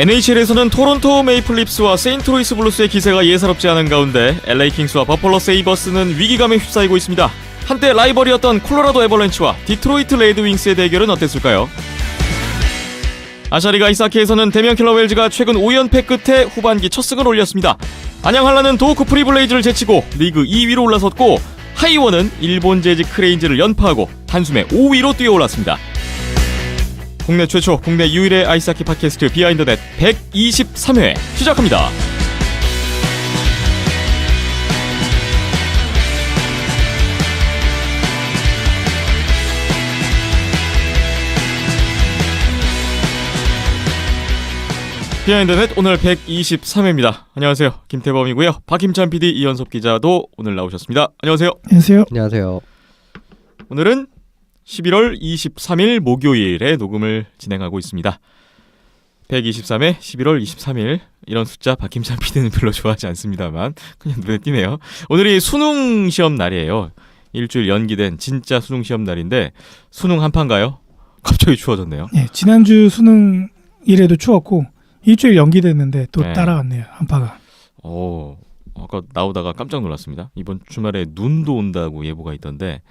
NHL에서는 토론토 메이플립스와 세인트루이스 블루스의 기세가 예사롭지 않은 가운데 LA 킹스와 버펄로 세이버스는 위기감에 휩싸이고 있습니다. 한때 라이벌이었던 콜로라도 애벌렌치와 디트로이트 레드윙스의 대결은 어땠을까요? 아시아리그 아이스하키에서는 대면 킬러 웰즈가 최근 5연패 끝에 후반기 첫 승을 올렸습니다. 안양 한라는 도호쿠 프리블레이즈를 제치고 리그 2위로 올라섰고, 하이원은 일본 재즈 크레인즈를 연파하고 단숨에 5위로 뛰어올랐습니다. 국내 최초, 국내 유일의 아이스하키 팟캐스트 비하인드넷 123회 시작합니다. 비하인드넷 오늘 123회입니다. 안녕하세요. 김태범이고요. 박힘찬 PD, 이현섭 기자도 오늘 나오셨습니다. 안녕하세요. 안녕하세요. 안녕하세요. 오늘은 11월 23일 목요일에 녹음을 진행하고 있습니다. 123회 11월 23일, 이런 숫자 박힘찬 PD는 별로 좋아하지 않습니다만 그냥 눈에 띄네요. 오늘이 수능 시험 날이에요. 일주일 연기된 진짜 수능 시험 날인데, 수능 한파인가요? 갑자기 추워졌네요. 네, 지난주 수능일에도 추웠고 일주일 연기됐는데 또 네. 따라왔네요, 한파가. 아까 나오다가 깜짝 놀랐습니다. 이번 주말에 눈도 온다고 예보가 있던데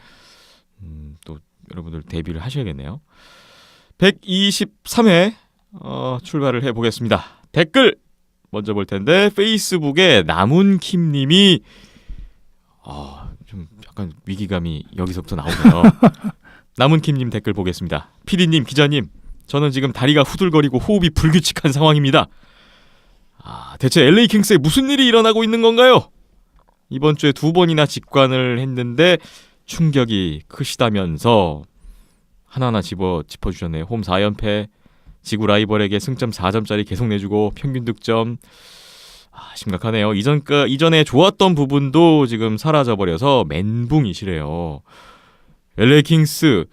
또 여러분들 대비를 하셔야겠네요. 123회 출발을 해보겠습니다. 댓글 먼저 볼 텐데, 페이스북에 남은킴님이 좀 약간 위기감이 여기서부터 나오네요. 남은킴님 댓글 보겠습니다. PD님, 기자님, 저는 지금 다리가 후들거리고 호흡이 불규칙한 상황입니다. 대체 LA 킹스에 무슨 일이 일어나고 있는 건가요? 이번 주에 2번이나 직관을 했는데 충격이 크시다면서 하나하나 짚어주셨네요. 홈 4연패, 지구 라이벌에게 승점 4점짜리 계속 내주고 평균 득점, 심각하네요. 이전에 좋았던 부분도 지금 사라져버려서 멘붕이시래요. LA 킹스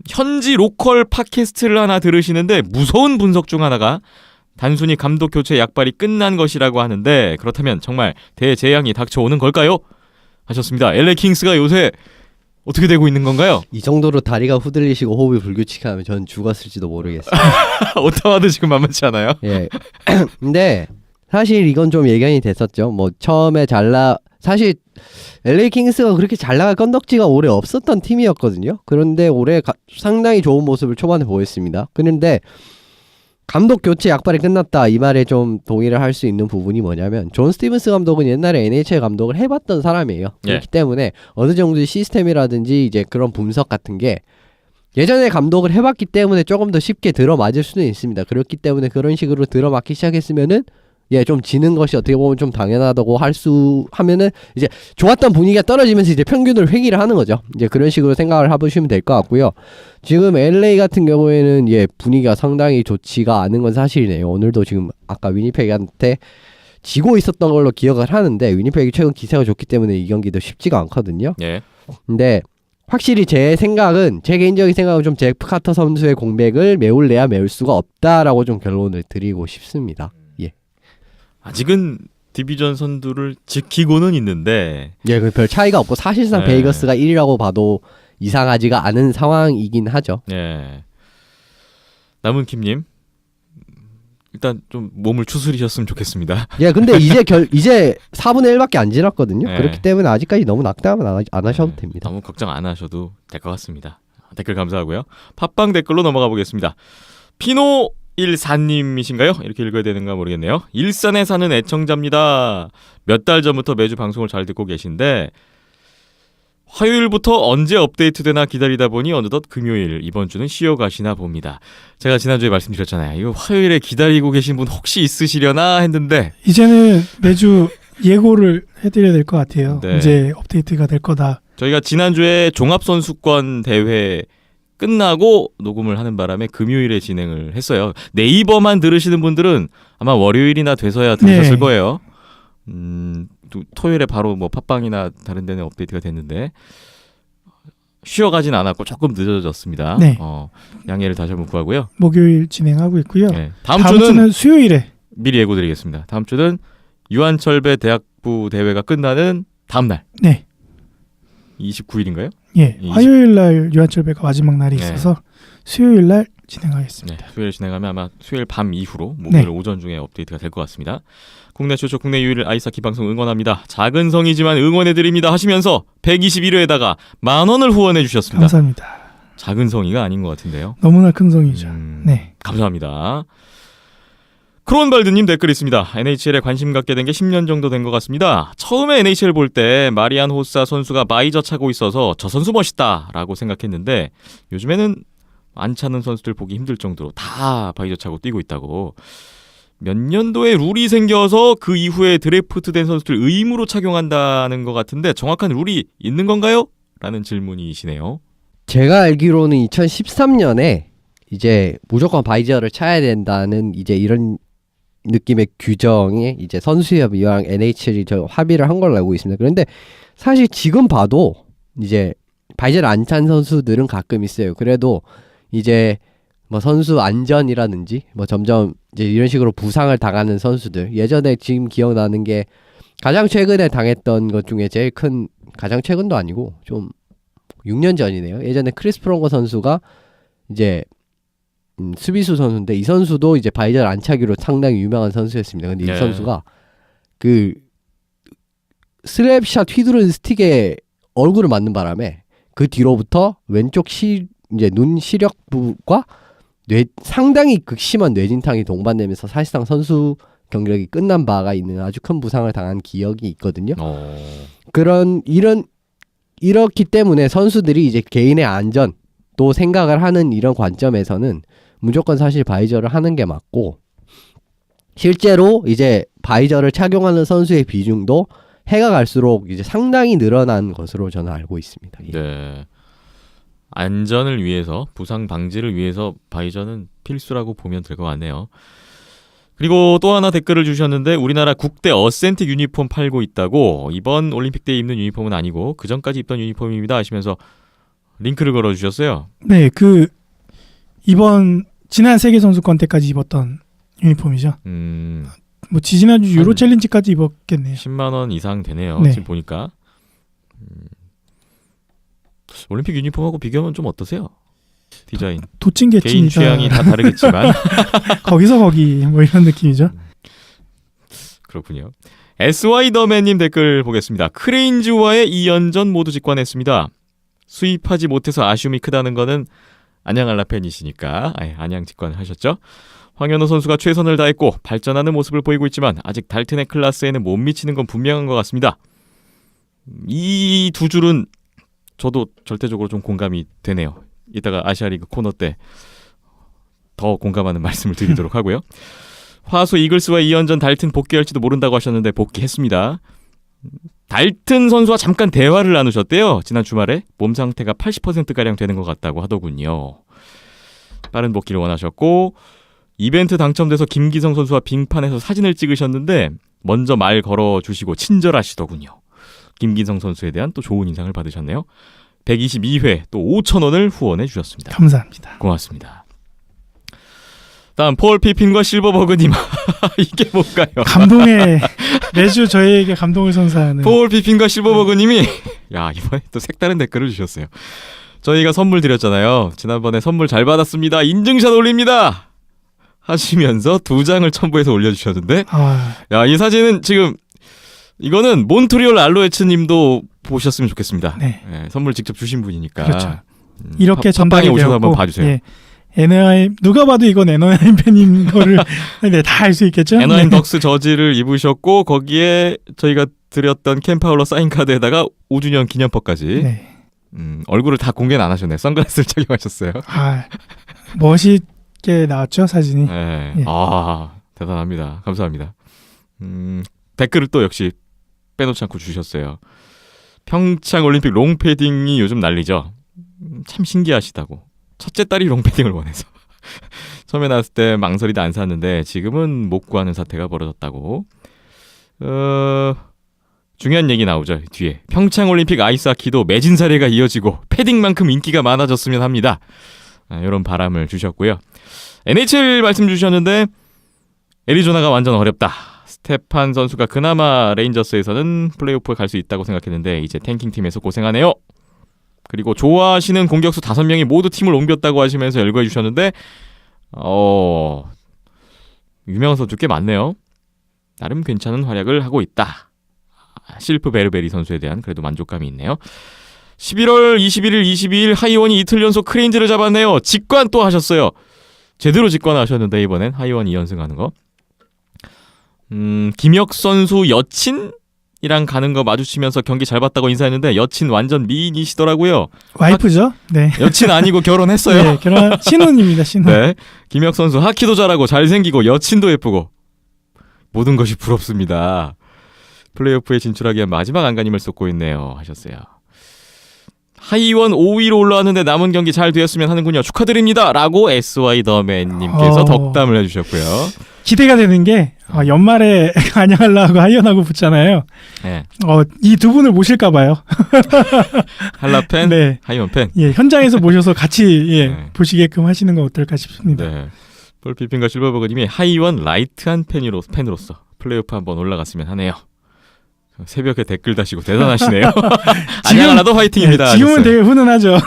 현지 로컬 팟캐스트를 하나 들으시는데 무서운 분석 중 하나가 단순히 감독 교체 약발이 끝난 것이라고 하는데, 그렇다면 정말 대재앙이 닥쳐오는 걸까요? 하셨습니다. LA 킹스가 요새 어떻게 되고 있는 건가요? 이 정도로 다리가 후들리시고 호흡이 불규칙하면 저는 죽었을지도 모르겠어요. 오타와도 지금 만만치 않아요? 예. 근데 사실 이건 좀 예견이 됐었죠. 뭐 처음에 사실 LA 킹스가 그렇게 잘 나갈 건덕지가 올해 없었던 팀이었거든요. 그런데 올해 상당히 좋은 모습을 초반에 보였습니다. 그런데 감독 교체 약발이 끝났다, 이 말에 좀 동의를 할 수 있는 부분이 뭐냐면, 존 스티븐스 감독은 옛날에 NHL 감독을 해봤던 사람이에요. 그렇기 때문에 어느 정도의 시스템이라든지 이제 그런 분석 같은 게 예전에 감독을 해봤기 때문에 조금 더 쉽게 들어맞을 수는 있습니다. 그렇기 때문에 그런 식으로 들어맞기 시작했으면은 좀 지는 것이 어떻게 보면 좀 당연하다고 하면은 이제 좋았던 분위기가 떨어지면서 이제 평균을 회귀를 하는 거죠. 이제 그런 식으로 생각을 해보시면 될 것 같고요. 지금 LA 같은 경우에는 분위기가 상당히 좋지가 않은 건 사실이네요. 오늘도 지금 아까 위니펙한테 지고 있었던 걸로 기억을 하는데, 위니펙이 최근 기세가 좋기 때문에 이 경기도 쉽지가 않거든요. 예. 근데 확실히 제 개인적인 생각은 좀 제프 카터 선수의 공백을 메울래야 메울 수가 없다라고 좀 결론을 드리고 싶습니다. 아직은 디비전 선두를 지키고는 있는데, 별 차이가 없고 사실상 베이거스가 1위라고 봐도 이상하지가 않은 상황이긴 하죠. 예. 남은킴님, 일단 좀 몸을 추스리셨으면 좋겠습니다. 근데 이제 4분의 1밖에 안 지났거든요. 그렇기 때문에 아직까지 너무 낙담은 안 하셔도 됩니다. 너무 걱정 안 하셔도 될 것 같습니다. 댓글 감사하고요. 팟빵 댓글로 넘어가 보겠습니다. 피노 14님이신가요? 이렇게 읽어야 되는가 모르겠네요. 일산에 사는 애청자입니다. 몇 달 전부터 매주 방송을 잘 듣고 계신데, 화요일부터 언제 업데이트되나 기다리다 보니 어느덧 금요일, 이번 주는 쉬어가시나 봅니다. 제가 지난주에 말씀드렸잖아요. 이거 화요일에 기다리고 계신 분 혹시 있으시려나 했는데, 이제는 매주 예고를 해드려야 될 것 같아요. 네. 이제 업데이트가 될 거다. 저희가 지난주에 종합선수권 대회 끝나고 녹음을 하는 바람에 금요일에 진행을 했어요. 네이버만 들으시는 분들은 아마 월요일이나 돼서야 들으셨을 거예요. 토요일에 바로 뭐 팟빵이나 다른 데는 업데이트가 됐는데 쉬어가진 않았고 조금 늦어졌습니다. 네. 양해를 다시 한번 구하고요. 목요일 진행하고 있고요. 네. 다음 주는 수요일에 미리 예고드리겠습니다. 다음 주는 유한철배 대학부 대회가 끝나는 다음 날. 네. 29일인가요? 화요일 날 유한철배가 마지막 날이 있어서 수요일 날 진행하겠습니다. 네, 수요일 진행하면 아마 수요일 밤 이후로 목요일 오전 중에 업데이트가 될 것 같습니다. 국내 최초 국내 유일 아이스하키 방송 응원합니다. 작은 성이지만 응원해드립니다 하시면서 121회에다가 10,000원을 후원해 주셨습니다. 감사합니다. 작은 성이가 아닌 것 같은데요. 너무나 큰 성이죠. 네. 감사합니다. 크론발드님 댓글 있습니다. NHL에 관심 갖게 된 게 10년 정도 된 것 같습니다. 처음에 NHL 볼 때 마리안 호사 선수가 바이저 차고 있어서 저 선수 멋있다라고 생각했는데 요즘에는 안 차는 선수들 보기 힘들 정도로 다 바이저 차고 뛰고 있다고. 몇 년도에 룰이 생겨서 그 이후에 드래프트된 선수들 의무로 착용한다는 것 같은데 정확한 룰이 있는 건가요? 라는 질문이시네요. 제가 알기로는 2013년에 이제 무조건 바이저를 차야 된다는 이제 이런 느낌의 규정에 이제 선수협이랑 NHL이 저 합의를 한 걸로 알고 있습니다. 그런데 사실 지금 봐도 이제 바이저를 안 찬 선수들은 가끔 있어요. 그래도 이제 뭐 선수 안전이라든지 뭐 점점 이제 이런 식으로 부상을 당하는 선수들, 예전에 지금 기억나는 게 가장 최근에 당했던 것 중에 제일 큰, 가장 최근도 아니고 좀 6년 전이네요. 예전에 크리스 프롱거 선수가 이제 수비수 선수인데 이 선수도 이제 바이저를 안 차기로 상당히 유명한 선수였습니다. 근데 이 선수가 그 스랩샷 휘두른 스틱에 얼굴을 맞는 바람에 그 뒤로부터 왼쪽 이제 눈 시력 부과 상당히 극심한 뇌진탕이 동반되면서 사실상 선수 경력이 끝난 바가 있는 아주 큰 부상을 당한 기억이 있거든요. 이렇기 때문에 선수들이 이제 개인의 안전도 생각을 하는 이런 관점에서는 무조건 사실 바이저를 하는 게 맞고, 실제로 이제 바이저를 착용하는 선수의 비중도 해가 갈수록 이제 상당히 늘어난 것으로 저는 알고 있습니다. 네. 안전을 위해서, 부상 방지를 위해서 바이저는 필수라고 보면 될 것 같네요. 그리고 또 하나 댓글을 주셨는데 우리나라 국대 어센틱 유니폼 팔고 있다고. 이번 올림픽 때 입는 유니폼은 아니고 그 전까지 입던 유니폼입니다 하시면서 링크를 걸어주셨어요. 네, 이번 지난 세계 선수권 때까지 입었던 유니폼이죠. 뭐 지지난주 유로 챌린지까지 입었겠네요. 10만 원 이상 되네요. 네. 지금 보니까. 올림픽 유니폼하고 비교하면 좀 어떠세요? 디자인. 도찐개찐이다. 개인 취향이 다 다르겠지만 거기서 거기 뭐 이런 느낌이죠. 그렇군요. SY더맨님 댓글 보겠습니다. 크레인즈와의 2연전 모두 직관했습니다. 수입하지 못해서 아쉬움이 크다는 거는 안양알라 팬이시니까 안양 직관하셨죠? 황현우 선수가 최선을 다했고 발전하는 모습을 보이고 있지만 아직 달튼의 클래스에는 못 미치는 건 분명한 것 같습니다. 이 두 줄은 저도 절대적으로 좀 공감이 되네요. 이따가 아시아리그 코너 때 더 공감하는 말씀을 드리도록 하고요. 화수 이글스와 2연전 달튼 복귀할지도 모른다고 하셨는데 복귀했습니다. 달튼 선수와 잠깐 대화를 나누셨대요. 지난 주말에 몸 상태가 80%가량 되는 것 같다고 하더군요. 빠른 복귀를 원하셨고 이벤트 당첨돼서 김기성 선수와 빙판에서 사진을 찍으셨는데 먼저 말 걸어주시고 친절하시더군요. 김기성 선수에 대한 또 좋은 인상을 받으셨네요. 122회 또 5,000원을 후원해 주셨습니다. 감사합니다. 고맙습니다. 다음 폴 피핀과 실버버그님. 이게 뭘까요? 매주 저희에게 감동을 선사하는 폴 피핀과 실버버그님이 야 이번에 또 색다른 댓글을 주셨어요. 저희가 선물 드렸잖아요. 지난번에 선물 잘 받았습니다. 인증샷 올립니다 하시면서 2장을 첨부해서 올려주셨는데 야, 이 사진은 지금 이거는 몬트리올 알로에츠님도 보셨으면 좋겠습니다. 네. 네, 선물 직접 주신 분이니까. 그렇죠. 이렇게 전방에 전달이 오셔서 되었고 한번 봐주세요. 예. NOIM 누가 봐도 이건 NOIM 팬인 거를 네, 다 알 수 있겠죠. NOIM 네. 덕스 저지를 입으셨고 거기에 저희가 드렸던 캔 파울러 사인 카드에다가 5주년 기념퍼까지. 네. 얼굴을 다 공개는 안 하셨네요. 선글라스를 착용하셨어요. 멋있게 나왔죠 사진이. 네. 예. 대단합니다. 감사합니다. 댓글을 또 역시 빼놓지 않고 주셨어요. 평창 올림픽 롱패딩이 요즘 난리죠. 참 신기하시다고. 첫째 딸이 롱패딩을 원해서 처음에 나왔을 때 망설이다 안 샀는데 지금은 못 구하는 사태가 벌어졌다고. 중요한 얘기 나오죠. 뒤에 평창 올림픽 아이스하키도 매진 사례가 이어지고 패딩만큼 인기가 많아졌으면 합니다. 이런 바람을 주셨고요. NHL 말씀 주셨는데 애리조나가 완전 어렵다. 스테판 선수가 그나마 레인저스에서는 플레이오프에 갈 수 있다고 생각했는데 이제 탱킹팀에서 고생하네요. 그리고 좋아하시는 공격수 5명이 모두 팀을 옮겼다고 하시면서 열거해 주셨는데 유명한 선수 꽤 많네요. 나름 괜찮은 활약을 하고 있다. 실프 베르베리 선수에 대한 그래도 만족감이 있네요. 11월 21일, 22일 하이원이 이틀 연속 크레인즈를 잡았네요. 직관 또 하셨어요. 제대로 직관하셨는데 이번엔 하이원 2연승하는 거. 김혁 선수 여친이랑 가는 거 마주치면서 경기 잘 봤다고 인사했는데 여친 완전 미인이시더라고요. 와이프죠? 네. 여친 아니고 결혼했어요. 네, 결혼 신혼입니다. 신혼. 네. 김혁 선수 하키도 잘하고 잘생기고 여친도 예쁘고 모든 것이 부럽습니다. 플레이오프에 진출하기 위한 마지막 안간힘을 쏟고 있네요. 하셨어요. 하이원 5위로 올라왔는데 남은 경기 잘 되었으면 하는군요. 축하드립니다. 라고 SY 더맨님께서 덕담을 해주셨고요. 기대가 되는 게 연말에 안녕하려고 하이원하고 붙잖아요. 네. 이 두 분을 모실까 봐요. 한라팬, 네. 하이원 팬. 예, 현장에서 모셔서 같이 네. 보시게끔 하시는 건 어떨까 싶습니다. 네. 볼피핑과 실버버그님이 하이원 라이트한 팬으로서 플레이오프 한번 올라갔으면 하네요. 새벽에 댓글 다시고 대단하시네요. 안녕하라도 화이팅입니다. 네, 지금은 하셨어요. 되게 훈훈하죠.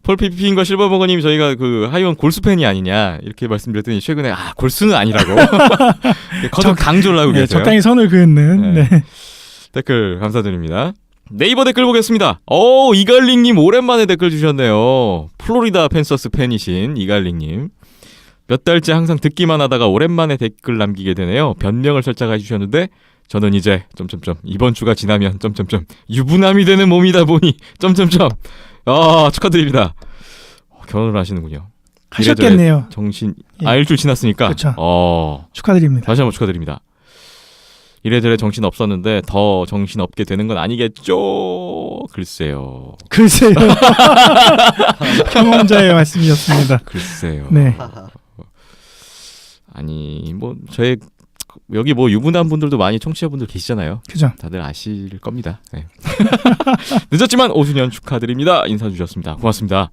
폴피핑과 실버버거님 저희가 그 하이원 골수 팬이 아니냐 이렇게 말씀드렸더니 최근에 골수는 아니라고 거듭 강조를 하고 네, 계세요. 적당히 선을 그은. 네. 네. 댓글 감사드립니다. 네이버 댓글 보겠습니다. 이갈링님 오랜만에 댓글 주셨네요. 플로리다 팬서스 팬이신 이갈링님. 몇 달째 항상 듣기만 하다가 오랜만에 댓글 남기게 되네요. 변명을 살짝 해주셨는데 저는 이제 이번 주가 지나면 유부남이 되는 몸이다 보니 축하드립니다. 결혼을 하시는군요. 하셨겠네요. 정신 예. 일주일 지났으니까. 그렇죠. 축하드립니다. 다시 한번 축하드립니다. 이래저래 정신 없었는데 더 정신 없게 되는 건 아니겠죠? 글쎄요. 경험자의 말씀이었습니다. 글쎄요. 네. 아니 저의 여기 유부남 분들도 많이 청취자분들 계시잖아요. 그죠. 다들 아실 겁니다. 네. 늦었지만 5주년 축하드립니다. 인사 주셨습니다. 고맙습니다.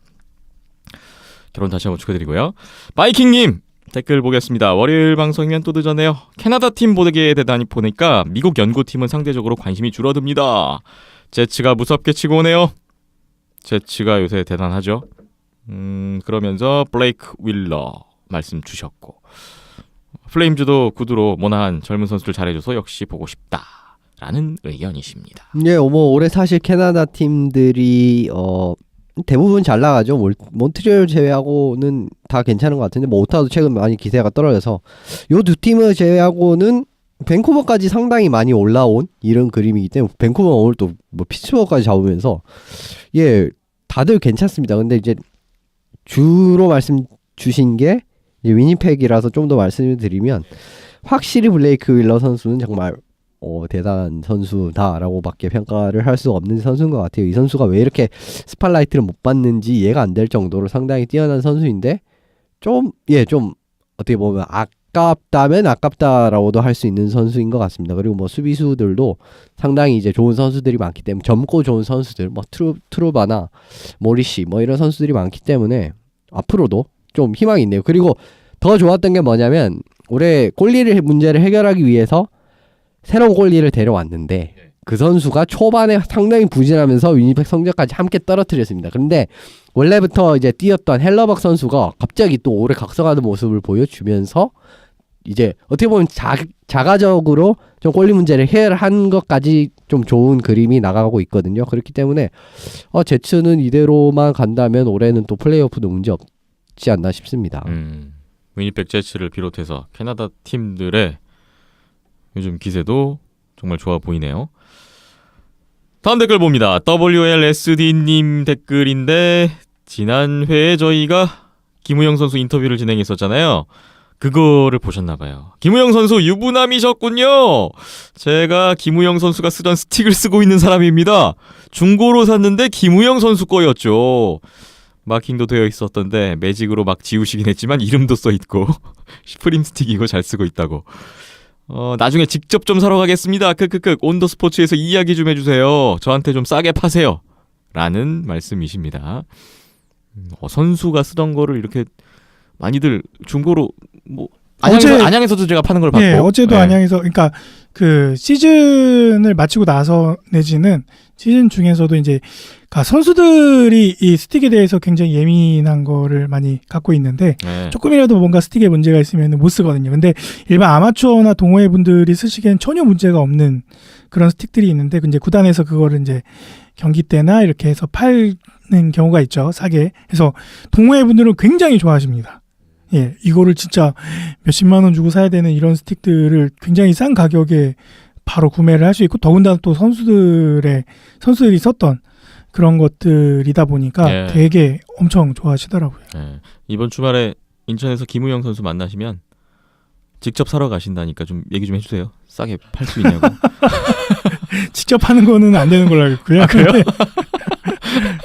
결혼 다시 한번 축하드리고요. 바이킹님 댓글 보겠습니다. 월요일 방송이면 또 늦었네요. 캐나다 팀 보기에 대단히 보니까 미국 연고팀은 상대적으로 관심이 줄어듭니다. 제츠가 무섭게 치고 오네요. 제츠가 요새 대단하죠. 그러면서 블레이크 윌러 말씀 주셨고 플레임즈도 구두로 모나한 젊은 선수를 잘해줘서 역시 보고 싶다라는 의견이십니다. 예, 올해 사실 캐나다 팀들이 대부분 잘 나가죠. 몬트리올 제외하고는 다 괜찮은 것 같은데 오타도 최근 많이 기세가 떨어져서 요 두 팀을 제외하고는 밴쿠버까지 상당히 많이 올라온 이런 그림이기 때문에 밴쿠버가 오늘 또 피츠버그까지 잡으면서 다들 괜찮습니다. 근데 이제 주로 말씀 주신 게 위니펙이라서 좀 더 말씀을 드리면 확실히 블레이크 윌러 선수는 정말 대단한 선수다라고 밖에 평가를 할 수 없는 선수인 것 같아요. 이 선수가 왜 이렇게 스팟라이트를 못 받는지 이해가 안 될 정도로 상당히 뛰어난 선수인데 좀 어떻게 보면 아깝다면 아깝다라고도 할 수 있는 선수인 것 같습니다. 그리고 수비수들도 상당히 이제 좋은 선수들이 많기 때문에 젊고 좋은 선수들 트루바나 모리시 이런 선수들이 많기 때문에 앞으로도 좀 희망이 있네요. 그리고 더 좋았던 게 뭐냐면 올해 골리를 문제를 해결하기 위해서 새로운 골리를 데려왔는데 그 선수가 초반에 상당히 부진하면서 위니펙 성적까지 함께 떨어뜨렸습니다. 그런데 원래부터 이제 뛰었던 헬러벅 선수가 갑자기 또 올해 각성하는 모습을 보여주면서 이제 어떻게 보면 자가적으로 좀 골리 문제를 해결한 것까지 좀 좋은 그림이 나가고 있거든요. 그렇기 때문에 제츠는 이대로만 간다면 올해는 또 플레이오프도 문제 없지 않나 싶습니다. 위니펙 제츠를 비롯해서 캐나다 팀들의 요즘 기세도 정말 좋아 보이네요. 다음 댓글 봅니다. WLSD님 댓글인데 지난 회에 저희가 김우영 선수 인터뷰를 진행했었잖아요. 그거를 보셨나봐요. 김우영 선수 유부남이셨군요. 제가 김우영 선수가 쓰던 스틱을 쓰고 있는 사람입니다. 중고로 샀는데 김우영 선수 거였죠. 마킹도 되어 있었던데 매직으로 막 지우시긴 했지만 이름도 써있고 슈프림 스틱이고 잘 쓰고 있다고. 나중에 직접 좀 사러 가겠습니다. 온더스포츠에서 이야기 좀 해주세요. 저한테 좀 싸게 파세요. 라는 말씀이십니다. 선수가 쓰던 거를 이렇게 많이들 중고로 안양에서도 제가 파는 걸 봤고 어제도 안양에서 그러니까 그 시즌을 마치고 나서 내지는 시즌 중에서도 이제 선수들이 이 스틱에 대해서 굉장히 예민한 거를 많이 갖고 있는데 네. 조금이라도 뭔가 스틱에 문제가 있으면 못 쓰거든요. 근데 일반 아마추어나 동호회 분들이 쓰시기엔 전혀 문제가 없는 그런 스틱들이 있는데 이제 구단에서 그거를 이제 경기 때나 이렇게 해서 팔는 경우가 있죠. 싸게. 그래서 동호회 분들은 굉장히 좋아하십니다. 예, 이거를 진짜 몇십만 원 주고 사야 되는 이런 스틱들을 굉장히 싼 가격에 바로 구매를 할 수 있고 더군다나 또 선수들이 썼던 그런 것들이다 보니까 예. 되게 엄청 좋아하시더라고요. 네. 이번 주말에 인천에서 김우영 선수 만나시면 직접 사러 가신다니까 좀 얘기 좀 해주세요. 싸게 팔 수 있냐고. 직접 하는 거는 안 되는 걸로 알고 있고요. 그래요?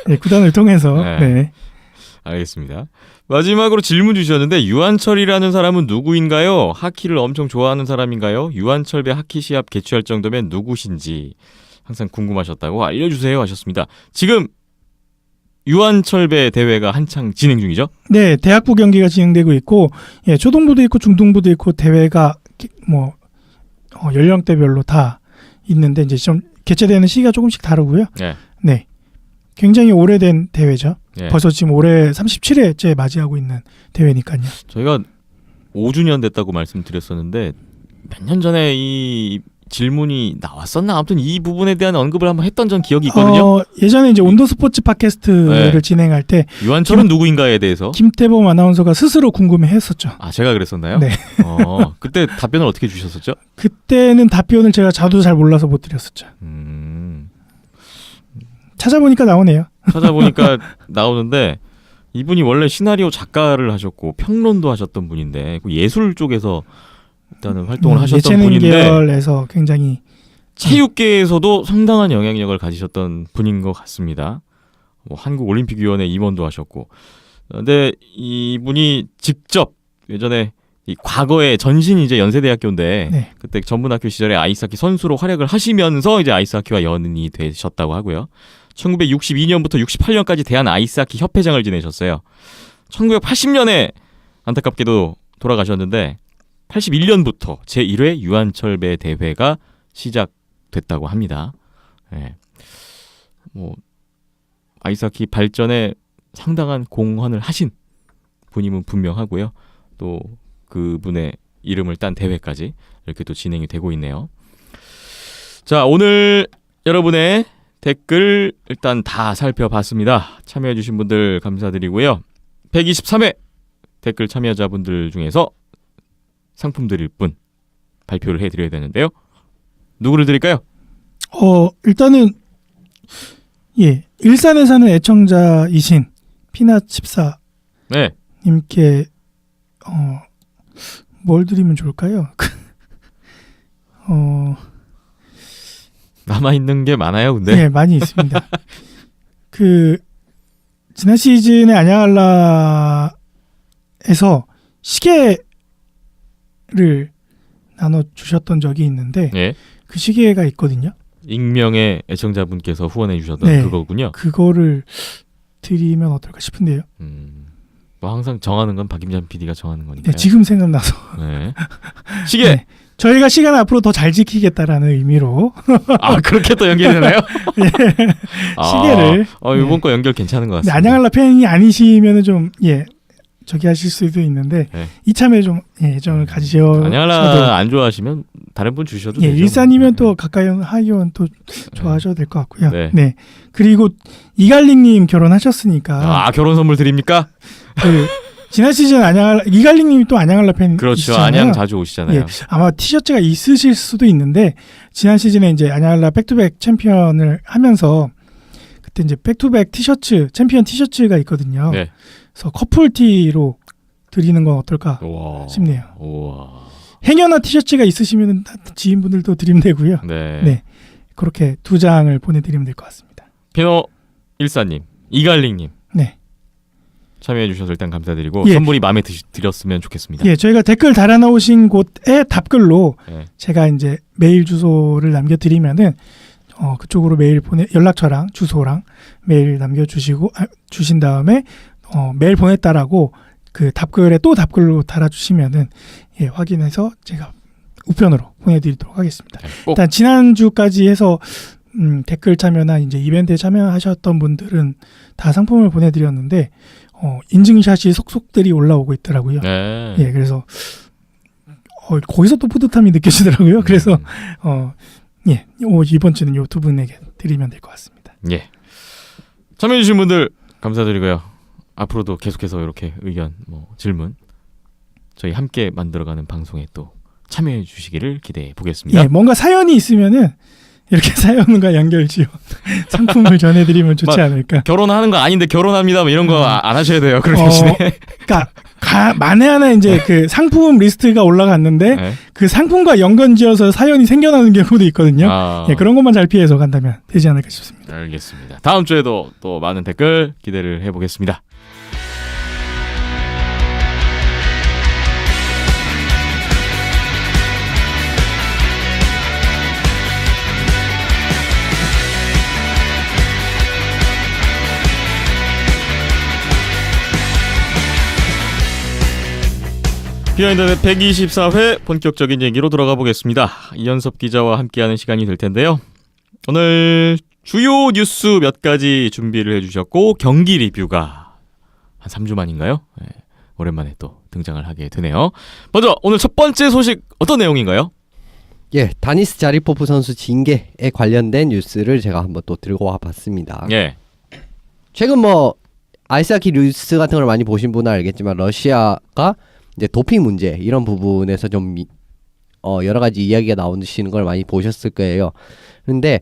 네, 구단을 통해서. 네. 네. 알겠습니다. 마지막으로 질문 주셨는데 유한철이라는 사람은 누구인가요? 하키를 엄청 좋아하는 사람인가요? 유한철배 하키 시합 개최할 정도면 누구신지 항상 궁금하셨다고 알려주세요 하셨습니다. 지금 유한철배 대회가 한창 진행 중이죠? 네, 대학부 경기가 진행되고 있고, 예, 초등부도 있고 중등부도 있고 대회가 뭐 연령대별로 다 있는데 이제 좀 개최되는 시기가 조금씩 다르고요. 네. 네, 굉장히 오래된 대회죠. 네. 벌써 지금 올해 37회째 맞이하고 있는 대회니까요. 저희가 5주년 됐다고 말씀드렸었는데 몇 년 전에 이 질문이 나왔었나? 아무튼 이 부분에 대한 언급을 한번 했던 전 기억이 있거든요. 예전에 이제 온도 스포츠 팟캐스트를 네. 진행할 때 유한철은 누구인가에 대해서. 김태범 아나운서가 스스로 궁금해했었죠. 아, 제가 그랬었나요? 네. 그때 답변을 어떻게 주셨었죠? 그때는 답변을 제가 저도 잘 몰라서 못 드렸었죠. 찾아보니까 나오네요. 찾아보니까 나오는데 이분이 원래 시나리오 작가를 하셨고 평론도 하셨던 분인데 예술 쪽에서 일단은 활동을 하셨던 예체능 분인데 계열에서 굉장히 체육계에서도 상당한 영향력을 가지셨던 분인 것 같습니다. 한국올림픽위원회 임원도 하셨고, 근데 이분이 직접 예전에 이 과거에 전신이 이제 연세대학교인데 네. 그때 전문학교 시절에 아이스하키 선수로 활약을 하시면서 이제 아이스하키와 연인이 되셨다고 하고요. 1962년부터 68년까지 대한 아이스하키 협회장을 지내셨어요. 1980년에 안타깝게도 돌아가셨는데 81년부터 제1회 유한철배 대회가 시작됐다고 합니다. 네. 뭐 아이스하키 발전에 상당한 공헌을 하신 분임은 분명하고요. 또 그분의 이름을 딴 대회까지 이렇게 또 진행이 되고 있네요. 자, 오늘 여러분의 댓글 일단 다 살펴봤습니다. 참여해주신 분들 감사드리고요. 123회 댓글 참여자분들 중에서 상품 드릴 분 발표를 해드려야 되는데요. 누구를 드릴까요? 일단은 예, 일산에 사는 애청자이신 피나14 네. 님께 뭘 드리면 좋을까요? 남아있는 게 많아요, 근데. 네, 많이 있습니다. 지난 시즌에 안양알라에서 시계를 나눠주셨던 적이 있는데 네. 그 시계가 있거든요. 익명의 애청자분께서 후원해 주셨던 네. 그거군요. 그거를 드리면 어떨까 싶은데요. 뭐 항상 정하는 건 박임찬 PD가 정하는 네, 거니까요. 지금 생각나서. 네. 시계! 네, 저희가 시간을 앞으로 더 잘 지키겠다라는 의미로 아, 그렇게 또 연결되나요? 네. 시계를. 이번 네. 거 연결 괜찮은 것 근데 같습니다. 안양알라 팬이 아니시면은 좀 저기 하실 수도 있는데 네. 이참에 좀 애정을 가지셔. 안양알라 안 좋아하시면 다른 분 주셔도 예, 되죠. 일산이면 네. 또 가까이 온 하이원 또 좋아하셔도 될 것 같고요. 네. 네. 그리고 이갈릭님 결혼하셨으니까 결혼 선물 드립니까? 지난 시즌 이갈릭님이 또 안양알라 팬 그렇죠. 이시잖아요. 안양 자주 오시잖아요. 예, 아마 티셔츠가 있으실 수도 있는데 지난 시즌에 이제 안양알라 백투백 챔피언을 하면서 그때 이제 백투백 티셔츠 챔피언 티셔츠가 있거든요. 네. 그래서 커플티로 드리는 건 어떨까 우와. 싶네요. 우와. 행여나 티셔츠가 있으시면 지인분들도 드리면 되고요. 네. 네. 그렇게 2장을 보내드리면 될 것 같습니다. 피노 일사님, 이갈링님 네. 참여해 주셔서 일단 감사드리고 예. 선물이 마음에 들었으면 좋겠습니다. 예, 저희가 댓글 달아놓으신 곳에 답글로 네. 제가 이제 메일 주소를 남겨드리면은 그쪽으로 메일 연락처랑 주소랑 메일 남겨주시고 주신 다음에 메일 보냈다라고 그 답글에 또 답글로 달아주시면은 예, 확인해서 제가 우편으로 보내드리도록 하겠습니다. 꼭 일단 지난주까지 해서 댓글 참여나 이제 이벤트에 참여하셨던 분들은 다 상품을 보내드렸는데 인증샷이 속속들이 올라오고 있더라고요. 네. 예, 그래서 거기서 또 뿌듯함이 느껴지더라고요. 그래서 예, 이번 주는 요 두 분에게 드리면 될 것 같습니다. 예. 참여해주신 분들 감사드리고요. 앞으로도 계속해서 이렇게 의견, 질문 저희 함께 만들어가는 방송에 또 참여해 주시기를 기대해 보겠습니다. 예, 뭔가 사연이 있으면은 이렇게 사연과 연결지어 상품을 전해드리면 좋지 않을까. 결혼하는 거 아닌데 결혼합니다 뭐 이런 거 안 하셔야 돼요. 그런 대신에. 그러니까 만에 하나 이제 그 상품 리스트가 올라갔는데 네. 그 상품과 연관지어서 사연이 생겨나는 경우도 있거든요. 예, 그런 것만 잘 피해서 간다면 되지 않을까 싶습니다. 알겠습니다. 다음 주에도 또 많은 댓글 기대를 해보겠습니다. 비하인드넷 124회 본격적인 얘기로 들어가 보겠습니다. 이현섭 기자와 함께하는 시간이 될 텐데요. 오늘 주요 뉴스 몇 가지 준비를 해주셨고 경기 리뷰가 한 3주 만인가요? 네, 오랜만에 또 등장을 하게 되네요. 먼저 오늘 첫 번째 소식 어떤 내용인가요? 예, 다니스 자리포프 선수 징계에 관련된 뉴스를 제가 한번 또 들고 와봤습니다. 예. 최근 아이스하키 뉴스 같은 걸 많이 보신 분은 알겠지만 러시아가 이제 도핑 문제 이런 부분에서 좀 여러 가지 이야기가 나오시는 걸 많이 보셨을 거예요. 그런데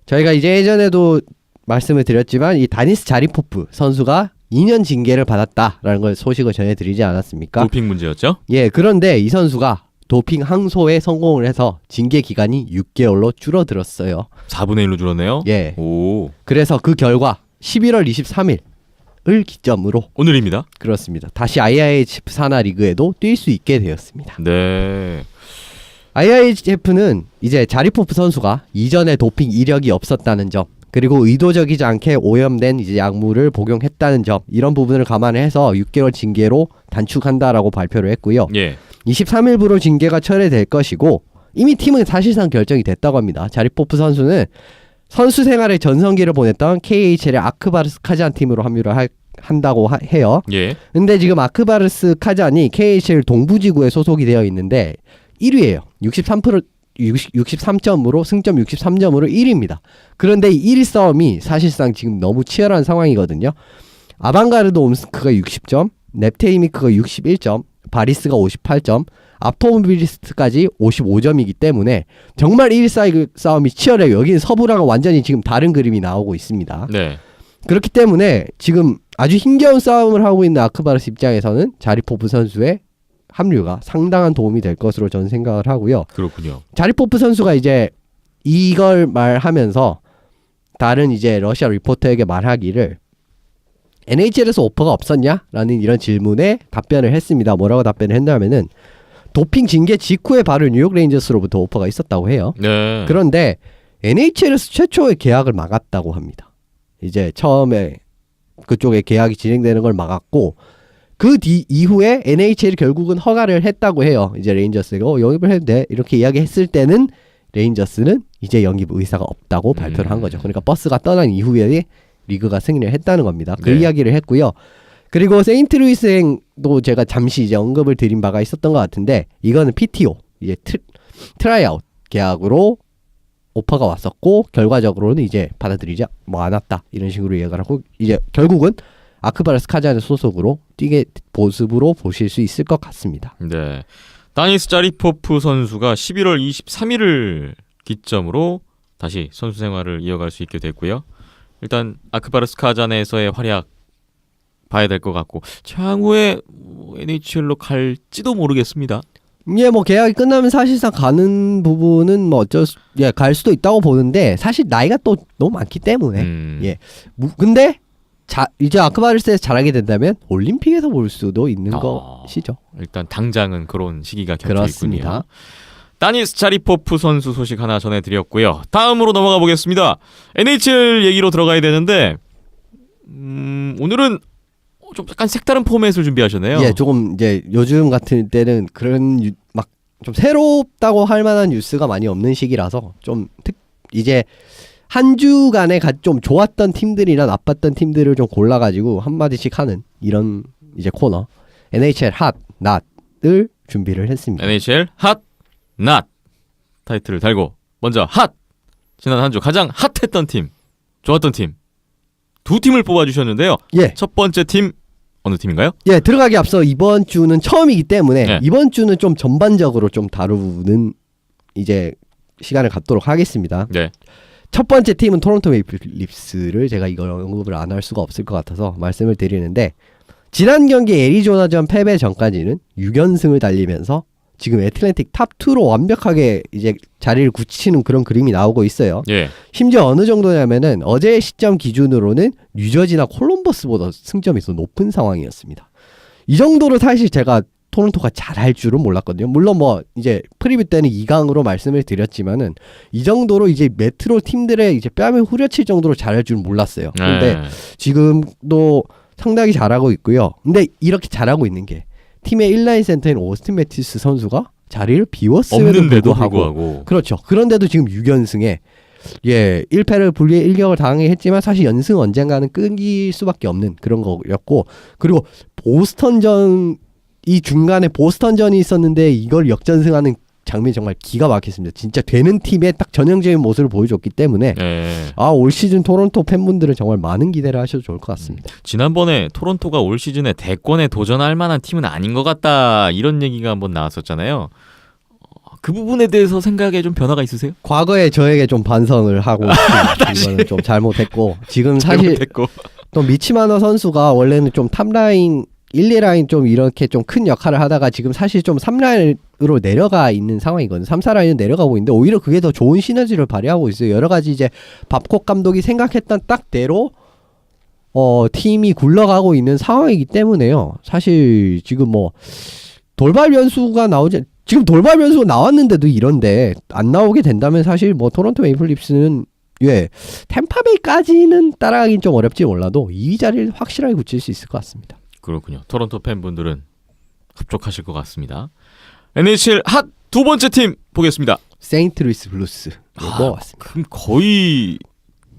저희가 이제 예전에도 말씀을 드렸지만 이 다니스 자리포프 선수가 2년 징계를 받았다라는 걸 소식을 전해드리지 않았습니까? 도핑 문제였죠? 예, 그런데 이 선수가 도핑 항소에 성공을 해서 징계 기간이 6개월로 줄어들었어요. 4분의 1로 줄었네요. 예. 오. 그래서 그 결과 11월 23일을 기점으로 오늘입니다. 그렇습니다. 다시 IIHF 산하 리그에도 뛸 수 있게 되었습니다. 네. IIHF는 이제 자리포프 선수가 이전에 도핑 이력이 없었다는 점, 그리고 의도적이지 않게 오염된 이제 약물을 복용했다는 점, 이런 부분을 감안해서 6개월 징계로 단축한다라고 발표를 했고요. 예. 23일부로 징계가 철회될 것이고 이미 팀은 사실상 결정이 됐다고 합니다. 자리포프 선수는 선수 생활의 전성기를 보냈던 KHL의 아크바르스 카잔 팀으로 합류를 한다고 해요. 예. 근데 지금 아크바르스 카잔이 KHL 동부지구에 소속이 되어 있는데 1위예요. 63점으로 승점 63점으로 1위입니다. 그런데 이 1위 싸움이 사실상 지금 너무 치열한 상황이거든요. 아방가르드 옴스크가 60점, 넵테이미크가 61점, 바리스가 58점, 아포모빌리스트까지 55점이기 때문에 정말 1위 싸움이 치열해요. 여기는 서부랑은 완전히 지금 다른 그림이 나오고 있습니다. 네. 그렇기 때문에 지금 아주 힘겨운 싸움을 하고 있는 아크바르스 입장에서는 자리포프 선수의 합류가 상당한 도움이 될 것으로 저는 생각을 하고요. 그렇군요. 자리포프 선수가 이제 이걸 말하면서 다른 이제 러시아 리포터에게 말하기를 NHL에서 오퍼가 없었냐? 라는 이런 질문에 답변을 했습니다. 뭐라고 답변을 했냐면은 도핑 징계 직후에 바로 뉴욕 레인저스로부터 오퍼가 있었다고 해요. 네. 그런데 NHL에서 최초의 계약을 막았다고 합니다. 이제 처음에 그쪽에 계약이 진행되는 걸 막았고 그 이후에 NHL이 결국은 허가를 했다고 해요. 이제 레인저스가 영입을 해도 돼 이렇게 이야기했을 때는 레인저스는 이제 영입 의사가 없다고 발표를 한 거죠. 그러니까 버스가 떠난 이후에 리그가 승인을 했다는 겁니다. 그 네. 이야기를 했고요. 그리고 세인트루이스행도 제가 잠시 이제 언급을 드린 바가 있었던 것 같은데 이거는 PTO 이제 트라이아웃 계약으로 오퍼가 왔었고 결과적으로는 이제 받아들이지 않았다 이런 식으로 이야기를 하고 이제 결국은 아크바르스 카잔의 소속으로 뛰게 모습으로 보실 수 있을 것 같습니다. 네. 다니스 자리포프 선수가 11월 23일을 기점으로 다시 선수 생활을 이어갈 수 있게 됐고요. 일단 아크바르스 카잔에서의 활약 봐야 될 것 같고 향후에 NHL로 갈지도 모르겠습니다. 예, 계약이 끝나면 사실상 가는 부분은 갈 수도 있다고 보는데 사실 나이가 또 너무 많기 때문에 예. 근데 이제 아크바르스에서 잘하게 된다면 올림픽에서 볼 수도 있는 것이죠. 일단 당장은 그런 시기가 겹쳐 그렇습니다. 있군요. 다니스 자리포프 선수 소식 하나 전해드렸고요. 다음으로 넘어가 보겠습니다. NHL 얘기로 들어가야 되는데 오늘은 좀 약간 색다른 포맷을 준비하셨네요. 예, 조금 이제 요즘 같은 때는 그런 좀 새롭다고 할 만한 뉴스가 많이 없는 시기라서 좀 이제 한 주간에 좀 좋았던 팀들이나 나빴던 팀들을 좀 골라가지고 한마디씩 하는 이런 이제 코너 NHL 핫, 낫을 준비를 했습니다. NHL 핫, 낫 타이틀을 달고 먼저 핫! 지난 한 주 가장 핫했던 팀, 좋았던 팀 두 팀을 뽑아주셨는데요. 예. 첫 번째 팀 어느 팀인가요? 예, 들어가기 앞서 이번 주는 처음이기 때문에 네. 이번 주는 좀 전반적으로 좀 다루는 이제 시간을 갖도록 하겠습니다. 네. 첫 번째 팀은 토론토 메이플 립스를 제가 이걸 언급을 안 할 수가 없을 것 같아서 말씀을 드리는데 지난 경기 애리조나전 패배 전까지는 6연승을 달리면서 지금 애틀랜틱 탑2로 완벽하게 이제 자리를 굳히는 그런 그림이 나오고 있어요. 예. 심지어 어느 정도냐면은 어제의 시점 기준으로는 뉴저지나 콜럼버스보다 승점이 더 높은 상황이었습니다. 이 정도로 사실 제가 토론토가 잘할 줄은 몰랐거든요. 물론 뭐 이제 프리뷰 때는 2강으로 말씀을 드렸지만은 이 정도로 이제 메트로 팀들의 이제 뺨을 후려칠 정도로 잘할 줄은 몰랐어요. 근데 지금도 상당히 잘하고 있고요. 근데 이렇게 잘하고 있는 게 팀의 1라인 센터인 오스틴 매티스 선수가 자리를 비웠음에도 없는데도 불구하고 불구하고 그렇죠. 그런데도 지금 6연승에 1패를 분리의 일격을 당하긴 했지만 사실 연승 언젠가는 끊길 수밖에 없는 그런 거였고 그리고 보스턴전 이 중간에 보스턴전이 있었는데 이걸 역전승하는 장면이 정말 기가 막혔습니다. 진짜 되는 팀의 딱 전형적인 모습을 보여줬기 때문에 예. 올 시즌 토론토 팬분들은 정말 많은 기대를 하셔도 좋을 것 같습니다. 지난번에 토론토가 올 시즌에 대권에 도전할 만한 팀은 아닌 것 같다 이런 얘기가 한번 나왔었잖아요. 그 부분에 대해서 생각에 좀 변화가 있으세요? 과거에 저에게 좀 반성을 하고 있습니다. 이거는 좀 잘못했고 지금 사실 잘못했고. 또 미치마너 선수가 원래는 좀 탑라인 1, 2라인 좀 이렇게 좀 큰 역할을 하다가 지금 사실 좀 3라인으로 내려가 있는 상황이거든요. 3, 4라인은 내려가고 있는데 오히려 그게 더 좋은 시너지를 발휘하고 있어요. 여러 가지 이제 밥콕 감독이 생각했던 딱대로 팀이 굴러가고 있는 상황이기 때문에요. 사실 지금 뭐 돌발 변수가 지금 돌발 변수가 나왔는데도 이런데 안 나오게 된다면 사실 뭐 토론토 메이플 립스는 템파베이까지는 따라가긴 좀 어렵지 몰라도 2위 자리를 확실하게 굳힐 수 있을 것 같습니다. 그렇군요. 토론토 팬분들은 흡족하실 것 같습니다. NHL 핫 두 번째 팀 보겠습니다. 세인트루이스 블루스 왔습니다. 그럼 거의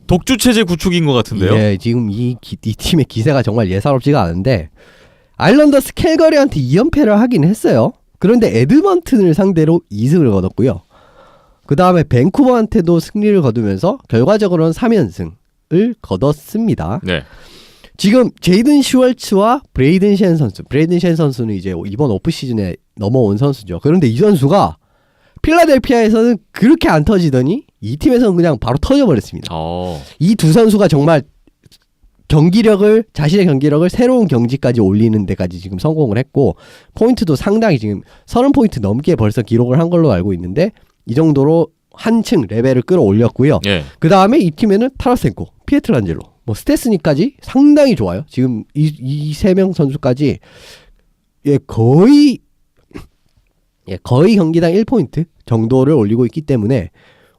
독주 체제 구축인 것 같은데요. 예, 지금 이 팀의 기세가 정말 예사롭지가 않은데 아일랜더스 캘거리한테 2연패를 하긴 했어요. 그런데 에드먼튼을 상대로 2승을 거뒀고요. 그 다음에 밴쿠버한테도 승리를 거두면서 결과적으로는 3연승을 거뒀습니다. 네. 지금 제이든 슈월츠와 브레이든 셴 선수는 이제 이번 오프 시즌에 넘어온 선수죠. 그런데 이 선수가 필라델피아에서는 그렇게 안 터지더니 이 팀에서는 그냥 바로 터져버렸습니다. 이 두 선수가 정말 자신의 경기력을 새로운 경지까지 올리는 데까지 지금 성공을 했고 포인트도 상당히 지금 30포인트 넘게 벌써 기록을 한 걸로 알고 있는데 이 정도로 한층 레벨을 끌어올렸고요. 예. 그 다음에 이 팀에는 타라센코, 피에트란젤로, 뭐 스테스니까지 상당히 좋아요. 지금 이 세 명 선수까지 거의 경기당 1포인트 정도를 올리고 있기 때문에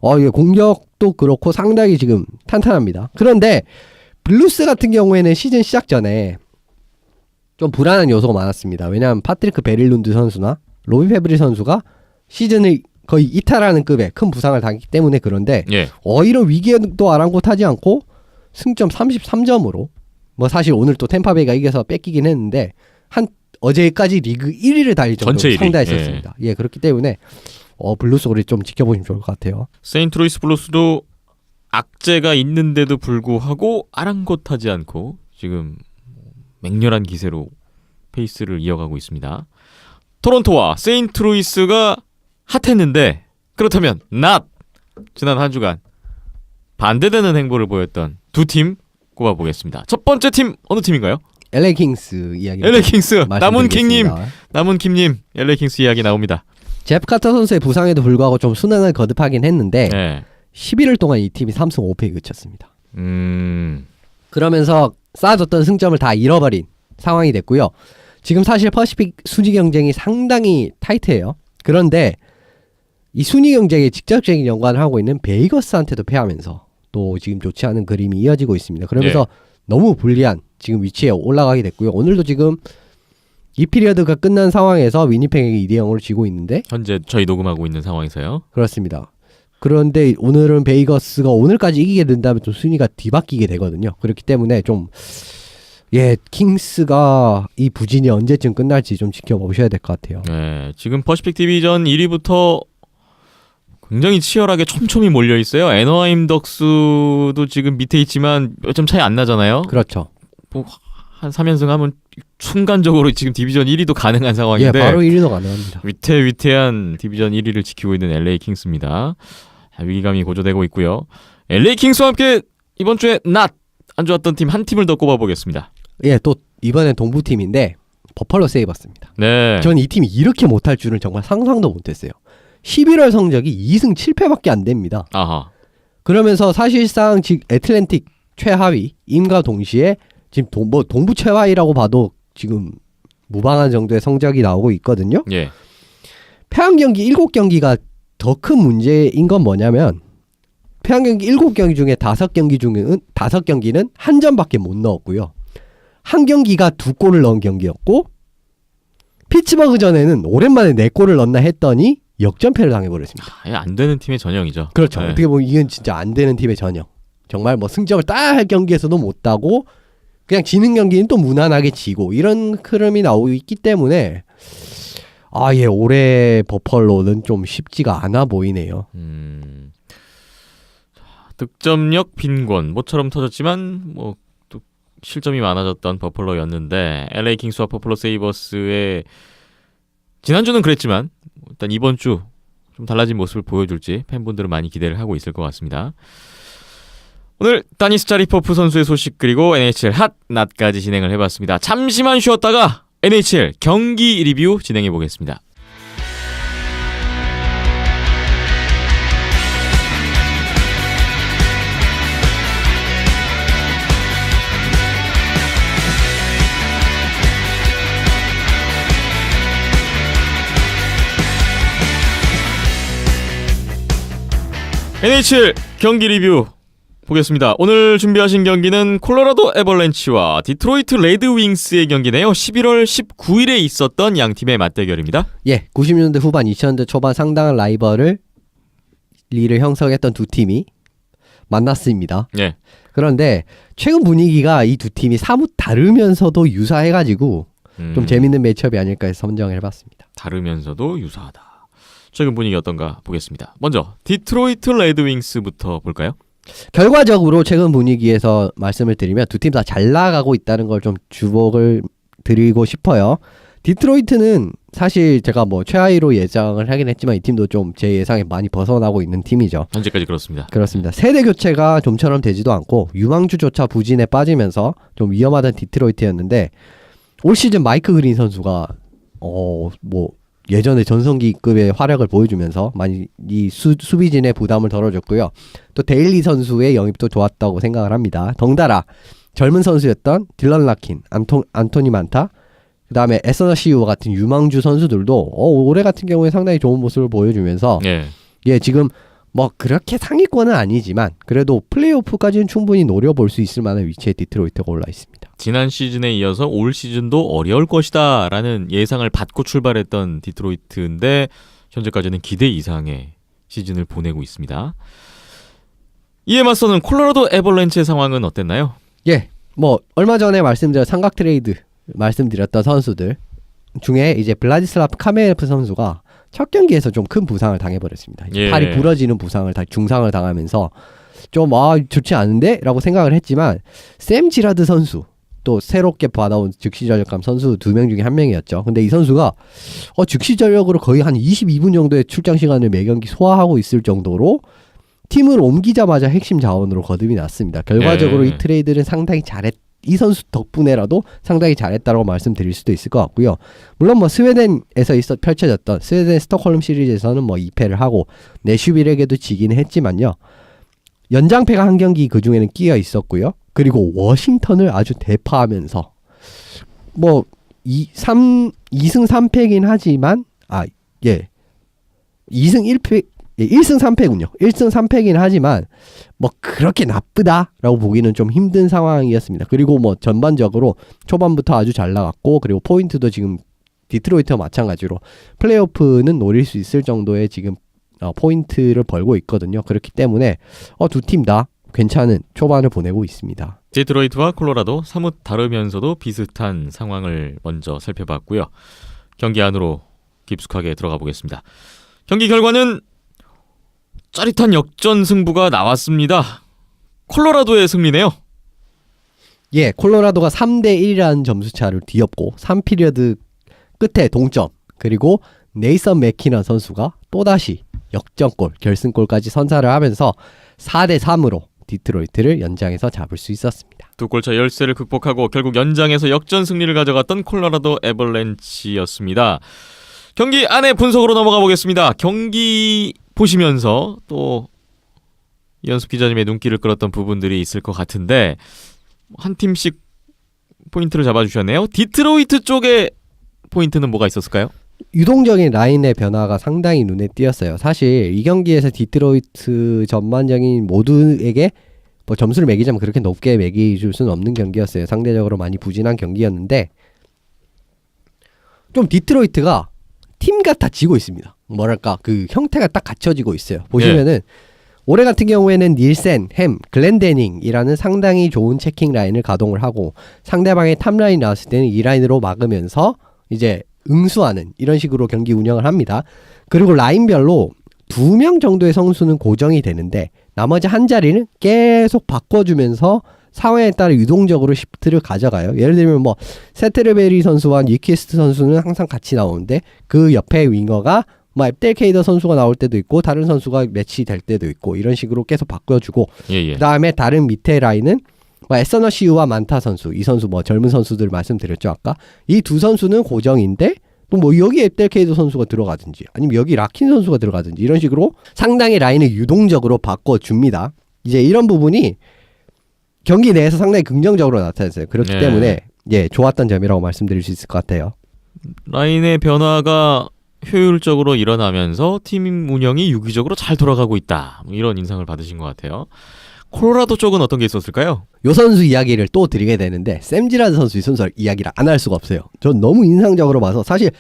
공격도 그렇고 상당히 지금 탄탄합니다. 그런데 블루스 같은 경우에는 시즌 시작 전에 좀 불안한 요소가 많았습니다. 왜냐하면 파트리크 베릴룬드 선수나 로비 페브리 선수가 시즌을 거의 이탈하는 급의 큰 부상을 당했기 때문에 그런데 오히려 위기에도 아랑곳하지 않고 승점 33점으로 뭐 사실 오늘 또 템파베이가 이겨서 뺏기긴 했는데 어제까지 리그 1위를 달릴 정도로 전체 1위. 상대했었습니다. 그렇기 때문에 블루스 우리 좀 지켜보시면 좋을 것 같아요. 세인트루이스 블루스도 악재가 있는데도 불구하고 아랑곳하지 않고 지금 맹렬한 기세로 페이스를 이어가고 있습니다. 토론토와 세인트루이스가 핫했는데 그렇다면 지난 한 주간 반대되는 행보를 보였던 두 팀 꼽아보겠습니다. 첫 번째 팀 어느 팀인가요? LA 킹스 이야기. LA 킹스 남은 킴님 LA 킹스 이야기 나옵니다. 제프 카터 선수의 부상에도 불구하고 좀 순항을 거듭하긴 했는데 11일 동안 이 팀이 3승 5패에 그쳤습니다. 그러면서 쌓아뒀던 승점을 다 잃어버린 상황이 됐고요. 지금 사실 퍼시픽 순위 경쟁이 상당히 타이트해요. 그런데 이 순위 경쟁에 직접적인 연관을 하고 있는 베이거스한테도 패하면서 또 지금 좋지 않은 그림이 이어지고 있습니다. 그러면서 너무 불리한 지금 위치에 올라가게 됐고요. 오늘도 지금 이 피리어드가 끝난 상황에서 위니펙에게 2대0으로 지고 있는데 현재 저희 녹음하고 있는 상황에서요. 그렇습니다. 그런데 오늘은 베이거스가 오늘까지 이기게 된다면 좀 순위가 뒤바뀌게 되거든요. 그렇기 때문에 좀 킹스가 이 부진이 언제쯤 끝날지 좀 지켜보셔야 될 것 같아요. 네, 지금 퍼시픽 디비전 1위부터 굉장히 치열하게 촘촘히 몰려 있어요. 애너하임 덕스도 지금 밑에 있지만 몇 점 차이 안 나잖아요. 그렇죠. 뭐 한 3연승 하면 순간적으로 지금 디비전 1위도 가능한 상황인데 바로 1위도 가능합니다. 위태위태한 디비전 1위를 지키고 있는 LA 킹스입니다. 위기감이 고조되고 있고요. LA 킹스와 함께 이번 주에 안 좋았던 팀 한 팀을 더 꼽아보겠습니다. 또 이번엔 동부팀인데 버펄로 세이버스입니다. 네. 전 이 팀이 이렇게 못할 줄은 정말 상상도 못했어요. 11월 성적이 2승 7패밖에 안 됩니다. 아하. 그러면서 사실상 지금 애틀랜틱 최하위임과 동시에 지금 동부 최하위라고 봐도 지금 무방한 정도의 성적이 나오고 있거든요. 예. 패한 경기 7경기가 더 큰 문제인 건 뭐냐면 패한 경기 7경기 중에 5경기는 한 점밖에 못 넣었고요. 한 경기가 2골을 넣은 경기였고 피츠버그 전에는 오랜만에 4골을 넣나 했더니 역전패를 당해버렸습니다. 아예 안 되는 팀의 전형이죠. 그렇죠. 네. 어떻게 보면 이건 진짜 안 되는 팀의 전형. 정말 뭐 승점을 따야 할 경기에서도 못 따고 그냥 지는 경기는 또 무난하게 지고 이런 흐름이 나오고 있기 때문에 올해 버펄로는 좀 쉽지가 않아 보이네요. 득점력 빈곤 모처럼 터졌지만 또 실점이 많아졌던 버펄로였는데 LA 킹스와 버펄로 세이버스의 지난주는 그랬지만 일단 이번 주 좀 달라진 모습을 보여줄지 팬분들은 많이 기대를 하고 있을 것 같습니다. 오늘 다니스 자리퍼프 선수의 소식 그리고 NHL 핫 낫까지 진행을 해봤습니다. 잠시만 쉬었다가 NHL 경기 리뷰 진행해보겠습니다. NHL 경기 리뷰 보겠습니다. 오늘 준비하신 경기는 콜로라도 애벌렌치와 디트로이트 레드윙스의 경기네요. 11월 19일에 있었던 양 팀의 맞대결입니다. 90년대 후반 2000년대 초반 상당한 라이벌을 리를 형성했던 두 팀이 만났습니다. 예. 그런데 최근 분위기가 이 두 팀이 사뭇 다르면서도 유사해가지고 좀 재밌는 매치업이 아닐까 해서 선정을 해봤습니다. 다르면서도 유사하다. 최근 분위기 어떤가 보겠습니다. 먼저 디트로이트 레드윙스부터 볼까요? 결과적으로 최근 분위기에서 말씀을 드리면 두 팀 다 잘 나가고 있다는 걸 좀 주목을 드리고 싶어요. 디트로이트는 사실 제가 최하위로 예상을 하긴 했지만 이 팀도 좀 제 예상에 많이 벗어나고 있는 팀이죠. 현재까지 그렇습니다. 그렇습니다. 세대 교체가 좀처럼 되지도 않고 유망주조차 부진에 빠지면서 좀 위험하던 디트로이트였는데 올 시즌 마이크 그린 선수가 예전에 전성기급의 활약을 보여주면서 많이 이 수비진의 부담을 덜어줬고요. 또 데일리 선수의 영입도 좋았다고 생각을 합니다. 덩달아 젊은 선수였던 딜런 라킨, 안토니 만타, 그 다음에 에서너 시우와 같은 유망주 선수들도 올해 같은 경우에 상당히 좋은 모습을 보여주면서 지금 그렇게 상위권은 아니지만 그래도 플레이오프까지는 충분히 노려볼 수 있을 만한 위치에 디트로이트가 올라 있습니다. 지난 시즌에 이어서 올 시즌도 어려울 것이다 라는 예상을 받고 출발했던 디트로이트인데 현재까지는 기대 이상의 시즌을 보내고 있습니다. 이에 맞서는 콜로라도 애벌렌치의 상황은 어땠나요? 얼마 전에 삼각 트레이드 말씀드렸던 선수들 중에 이제 블라디슬라프 카메예프 선수가 첫 경기에서 좀 큰 부상을 당해버렸습니다. 팔이 부러지는 중상을 당하면서 좀 좋지 않은데? 라고 생각을 했지만 샘 지라드 선수 또 새롭게 받아온 즉시전력감 선수 2명 중에 1명이었죠. 근데 이 선수가 즉시전력으로 거의 한 22분 정도의 출장 시간을 매 경기 소화하고 있을 정도로 팀을 옮기자마자 핵심 자원으로 거듭이 났습니다. 결과적으로 이 트레이드는 상당히 이 선수 덕분에라도 상당히 잘했다고 말씀드릴 수도 있을 것 같고요. 물론 스웨덴에서 펼쳐졌던 스웨덴 스톡홀름 시리즈에서는 2패를 하고 내슈빌에게도 지긴 했지만요. 연장패가 한 경기 그 중에는 끼어 있었고요. 그리고 워싱턴을 아주 대파하면서 2승 3패긴 하지만 2승 1패 1승 3패군요. 1승 3패긴 하지만 그렇게 나쁘다라고 보기는 좀 힘든 상황이었습니다. 그리고 전반적으로 초반부터 아주 잘 나갔고 그리고 포인트도 지금 디트로이트와 마찬가지로 플레이오프는 노릴 수 있을 정도의 지금 포인트를 벌고 있거든요. 그렇기 때문에 두 팀 다 괜찮은 초반을 보내고 있습니다. 디트로이트와 콜로라도 사뭇 다르면서도 비슷한 상황을 먼저 살펴봤고요. 경기 안으로 깊숙하게 들어가 보겠습니다. 경기 결과는 짜릿한 역전 승부가 나왔습니다. 콜로라도의 승리네요. 예, 콜로라도가 3대1이라는 점수차를 뒤엎고 3피리어드 끝에 동점, 그리고 네이선 맥키너 선수가 또다시 역전골, 결승골까지 선사를 하면서 4대3으로 디트로이트를 연장에서 잡을 수 있었습니다. 두 골차 열세를 극복하고 결국 연장에서 역전 승리를 가져갔던 콜로라도 애벌렌치였습니다. 경기 안에 분석으로 넘어가 보겠습니다. 경기 보시면서 또 이현숙 기자님의 눈길을 끌었던 부분들이 있을 것 같은데 한 팀씩 포인트를 잡아주셨네요. 디트로이트 쪽의 포인트는 뭐가 있었을까요? 유동적인 라인의 변화가 상당히 눈에 띄었어요. 사실 이 경기에서 디트로이트 전반적인 모두에게 뭐 점수를 매기자면 그렇게 높게 매기줄 수는 없는 경기였어요. 상대적으로 많이 부진한 경기였는데 좀 디트로이트가 팀 같아 지고 있습니다. 뭐랄까 그 형태가 딱 갖춰지고 있어요. 보시면은 올해 같은 경우에는 닐센, 햄, 글렌데닝이라는 상당히 좋은 체킹 라인을 가동을 하고 상대방의 탑라인 나왔을 때는 이 라인으로 막으면서 이제 응수하는 이런 식으로 경기 운영을 합니다. 그리고 라인별로 2명 정도의 선수는 고정이 되는데 나머지 한 자리는 계속 바꿔주면서 상황에 따라 유동적으로 시프트를 가져가요. 예를 들면 뭐 세트르베리 선수와 니키스트 선수는 항상 같이 나오는데 그 옆에 윙어가 뭐 앱델케이더 선수가 나올 때도 있고 다른 선수가 매치될 때도 있고 이런 식으로 계속 바꿔주고 그 다음에 다른 밑에 라인은 뭐 에서너시우와 만타 선수, 이 선수 뭐 젊은 선수들 말씀드렸죠 아까. 이 두 선수는 고정인데 또 뭐 여기 앱델케이더 선수가 들어가든지 아니면 여기 라킨 선수가 들어가든지 이런 식으로 상당히 라인을 유동적으로 바꿔줍니다. 이제 이런 부분이 경기 내에서 상당히 긍정적으로 나타났어요. 그렇기 때문에 좋았던 점이라고 말씀드릴 수 있을 것 같아요. 라인의 변화가 효율적으로 일어나면서 팀 운영이 유기적으로 잘 돌아가고 있다. 이런 인상을 받으신 것 같아요. 콜로라도 쪽은 어떤 게 있었을까요? 요 선수 이야기를 또 드리게 되는데 샘지라드 선수 이 선수 이야기를 안 할 수가 없어요. 전 너무 인상적으로 봐서 사실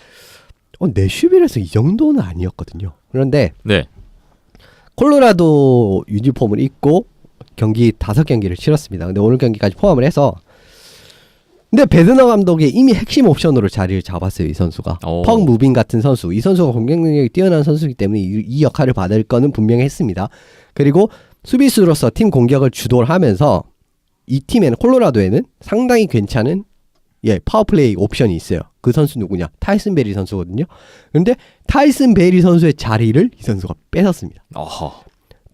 내슈빌에서 이 정도는 아니었거든요. 그런데 콜로라도 유니폼을 입고 경기 5경기를 치렀습니다. 근데 오늘 경기까지 포함을 해서 근데 베드너 감독이 이미 핵심 옵션으로 자리를 잡았어요. 이 선수가 펑 무빈 같은 선수, 이 선수가 공격 능력이 뛰어난 선수이기 때문에 이 역할을 받을 거는 분명히 했습니다. 그리고 수비수로서 팀 공격을 주도를 하면서 이 팀에는 콜로라도에는 상당히 괜찮은 파워플레이 옵션이 있어요. 그 선수 누구냐? 타이슨 베리 선수거든요. 그런데 타이슨 베리 선수의 자리를 이 선수가 뺏었습니다.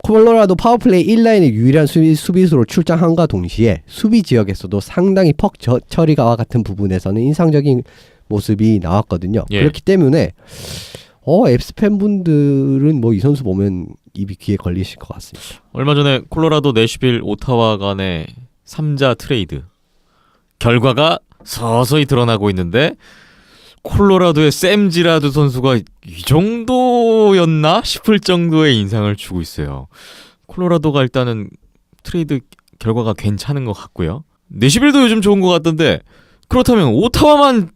콜로라도 파워플레이 1라인의 유일한 수비수로 출장함과 동시에 수비 지역에서도 상당히 퍽 처리가와 같은 부분에서는 인상적인 모습이 나왔거든요. 그렇기 때문에 앱스 팬분들은 뭐 이 선수 보면 입이 귀에 걸리실 것 같습니다. 얼마 전에 콜로라도, 내슈빌, 오타와 간의 3자 트레이드 결과가 서서히 드러나고 있는데 콜로라도의 샘지라드 선수가 이 정도였나 싶을 정도의 인상을 주고 있어요. 콜로라도가 일단은 트레이드 결과가 괜찮은 것 같고요. 내슈빌도 요즘 좋은 것 같던데 그렇다면 오타와만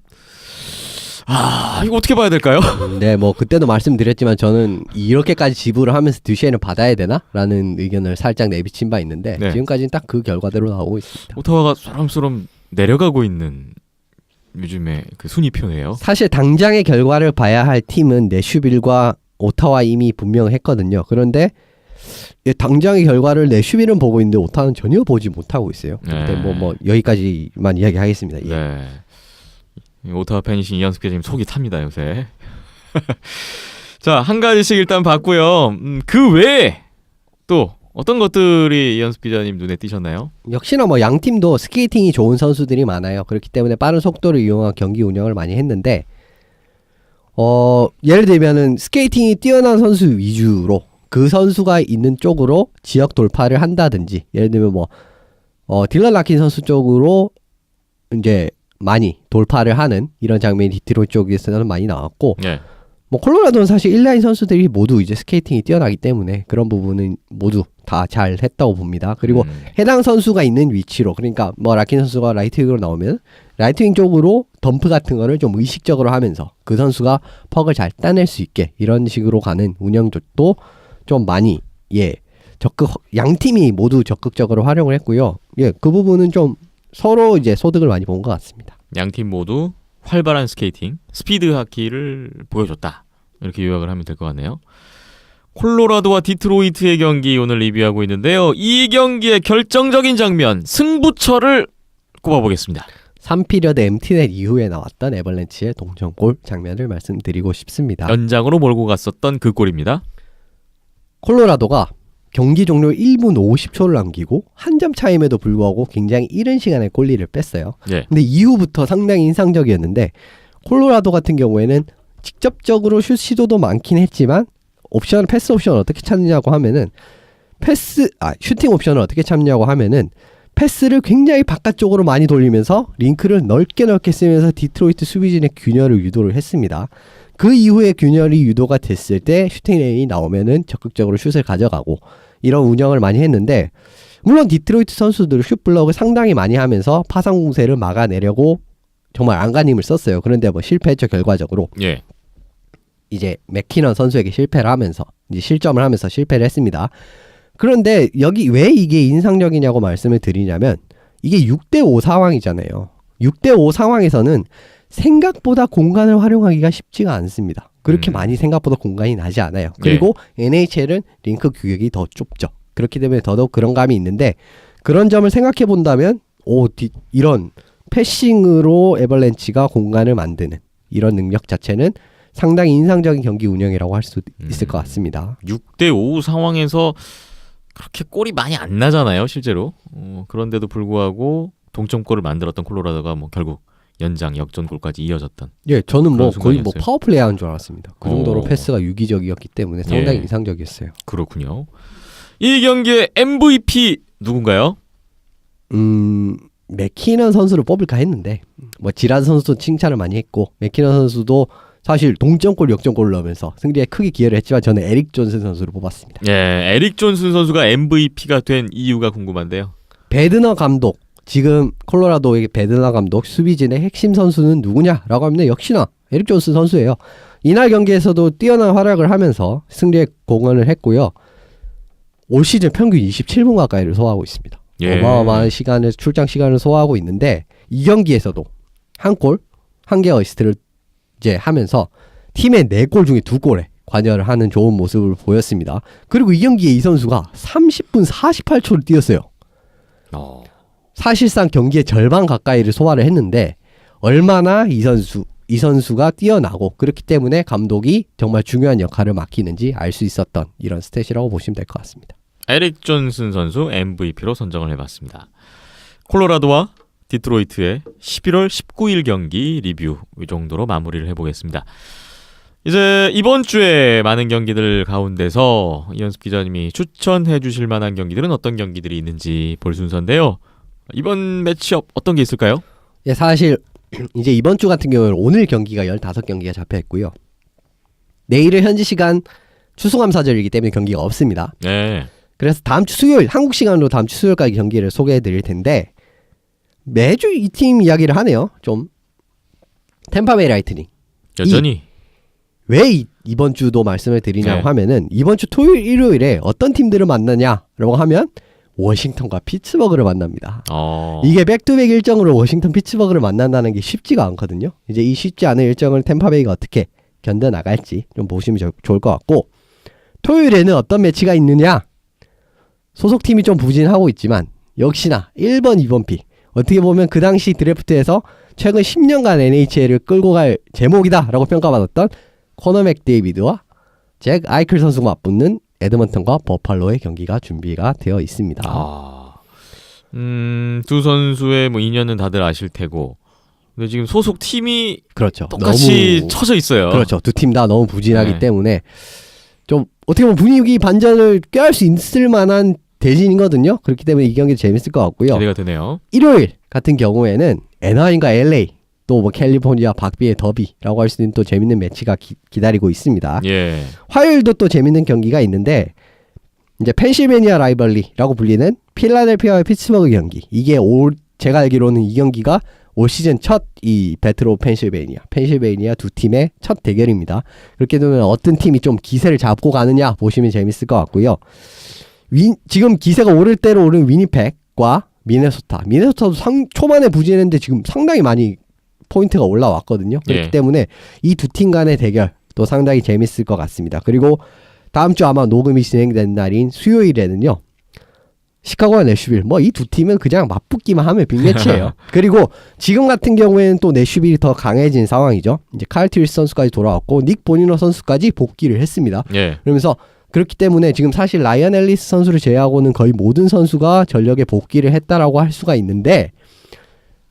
이거 어떻게 봐야 될까요? 네, 뭐 그때도 말씀드렸지만 저는 이렇게까지 지불을 하면서 듀시에는 받아야 되나? 라는 의견을 살짝 내비친 바 있는데 지금까지는 딱 그 결과대로 나오고 있습니다. 오타와가 사람처럼 내려가고 있는 요즘에 그 순위표네요. 사실 당장의 결과를 봐야 할 팀은 내슈빌과 오타와 이미 분명했거든요. 그런데 당장의 결과를 내슈빌은 보고 있는데 오타는 전혀 보지 못하고 있어요. 근데 뭐 여기까지만 이야기하겠습니다. 오타와 팬이신 이현숙 기자님 속이 탑니다 요새. 자, 한 가지씩 일단 봤고요. 그 외에 또 어떤 것들이 이현숙 기자님 눈에 띄셨나요? 역시나 뭐 양 팀도 스케이팅이 좋은 선수들이 많아요. 그렇기 때문에 빠른 속도를 이용한 경기 운영을 많이 했는데 예를 들면은 스케이팅이 뛰어난 선수 위주로 그 선수가 있는 쪽으로 지역 돌파를 한다든지 예를 들면 뭐 딜런 라킨 선수 쪽으로 이제 많이 돌파를 하는 이런 장면이 디트로이트 쪽에서는 많이 나왔고 뭐 콜로라도는 사실 1라인 선수들이 모두 이제 스케이팅이 뛰어나기 때문에 그런 부분은 모두 다 잘 했다고 봅니다. 그리고 해당 선수가 있는 위치로 그러니까 뭐 라킨 선수가 라이트 윙으로 나오면 라이트윙 쪽으로 덤프 같은 거를 좀 의식적으로 하면서 그 선수가 퍽을 잘 따낼 수 있게 이런 식으로 가는 운영도 좀 많이 양 팀이 모두 적극적으로 활용을 했고요. 그 부분은 좀 서로 이제 소득을 많이 본 것 같습니다. 양팀 모두 활발한 스케이팅, 스피드 하키를 보여줬다. 이렇게 요약을 하면 될 것 같네요. 콜로라도와 디트로이트의 경기 오늘 리뷰하고 있는데요. 이 경기의 결정적인 장면, 승부처를 꼽아보겠습니다. 3피리어드 MT넷 이후에 나왔던 애벌렌치의 동점골 장면을 말씀드리고 싶습니다. 연장으로 몰고 갔었던 그 골입니다. 콜로라도가 경기 종료 1분 50초를 남기고 한 점 차임에도 불구하고 굉장히 이른 시간에 골리를 뺐어요. 예. 근데 이후부터 상당히 인상적이었는데 콜로라도 같은 경우에는 직접적으로 슛 시도도 많긴 했지만 패스 옵션을 어떻게 찾느냐고 하면은 슈팅 옵션을 어떻게 찾느냐고 하면은 패스를 굉장히 바깥쪽으로 많이 돌리면서 링크를 넓게 쓰면서 디트로이트 수비진의 균열을 유도를 했습니다. 그 이후에 균열이 유도가 됐을 때 슈팅 레인이 나오면은 적극적으로 슛을 가져가고 이런 운영을 많이 했는데, 물론 디트로이트 선수들 슛 블럭을 상당히 많이 하면서 파상 공세를 막아내려고 정말 안간힘을 썼어요. 그런데 실패했죠. 결과적으로 예. 이제 맥키넌 선수에게 실패를 하면서 이제 실점을 하면서 실패를 했습니다. 그런데 여기 왜 이게 인상적이냐고 말씀을 드리냐면, 이게 6대5 상황이잖아요. 6대5 상황에서는 생각보다 공간을 활용하기가 쉽지가 않습니다. 그렇게 많이 생각보다 공간이 나지 않아요. 그리고 NHL은 링크 규격이 더 좁죠. 그렇기 때문에 더더욱 그런 감이 있는데, 그런 점을 생각해 본다면 이런 패싱으로 애벌렌치가 공간을 만드는 이런 능력 자체는 상당히 인상적인 경기 운영이라고 할 수 있을 것 같습니다. 6대5 상황에서 그렇게 골이 많이 안 나잖아요, 실제로. 그런데도 불구하고 동점골을 만들었던 콜로라도가 결국 연장 역전골까지 이어졌던. 저는 그런 거의 순간이었어요. 파워플레이 하는 줄 알았습니다. 그 정도로 패스가 유기적이었기 때문에 상당히 인상적이었어요. 그렇군요. 이 경기의 MVP 누군가요? 맥키넌 선수를 뽑을까 했는데 지란 선수도 칭찬을 많이 했고, 맥키넌 선수도 사실 동점골 역전골을 넣으면서 승리에 크게 기여를 했지만 저는 에릭 존슨 선수를 뽑았습니다. 에릭 존슨 선수가 MVP가 된 이유가 궁금한데요. 베드너 감독, 지금 콜로라도의 베드너 감독 수비진의 핵심 선수는 누구냐라고 하면 역시나 에릭 존슨 선수예요. 이날 경기에서도 뛰어난 활약을 하면서 승리에 공헌을 했고요. 올 시즌 평균 27분 가까이를 소화하고 있습니다. 어마어마한 출장 시간을 소화하고 있는데, 이 경기에서도 한 골, 한 개 어시스트를 이제 하면서 팀의 4골 중에 2골에 관여를 하는 좋은 모습을 보였습니다. 그리고 이 경기에 이 선수가 30분 48초를 뛰었어요. 사실상 경기의 절반 가까이를 소화를 했는데, 얼마나 이 선수가 뛰어나고 그렇기 때문에 감독이 정말 중요한 역할을 맡기는지 알 수 있었던 이런 스탯이라고 보시면 될 것 같습니다. 에릭 존슨 선수 MVP로 선정을 해봤습니다. 콜로라도와 디트로이트의 11월 19일 경기 리뷰 이 정도로 마무리를 해보겠습니다. 이제 이번 주에 많은 경기들 가운데서 이현습 기자님이 추천해 주실 만한 경기들은 어떤 경기들이 있는지 볼 순서인데요. 이번 매치업 어떤 게 있을까요? 사실 이제 이번 주 같은 경우는 오늘 경기가 15경기가 잡혀 있고요. 내일은 현지 시간 추수감사절이기 때문에 경기가 없습니다. 그래서 다음 주 수요일, 한국 시간으로 다음 주 수요일까지 경기를 소개해 드릴 텐데, 매주 이 팀 이야기를 하네요. 좀 템파베이 라이트닝 여전히 왜 이번 주도 말씀을 드리냐고 하면은, 이번 주 토요일 일요일에 어떤 팀들을 만나냐라고 하면 워싱턴과 피츠버그를 만납니다. 이게 백투백 일정으로 워싱턴 피츠버그를 만난다는 게 쉽지가 않거든요. 이제 이 쉽지 않은 일정을 템파베이가 어떻게 견뎌나갈지 좀 보시면 좋을 것 같고, 토요일에는 어떤 매치가 있느냐, 소속팀이 좀 부진하고 있지만 역시나 1번, 2번 픽, 어떻게 보면 그 당시 드래프트에서 최근 10년간 NHL을 끌고 갈 제목이다 라고 평가받았던 코너 맥데이비드와 잭 아이클 선수가 맞붙는 에드먼턴과 버팔로의 경기가 준비가 되어 있습니다. 두 선수의 인연은 다들 아실 테고, 근데 지금 소속 팀이 그렇죠. 똑같이 너무 쳐져 있어요. 그렇죠. 두 팀 다 너무 부진하기 때문에 좀 어떻게 보면 분위기 반전을 꾀할 수 있을 만한 대진이거든요. 그렇기 때문에 이 경기 재밌을 것 같고요. 기대가 되네요. 일요일 같은 경우에는 애나인과 LA, 또 캘리포니아 박비의 더비라고 할 수 있는 또 재밌는 매치가 기다리고 있습니다. 화요일도 또 재밌는 경기가 있는데, 이제 펜실베니아 라이벌리라고 불리는 필라델피아와 피츠버그 경기. 이게 제가 알기로는 이 경기가 올 시즌 첫 이 배틀 오브 펜실베이니아 두 팀의 첫 대결입니다. 그렇게 되면 어떤 팀이 좀 기세를 잡고 가느냐 보시면 재밌을 것 같고요. 지금 기세가 오를 대로 오른 위니펙과 미네소타도 초반에 부진했는데 지금 상당히 많이 포인트가 올라왔거든요. 그렇기 때문에 이 두 팀 간의 대결 또 상당히 재밌을 것 같습니다. 그리고 다음 주 아마 녹음이 진행된 날인 수요일에는요. 시카고와 내슈빌 이 두 팀은 그냥 맞붙기만 하면 빅매치예요. 그리고 지금 같은 경우에는 또 내슈빌이 더 강해진 상황이죠. 이제 카일 트리스 선수까지 돌아왔고 닉 보니너 선수까지 복귀를 했습니다. 그러면서 그렇기 때문에 지금 사실 라이언 앨리스 선수를 제외하고는 거의 모든 선수가 전력에 복귀를 했다라고 할 수가 있는데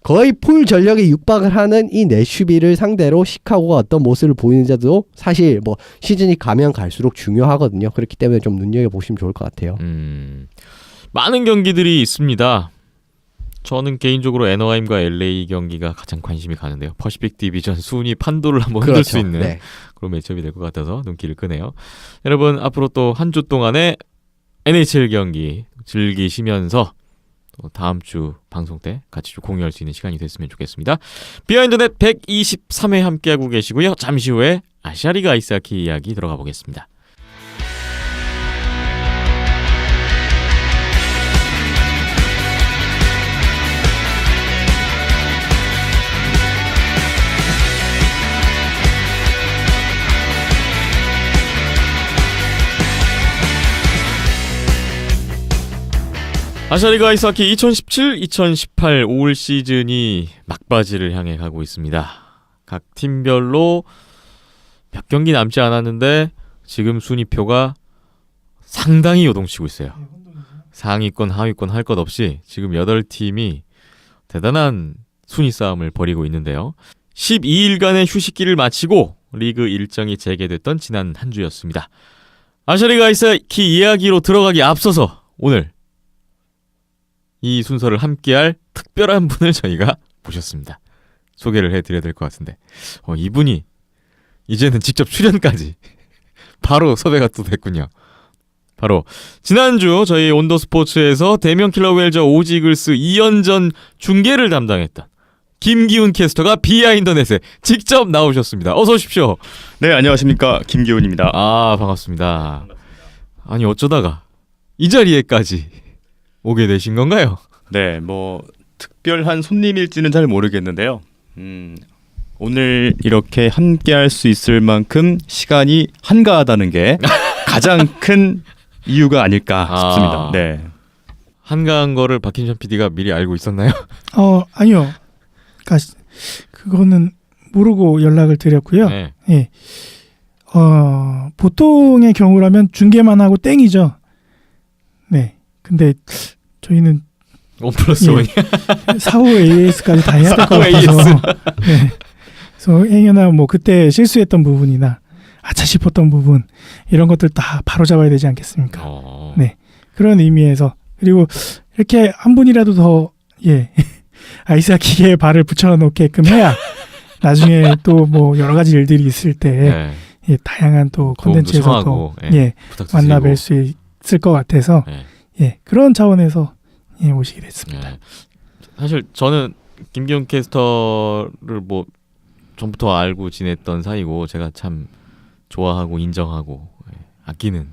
거의 풀 전력에 육박을 하는 이 내슈빌을 상대로 시카고가 어떤 모습을 보이는지도 사실 시즌이 가면 갈수록 중요하거든요. 그렇기 때문에 좀 눈여겨보시면 좋을 것 같아요. 많은 경기들이 있습니다. 저는 개인적으로 애너하임과 LA 경기가 가장 관심이 가는데요. 퍼시픽 디비전 순위 판도를 한번 흔들 수 있는 그런 매치업이 될 것 같아서 눈길을 끄네요. 여러분 앞으로 또 한 주 동안의 NHL 경기 즐기시면서 또 다음 주 방송 때 같이 좀 공유할 수 있는 시간이 됐으면 좋겠습니다. 비하인드넷 123회 함께하고 계시고요. 잠시 후에 아시아리그 아이스하키 이야기 들어가 보겠습니다. 아시아리그 아이스하키 2017-2018 올 시즌이 막바지를 향해 가고 있습니다. 각 팀별로 몇 경기 남지 않았는데 지금 순위표가 상당히 요동치고 있어요. 상위권, 하위권 할 것 없이 지금 8팀이 대단한 순위 싸움을 벌이고 있는데요. 12일간의 휴식기를 마치고 리그 일정이 재개됐던 지난 한 주였습니다. 아시아리그 아이스하키 이야기로 들어가기 앞서서 오늘 이 순서를 함께할 특별한 분을 저희가 모셨습니다. 소개를 해드려야 될 것 같은데 이분이 이제는 직접 출연까지 바로 섭외가 또 됐군요. 바로 지난주 저희 온더스포츠에서 대명 킬러 웰저 오지 이글스 2연전 중계를 담당했던 김기훈 캐스터가 비하인더넷에 직접 나오셨습니다. 어서 오십시오. 네, 안녕하십니까, 김기훈입니다. 반갑습니다. 아니 어쩌다가 이 자리에까지 오게 되신 건가요? 네, 특별한 손님일지는 잘 모르겠는데요. 오늘 이렇게 함께할 수 있을 만큼 시간이 한가하다는 게 가장 큰 이유가 아닐까 싶습니다. 네. 한가한 거를 박힌천 PD가 미리 알고 있었나요? 아니요. 그거는 모르고 연락을 드렸고요. 네. 예. 보통의 경우라면 중계만 하고 땡이죠. 네. 근데 저희는 1+1 사후 AS까지 다 해야 될 것 같아서 네. 그래서 행여나 그때 실수했던 부분이나 아차 싶었던 부분 이런 것들 다 바로 잡아야 되지 않겠습니까? 네. 그런 의미에서 그리고 이렇게 한 분이라도 더 아이스하키에 발을 붙여놓게끔 해야 나중에 또 여러 가지 일들이 있을 때 다양한 또 콘텐츠에서 또 만나뵐 수 있을 것 같아서 그런 차원에서 모시게 됐습니다. 사실 저는 김기훈 캐스터를 전부터 알고 지냈던 사이고 제가 참 좋아하고 인정하고 아끼는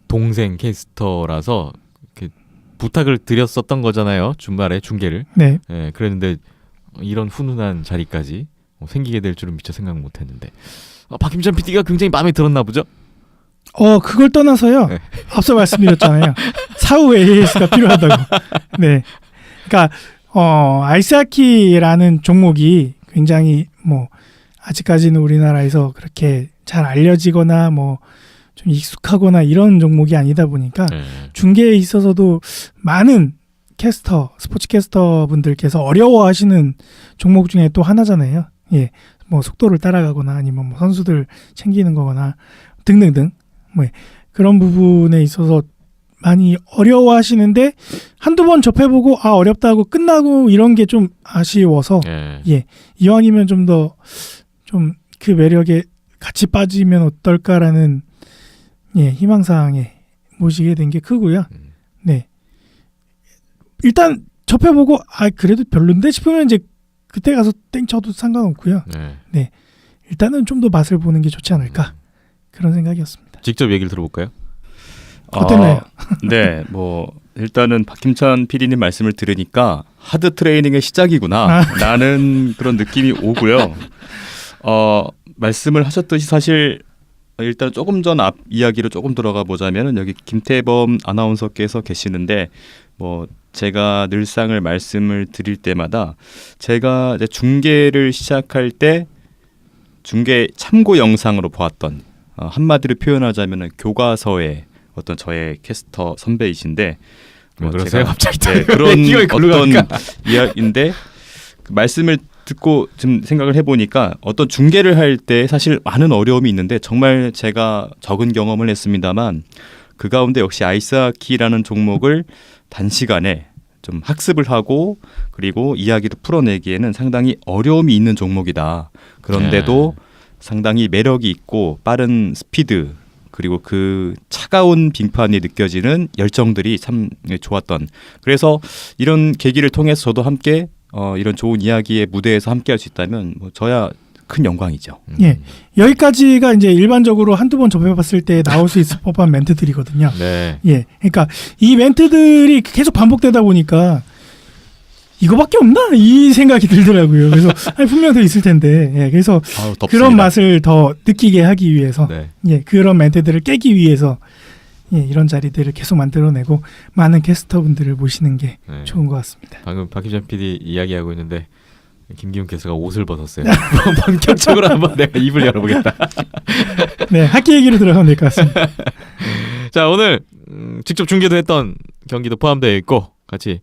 동생 캐스터라서 부탁을 드렸었던 거잖아요. 주말에 중계를. 네. 그랬는데 이런 훈훈한 자리까지 생기게 될 줄은 미처 생각 못했는데 박김찬 PD가 굉장히 마음에 들었나 보죠? 그걸 떠나서요. 앞서 말씀드렸잖아요. 사후 AS가 필요하다고. 네. 그러니까 아이스하키라는 종목이 굉장히 아직까지는 우리나라에서 그렇게 잘 알려지거나 좀 익숙하거나 이런 종목이 아니다 보니까 중계에 있어서도 많은 스포츠 캐스터 분들께서 어려워하시는 종목 중에 또 하나잖아요. 속도를 따라가거나 아니면 선수들 챙기는 거거나 등등등. 그런 부분에 있어서 많이 어려워하시는데 한두 번 접해보고 어렵다고 끝나고 이런 게 좀 아쉬워서 이왕이면 좀 더 좀 그 매력에 같이 빠지면 어떨까라는 희망사항에 모시게 된 게 크고요. 네. 일단 접해보고 그래도 별론데 싶으면 이제 그때 가서 땡 쳐도 상관없고요. 네. 일단은 좀 더 맛을 보는 게 좋지 않을까 그런 생각이었습니다. 직접 얘기를 들어볼까요? 어땠나요? 네, 뭐 일단은 박힘찬 PD님 말씀을 들으니까 하드 트레이닝의 시작이구나 라는 그런 느낌이 오고요. 말씀을 하셨듯이 사실 일단 조금 전 앞 이야기로 조금 들어가 보자면은 여기 김태범 아나운서께서 계시는데 뭐 제가 늘상을 말씀을 드릴 때마다 제가 이제 중계를 시작할 때 중계 참고 영상으로 보았던 한마디로 표현하자면은 교과서의 어떤 저의 캐스터 선배이신데 왜 그러세요? 갑자기 그런 기억이 글로 어떤 가니까. 이야기인데 그 말씀을 듣고 좀 생각을 해보니까 어떤 중계를 할 때 사실 많은 어려움이 있는데 정말 제가 적은 경험을 했습니다만 그 가운데 역시 아이스하키라는 종목을 단시간에 좀 학습을 하고 그리고 이야기도 풀어내기에는 상당히 어려움이 있는 종목이다. 그런데도 상당히 매력이 있고 빠른 스피드 그리고 그 차가운 빙판이 느껴지는 열정들이 참 좋았던. 그래서 이런 계기를 통해서 저도 함께 이런 좋은 이야기의 무대에서 함께할 수 있다면 뭐 저야 큰 영광이죠. 예. 여기까지가 이제 일반적으로 한두 번 접해봤을 때 나올 수 있을 법한 멘트들이거든요. 네. 예. 그러니까 이 멘트들이 계속 반복되다 보니까 이거밖에 없나? 이 생각이 들더라고요. 그래서 아니, 분명 더 있을 텐데. 예. 그래서 아우, 덥습니다. 그런 맛을 더 느끼게 하기 위해서 네. 예. 그런 멘트들을 깨기 위해서 예. 이런 자리들을 계속 만들어내고 많은 캐스터분들을 모시는 게 네. 좋은 것 같습니다. 방금 박희찬 PD 이야기하고 있는데 김기훈 캐스가 옷을 벗었어요. 본격적으로 한번 내가 입을 열어보겠다. 네. 학기 얘기로 들어가면 될 것 같습니다. 자, 오늘 직접 중계도 했던 경기도 포함되어 있고 같이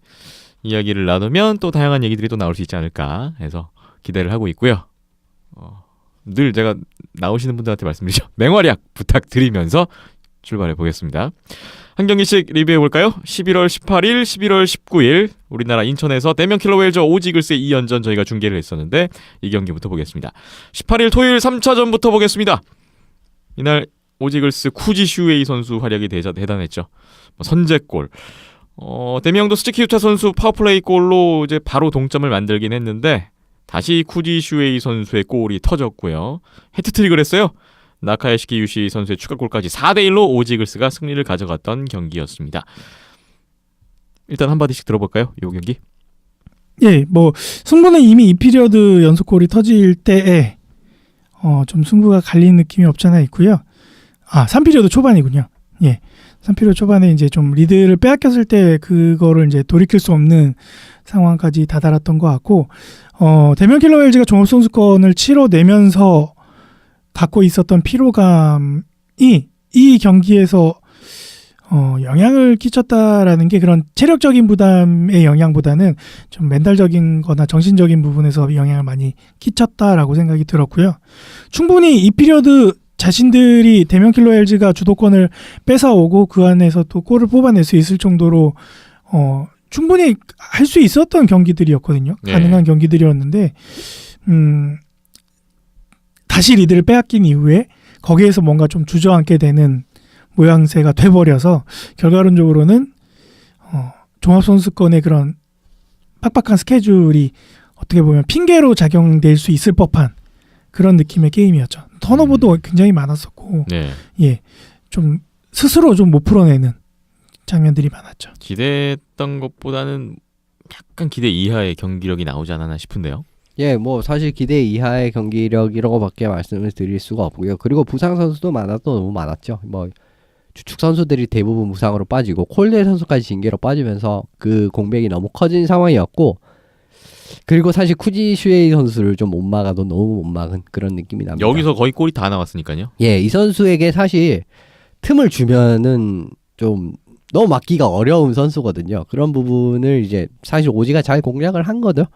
이야기를 나누면 또 다양한 얘기들이 또 나올 수 있지 않을까 해서 기대를 하고 있고요. 늘 제가 나오시는 분들한테 말씀드리죠. 맹활약 부탁드리면서 출발해 보겠습니다. 한 경기씩 리뷰해 볼까요? 11월 18일, 11월 19일 우리나라 인천에서 대명킬러 웨일저 오지글스의 2연전 저희가 중계를 했었는데 이 경기부터 보겠습니다. 18일 토요일 3차전부터 보겠습니다. 이날 오지글스 쿠지 슈웨이 선수 활약이 대단했죠. 선제골. 대명도 스즈키 유타 선수 파워플레이 골로 이제 바로 동점을 만들긴 했는데 다시 쿠지 슈웨이 선수의 골이 터졌고요. 해트트릭을 했어요. 나카야시키 유시 선수의 추가골까지 4대1로 오지글스가 승리를 가져갔던 경기였습니다. 일단 한 마디씩 들어볼까요? 이 경기? 예, 뭐 승부는 이미 2피리어드 연속골이 터질 때에 좀 승부가 갈린 느낌이 없잖아 있고요. 3피리어드 초반이군요. 예. 3피리어드 초반에 이제 좀 리드를 빼앗겼을 때 그거를 이제 돌이킬 수 없는 상황까지 다다랐던 것 같고 대명킬러 웨일즈가 종합선수권을 치러내면서 갖고 있었던 피로감이 이 경기에서 영향을 끼쳤다라는 게 그런 체력적인 부담의 영향보다는 좀 멘탈적인 거나 정신적인 부분에서 영향을 많이 끼쳤다라고 생각이 들었고요. 충분히 이 피리어드 자신들이 대명킬러 웨일즈가 주도권을 뺏어오고 그 안에서 또 골을 뽑아낼 수 있을 정도로 충분히 할 수 있었던 경기들이었거든요. 네. 가능한 경기들이었는데 다시 리드를 빼앗긴 이후에 거기에서 뭔가 좀 주저앉게 되는 모양새가 돼버려서 결과론적으로는 종합선수권의 그런 빡빡한 스케줄이 어떻게 보면 핑계로 작용될 수 있을 법한 그런 느낌의 게임이었죠. 턴오버도 굉장히 많았었고 네. 예, 좀 스스로 좀 못 풀어내는 장면들이 많았죠. 기대했던 것보다는 약간 기대 이하의 경기력이 나오지 않았나 싶은데요. 예, 뭐 사실 기대 이하의 경기력이라고밖에 말씀을 드릴 수가 없고요. 그리고 부상 선수도 너무 많았죠. 뭐 주축 선수들이 대부분 부상으로 빠지고 콜델 선수까지 징계로 빠지면서 그 공백이 너무 커진 상황이었고, 그리고 사실 쿠지 슈에이 선수를 좀 못 막아도 너무 못 막은 그런 느낌이 납니다. 여기서 거의 골이 다 나왔으니까요. 예, 이 선수에게 사실 틈을 주면은 좀 너무 막기가 어려운 선수거든요. 그런 부분을 이제 사실 오지가 잘 공략을 한 거죠.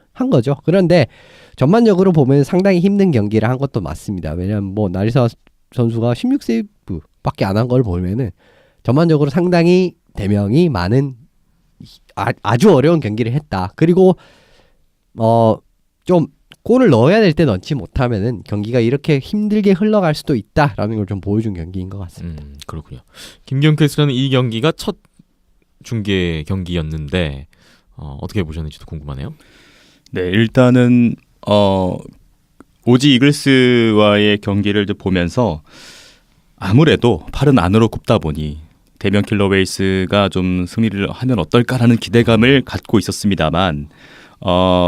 그런데 전반적으로 보면 상당히 힘든 경기를 한 것도 맞습니다. 왜냐면 뭐 나리사 선수가 16세이브밖에 안 한 걸 보면은 전반적으로 상당히 대명이 많은 아주 어려운 경기를 했다. 그리고 좀 골을 넣어야 될 때 넣지 못하면은 경기가 이렇게 힘들게 흘러갈 수도 있다라는 걸 좀 보여준 경기인 것 같습니다. 그렇군요. 김기훈 캐스터는 이 경기가 첫 중계 경기였는데 어떻게 보셨는지도 궁금하네요. 네, 일단은 오지 이글스와의 경기를 이제 보면서 아무래도 팔은 안으로 굽다 보니 데미언 킬러 웨일스가 좀 승리를 하면 어떨까라는 기대감을 갖고 있었습니다만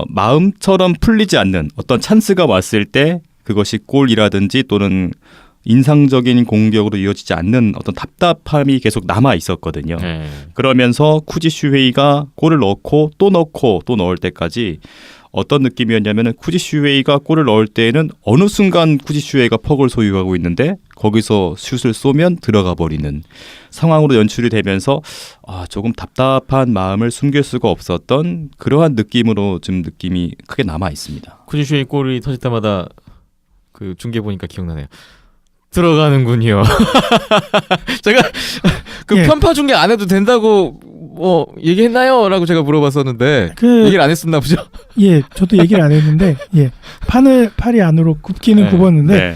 마음처럼 풀리지 않는 어떤 찬스가 왔을 때 그것이 골이라든지 또는 인상적인 공격으로 이어지지 않는 어떤 답답함이 계속 남아 있었거든요. 네. 그러면서 쿠지 슈웨이가 골을 넣고 또 넣을 때까지 어떤 느낌이었냐면은 쿠지 슈웨이가 골을 넣을 때에는 어느 순간 쿠지 슈웨이가 퍽을 소유하고 있는데 거기서 슛을 쏘면 들어가 버리는 상황으로 연출이 되면서 조금 답답한 마음을 숨길 수가 없었던 그러한 느낌으로 좀 느낌이 크게 남아 있습니다. 쿠지슈의 골이 터질 때마다 그 중계 보니까 기억나네요. 들어가는군요. 제가 그 예. 편파 중계 안 해도 된다고 뭐 얘기했나요? 라고 제가 물어봤었는데 그 얘기를 안 했었나 보죠. 예, 저도 얘기를 안 했는데 예, 팔이 안으로 굽기는 네. 굽었는데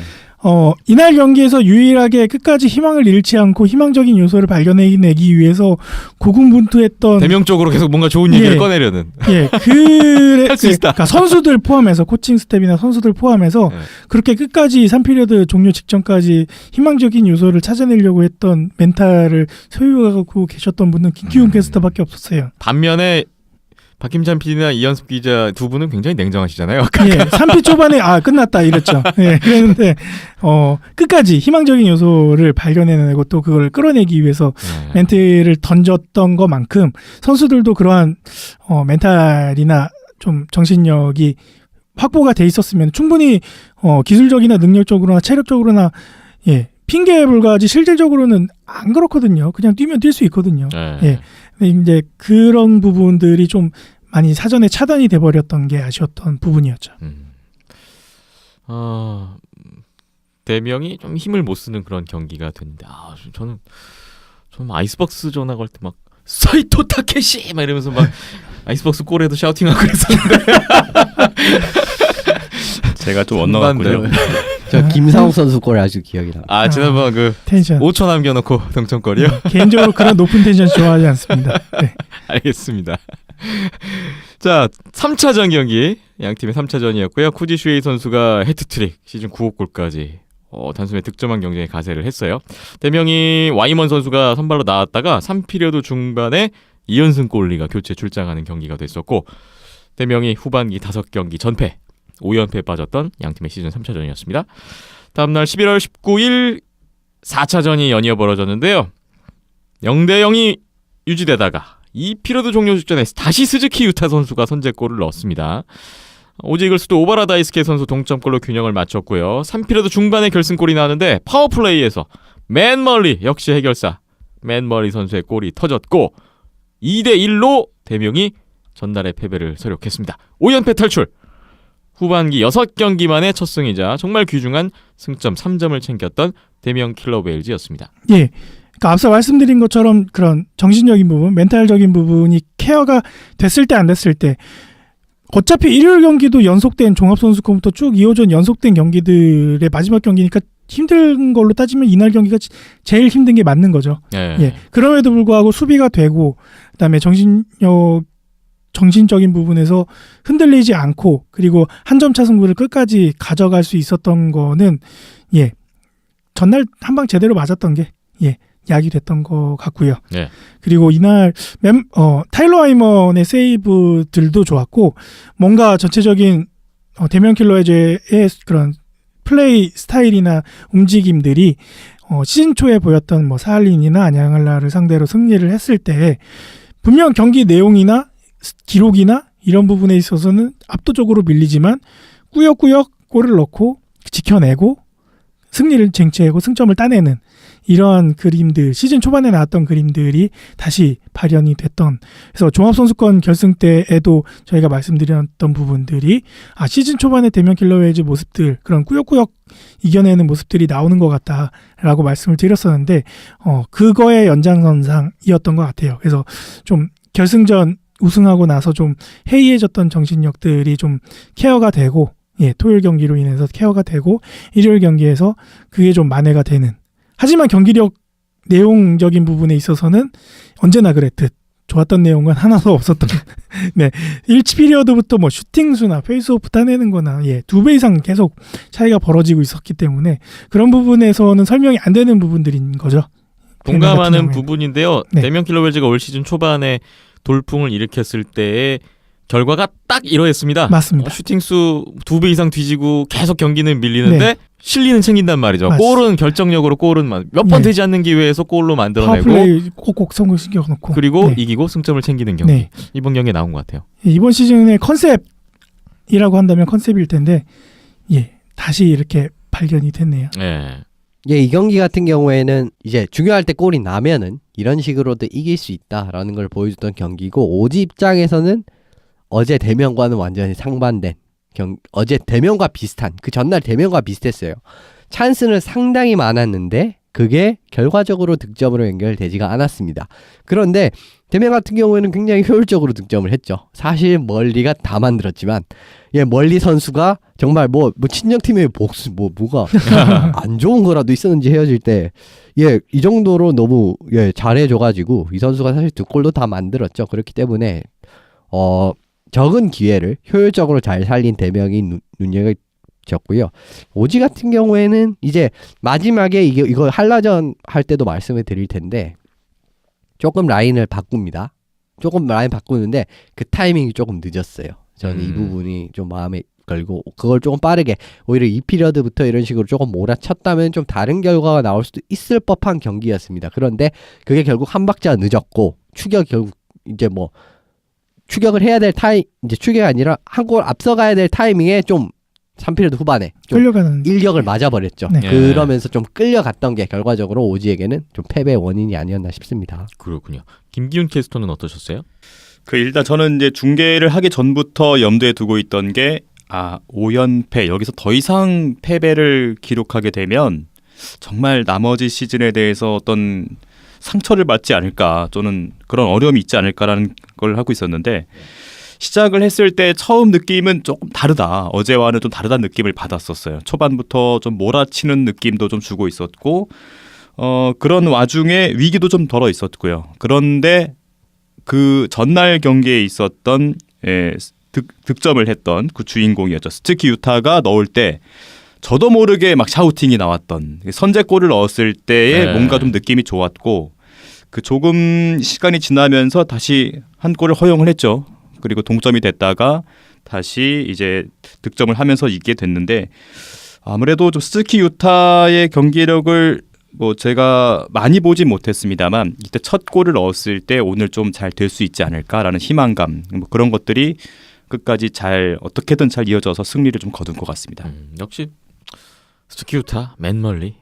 이날 경기에서 유일하게 끝까지 희망을 잃지 않고 희망적인 요소를 발견해내기 위해서 고군분투했던 대명적으로 계속 뭔가 좋은 얘기를 예. 꺼내려는. 할수 있다. 그러니까 선수들 포함해서 코칭 스텝이나 선수들 포함해서 네. 그렇게 끝까지 3피리어드 종료 직전까지 희망적인 요소를 찾아내려고 했던 멘탈을 소유하고 계셨던 분은 김기훈 캐스터밖에 없었어요. 반면에 박김찬 PD나 이현습 기자 두 분은 굉장히 냉정하시잖아요. 예, 3피 초반에 끝났다 이랬죠. 예, 그랬는데 끝까지 희망적인 요소를 발견해내고 또 그걸 끌어내기 위해서 네. 멘트를 던졌던 것만큼 선수들도 그러한 멘탈이나 좀 정신력이 확보가 돼 있었으면 충분히 기술적이나 능력적으로나 체력적으로나 예, 핑계에 불과하지 실질적으로는 안 그렇거든요. 그냥 뛰면 뛸 수 있거든요. 네. 예. 근데 이제 그런 부분들이 좀 많이 사전에 차단이 돼버렸던 게 아쉬웠던 부분이었죠. 대명이 좀 힘을 못 쓰는 그런 경기가 됐는데 저는 아이스박스 전화가 할 때 막 사이토 타케시 막 이러면서 막 아이스박스 골에도 샤우팅하고 그랬었는데 제가 좀 엇나갔군요. 저 김상욱 선수 골 아주 기억이 납니다. 지난번 그 텐션. 5초 남겨놓고 동점골이요? 개인적으로 그런 높은 텐션 좋아하지 않습니다. 네. 알겠습니다. 자, 3차전 경기 양팀의 3차전이었고요. 쿠지 슈웨이 선수가 해트트릭 시즌 9호 골까지 단숨에 득점한 경쟁에 가세를 했어요. 대명이 와이먼 선수가 선발로 나왔다가 3피리어드 중반에 이현승 골리가 교체 출장하는 경기가 됐었고 대명이 후반기 5경기 전패 5연패에 빠졌던 양팀의 시즌 3차전이었습니다. 다음날 11월 19일 4차전이 연이어 벌어졌는데요. 0대0이 유지되다가 2피리어드 종료 직전에 다시 스즈키 유타 선수가 선제골을 넣었습니다. 오지 이글스도 오바라 다이스케 선수 동점골로 균형을 맞췄고요. 3피리어드 중반에 결승골이 나왔는데 파워플레이에서 맨멀리 역시 해결사 맨멀리 선수의 골이 터졌고 2대1로 대명이 전날의 패배를 서력했습니다. 5연패 탈출! 후반기 6경기 만에 첫 승이자 정말 귀중한 승점 3점을 챙겼던 대명 킬러 웨일즈였습니다. 예. 그러니까 앞서 말씀드린 것처럼 그런 정신적인 부분, 멘탈적인 부분이 케어가 됐을 때 안 됐을 때 어차피 일요일 경기도 연속된 종합선수권부터 쭉 이어진 연속된 경기들의 마지막 경기니까 힘든 걸로 따지면 이날 경기가 제일 힘든 게 맞는 거죠. 예. 예. 그럼에도 불구하고 수비가 되고 그다음에 정신적인 부분에서 흔들리지 않고 그리고 한 점 차 승부를 끝까지 가져갈 수 있었던 거는 예. 전날 한 방 제대로 맞았던 게 예. 약이 됐던 것 같고요. 네. 그리고 이날 타일러 하이먼의 세이브들도 좋았고 뭔가 전체적인 대면 킬러의 그런 플레이 스타일이나 움직임들이 시즌 초에 보였던 뭐 사할린이나 안양알라를 상대로 승리를 했을 때 분명 경기 내용이나 기록이나 이런 부분에 있어서는 압도적으로 밀리지만 꾸역꾸역 골을 넣고 지켜내고 승리를 쟁취하고 승점을 따내는 이러한 그림들, 시즌 초반에 나왔던 그림들이 다시 발현이 됐던, 그래서 종합선수권 결승 때에도 저희가 말씀드렸던 부분들이 시즌 초반에 대면 킬러웨이즈 모습들, 그런 꾸역꾸역 이겨내는 모습들이 나오는 것 같다라고 말씀을 드렸었는데 그거의 연장선상이었던 것 같아요. 그래서 좀 결승전 우승하고 나서 좀 해이해졌던 정신력들이 좀 케어가 되고 토요일 경기로 인해서 케어가 되고 일요일 경기에서 그게 좀 만회가 되는, 하지만 경기력 내용적인 부분에 있어서는 언제나 그랬듯 좋았던 내용은 하나도 없었던. 네, 1피리어드부터 뭐 슈팅수나 페이스오프 따내는거나 예, 2배 이상 계속 차이가 벌어지고 있었기 때문에 그런 부분에서는 설명이 안 되는 부분들인 거죠. 동감하는 부분인데요. 네. 데미안 킬러웰즈가 올 시즌 초반에 돌풍을 일으켰을 때의 결과가 딱 이러했습니다. 맞습니다. 슈팅수 2배 이상 뒤지고 계속 경기는 밀리는데 네. 실리는 챙긴단 말이죠. 맞습니다. 골은 결정력으로 골은 몇 번 네. 되지 않는 기회에서 골로 만들어내고 파워플레이 꼭꼭 성공시켜놓고 그리고 네. 이기고 승점을 챙기는 경기. 네. 이번 경기에 나온 것 같아요. 이번 시즌의 컨셉이라고 한다면 컨셉일 텐데 예, 다시 이렇게 발견이 됐네요. 네. 예, 이 경기 같은 경우에는 이제 중요할 때 골이 나면은 이런 식으로도 이길 수 있다라는 걸 보여줬던 경기고 오지 입장에서는 어제 대면과는 완전히 상반된 어제 대면과 비슷한 그 전날 대면과 비슷했어요. 찬스는 상당히 많았는데 그게 결과적으로 득점으로 연결되지가 않았습니다. 그런데 대면 같은 경우에는 굉장히 효율적으로 득점을 했죠. 사실 멀리가 다 만들었지만 예, 멀리 선수가 정말 뭐 친정팀의 복수 뭐가 안 좋은 거라도 있었는지 헤어질 때 예, 이 정도로 너무 예, 잘해줘가지고 이 선수가 사실 2골도 다 만들었죠. 그렇기 때문에 적은 기회를 효율적으로 잘 살린 대명이 눈여겨졌고요. 오지 같은 경우에는 이제 마지막에 이거 한라전 할 때도 말씀을 드릴 텐데 조금 라인을 바꿉니다. 조금 라인 바꾸는데 그 타이밍이 조금 늦었어요. 저는 이 부분이 좀 마음에 걸고 그걸 조금 빠르게 오히려 2피리어드부터 이런 식으로 조금 몰아쳤다면 좀 다른 결과가 나올 수도 있을 법한 경기였습니다. 그런데 그게 결국 한 박자 늦었고 결국 이제 뭐 추격을 해야 될 이제 추격이 아니라 한 골 앞서가야 될 타이밍에 좀 3피리어드 후반에 좀 끌려가는 일격을 맞아버렸죠. 네. 그러면서 좀 끌려갔던 게 결과적으로 오지에게는 좀 패배의 원인이 아니었나 싶습니다. 그렇군요. 김기훈 캐스터는 어떠셨어요? 일단 저는 이제 중계를 하기 전부터 염두에 두고 있던 게 5연패 여기서 더 이상 패배를 기록하게 되면 정말 나머지 시즌에 대해서 어떤 상처를 받지 않을까 또는 그런 어려움이 있지 않을까라는 걸 하고 있었는데 시작을 했을 때 처음 느낌은 조금 다르다. 어제와는 좀 다르다는 느낌을 받았었어요. 초반부터 좀 몰아치는 느낌도 좀 주고 있었고 그런 와중에 위기도 좀 덜어 있었고요. 그런데 그 전날 경기에 있었던 득점을 했던 그 주인공이었죠. 스츠키 유타가 넣을 때 저도 모르게 막 샤우팅이 나왔던 선제골을 넣었을 때의 네. 뭔가 좀 느낌이 좋았고 그 조금 시간이 지나면서 다시 한 골을 허용을 했죠. 그리고 동점이 됐다가 다시 이제 득점을 하면서 이기게 됐는데 아무래도 좀 스즈키 유타의 경기력을 뭐 제가 많이 보진 못했습니다만 이때 첫 골을 넣었을 때 오늘 좀 잘 될 수 있지 않을까라는 희망감 뭐 그런 것들이 끝까지 잘 어떻게든 잘 이어져서 승리를 좀 거둔 것 같습니다. 역시 스즈키 유타, 맨멀리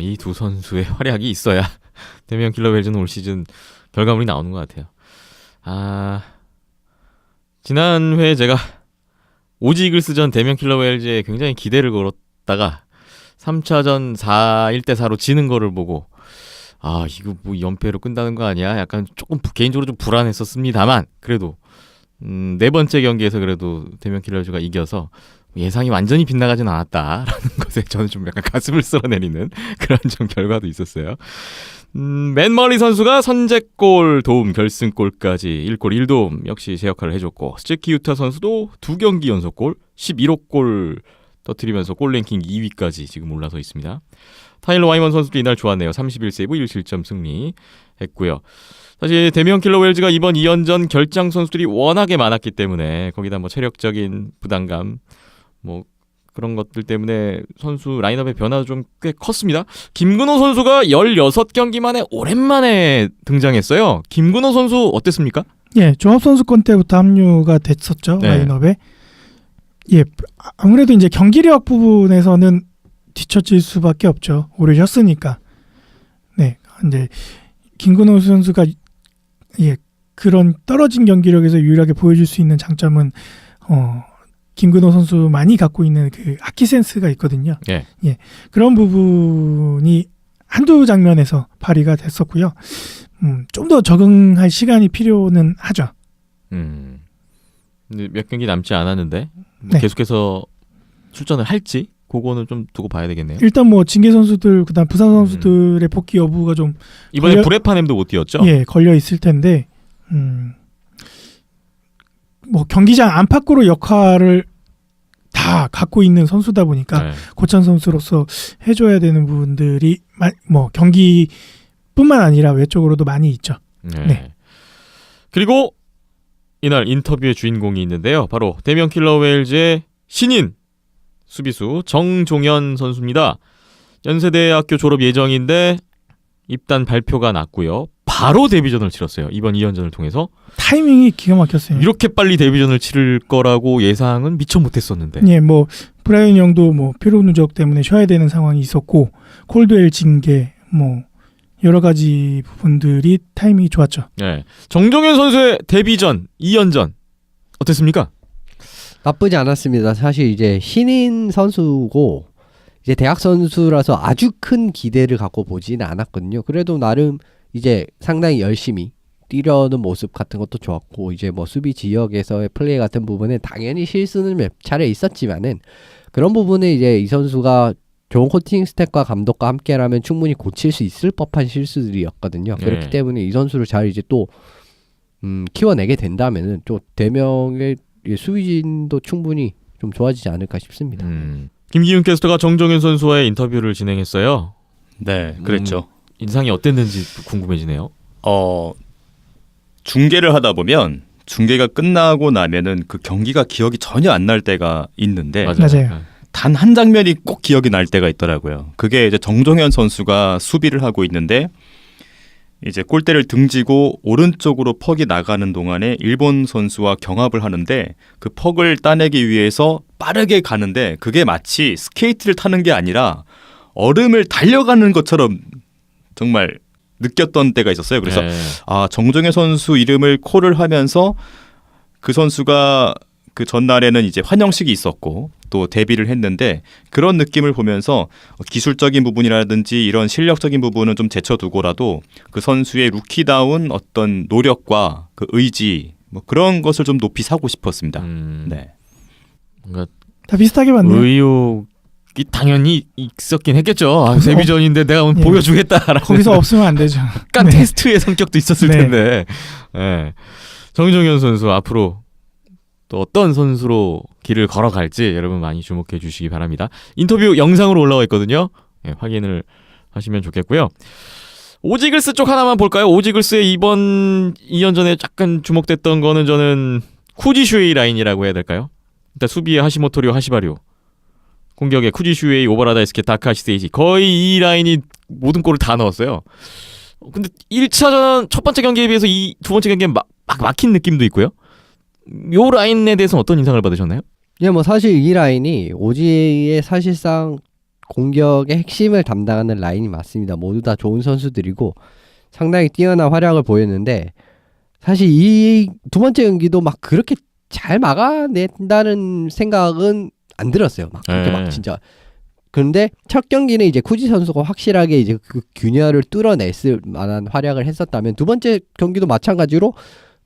이 두 선수의 활약이 있어야 데미안 킬러웰즈는 올 시즌 결과물이 나오는 것 같아요. 지난 회에 제가 오지 이글스전 데미안 킬러웰즈에 굉장히 기대를 걸었다가 3차전 1대4로 지는 거를 보고 이거 뭐 연패로 끝나는 거 아니야? 약간 조금 개인적으로 좀 불안했었습니다만 그래도 네 번째 경기에서 그래도 데미안 킬러웰즈가 이겨서 예상이 완전히 빗나가진 않았다라는 것에 저는 좀 약간 가슴을 쓸어내리는 그런 좀 결과도 있었어요. 맨멀리 선수가 선제골 도움 결승골까지 1골 1도움 역시 제 역할을 해줬고 스즈키 유타 선수도 2경기 연속골 11호 골 터뜨리면서 골 랭킹 2위까지 지금 올라서 있습니다. 타일러 와이먼 선수도 이날 좋았네요. 31세이브 1실점 승리했고요. 사실 데미안 킬러웰즈가 이번 2연전 결장 선수들이 워낙에 많았기 때문에 거기다 뭐 체력적인 부담감 뭐 그런 것들 때문에 선수 라인업의 변화도 좀 꽤 컸습니다. 김근호 선수가 16경기 만에 오랜만에 등장했어요. 김근호 선수 어땠습니까? 예, 종합선수권 때부터 합류가 됐었죠. 네. 라인업에. 예, 아무래도 이제 경기력 부분에서는 뒤처질 수밖에 없죠. 오래 쉬었으니까. 네, 이제 김근호 선수가 그런 떨어진 경기력에서 유일하게 보여줄 수 있는 장점은 김근호 선수만이 갖고 있는 그 악기 센스가 있거든요. 예. 그런 부분이 한두 장면에서 발휘가 됐었고요. 좀 더 적응할 시간이 필요는 하죠. 근데 몇 경기 남지 않았는데 뭐 네. 계속해서 출전을 할지 그거는 좀 두고 봐야 되겠네요. 일단 뭐 징계 선수들 그다음 부상 선수들의 복귀 여부가 좀 이번에 걸려- 브레파넴도 못 뛰었죠? 걸려 있을 텐데 뭐 경기장 안팎으로 역할을 다 갖고 있는 선수다 보니까 네. 고참 선수로서 해줘야 되는 부분들이 뭐 경기뿐만 아니라 외적으로도 많이 있죠. 네. 네. 그리고 이날 인터뷰의 주인공이 있는데요. 바로 대명 킬러 웨일즈의 신인 수비수 정종현 선수입니다. 연세대학교 졸업 예정인데 입단 발표가 났고요. 바로 데뷔전을 치렀어요. 이번 2연전을 통해서. 타이밍이 기가 막혔어요. 이렇게 빨리 데뷔전을 치를 거라고 예상은 미처 못했었는데. 예, 뭐 브라이언 영도 뭐 피로 누적 때문에 쉬어야 되는 상황이 있었고 콜드웰 징계 뭐 여러 가지 부분들이 타이밍이 좋았죠. 네. 정종현 선수의 데뷔전 2연전 어땠습니까? 나쁘지 않았습니다. 사실 이제 신인 선수고 이제 대학 선수라서 아주 큰 기대를 갖고 보지는 않았거든요. 그래도 나름 이제 상당히 열심히 뛰려는 모습 같은 것도 좋았고 이제 뭐 수비 지역에서의 플레이 같은 부분에 당연히 실수는 몇 차례 있었지만은 그런 부분에 이제 이 선수가 좋은 코칭 스태프과 감독과 함께라면 충분히 고칠 수 있을 법한 실수들이었거든요. 네. 그렇기 때문에 이 선수를 잘 이제 또 키워내게 된다면은 또 대명의 수비진도 충분히 좀 좋아지지 않을까 싶습니다. 김기훈 캐스터가 정종현 선수와의 인터뷰를 진행했어요. 네, 그랬죠. 인상이 어땠는지 궁금해지네요. 중계를 하다 보면 중계가 끝나고 나면은 그 경기가 기억이 전혀 안 날 때가 있는데 맞아요. 단 한 장면이 꼭 기억이 날 때가 있더라고요. 그게 이제 정종현 선수가 수비를 하고 있는데 이제 골대를 등지고 오른쪽으로 퍽이 나가는 동안에 일본 선수와 경합을 하는데 그 퍽을 따내기 위해서 빠르게 가는데 그게 마치 스케이트를 타는 게 아니라 얼음을 달려가는 것처럼 정말 느꼈던 때가 있었어요. 그래서 네. 정종현 선수 이름을 콜을 하면서 그 선수가 그 전날에는 이제 환영식이 있었고 또 데뷔를 했는데 그런 느낌을 보면서 기술적인 부분이라든지 이런 실력적인 부분은 좀 제쳐두고라도 그 선수의 루키다운 어떤 노력과 그 의지 뭐 그런 것을 좀 높이 사고 싶었습니다. 네. 뭔가 다 비슷하게 봤네요. 의욕이 당연히 있었긴 했겠죠. 데뷔전인데 내가 오늘 예. 보여주겠다라는 거기서 없으면 안 되죠. 약간 테스트의 성격도 있었을 네. 텐데. 네. 정종현 선수 앞으로 또 어떤 선수로 길을 걸어갈지 여러분 많이 주목해 주시기 바랍니다. 인터뷰 영상으로 올라와 있거든요. 네, 확인을 하시면 좋겠고요. 오지글스 쪽 하나만 볼까요? 오지글스의 이번 2연전에 약간 주목됐던 거는 저는 쿠지슈에이 라인이라고 해야 될까요? 일단 수비에 하시모토리오 하시바리오, 공격에 쿠지슈에이, 오바라 다이스케, 다카시 세이지, 거의 이 라인이 모든 골을 다 넣었어요. 근데 1차전 첫 번째 경기에 비해서 이 두 번째 경기에 막 막힌 느낌도 있고요. 요 라인에 대해서는 어떤 인상을 받으셨나요? 예, 뭐 사실 이 라인이 오지의 사실상 공격의 핵심을 담당하는 라인이 맞습니다. 모두 다 좋은 선수들이고 상당히 뛰어난 활약을 보였는데 사실 이 두 번째 경기도 막 그렇게 잘 막아낸다는 생각은 안 들었어요. 막 그렇게 막 진짜. 그런데 첫 경기는 이제 쿠지 선수가 확실하게 이제 그 균열을 뚫어냈을 만한 활약을 했었다면 두 번째 경기도 마찬가지로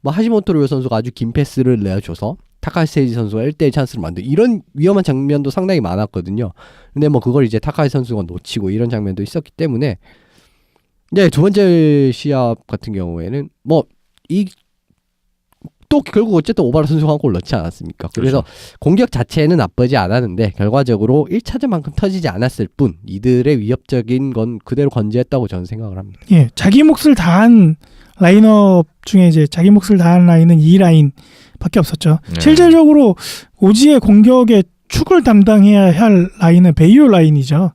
뭐 하시모토리오 선수가 아주 긴 패스를 내줘서 타카시 세이지 선수가 1대1 찬스를 만들 이런 위험한 장면도 상당히 많았거든요. 근데 뭐 그걸 이제 타카시 선수가 놓치고 이런 장면도 있었기 때문에 이제 두 번째 시합 같은 경우에는 뭐 또 결국 어쨌든 오바라 선수가 한 골 넣지 않았습니까? 그래서 공격 자체는 나쁘지 않았는데 결과적으로 1차전만큼 터지지 않았을 뿐 이들의 위협적인 건 그대로 건재했다고 저는 생각을 합니다. 예, 자기 몫을 다한 라인업 중에 이제 자기 몫을 다한 라인은 이 라인밖에 없었죠. 네. 실질적으로 오지의 공격의 축을 담당해야 할 라인은 베이오 라인이죠.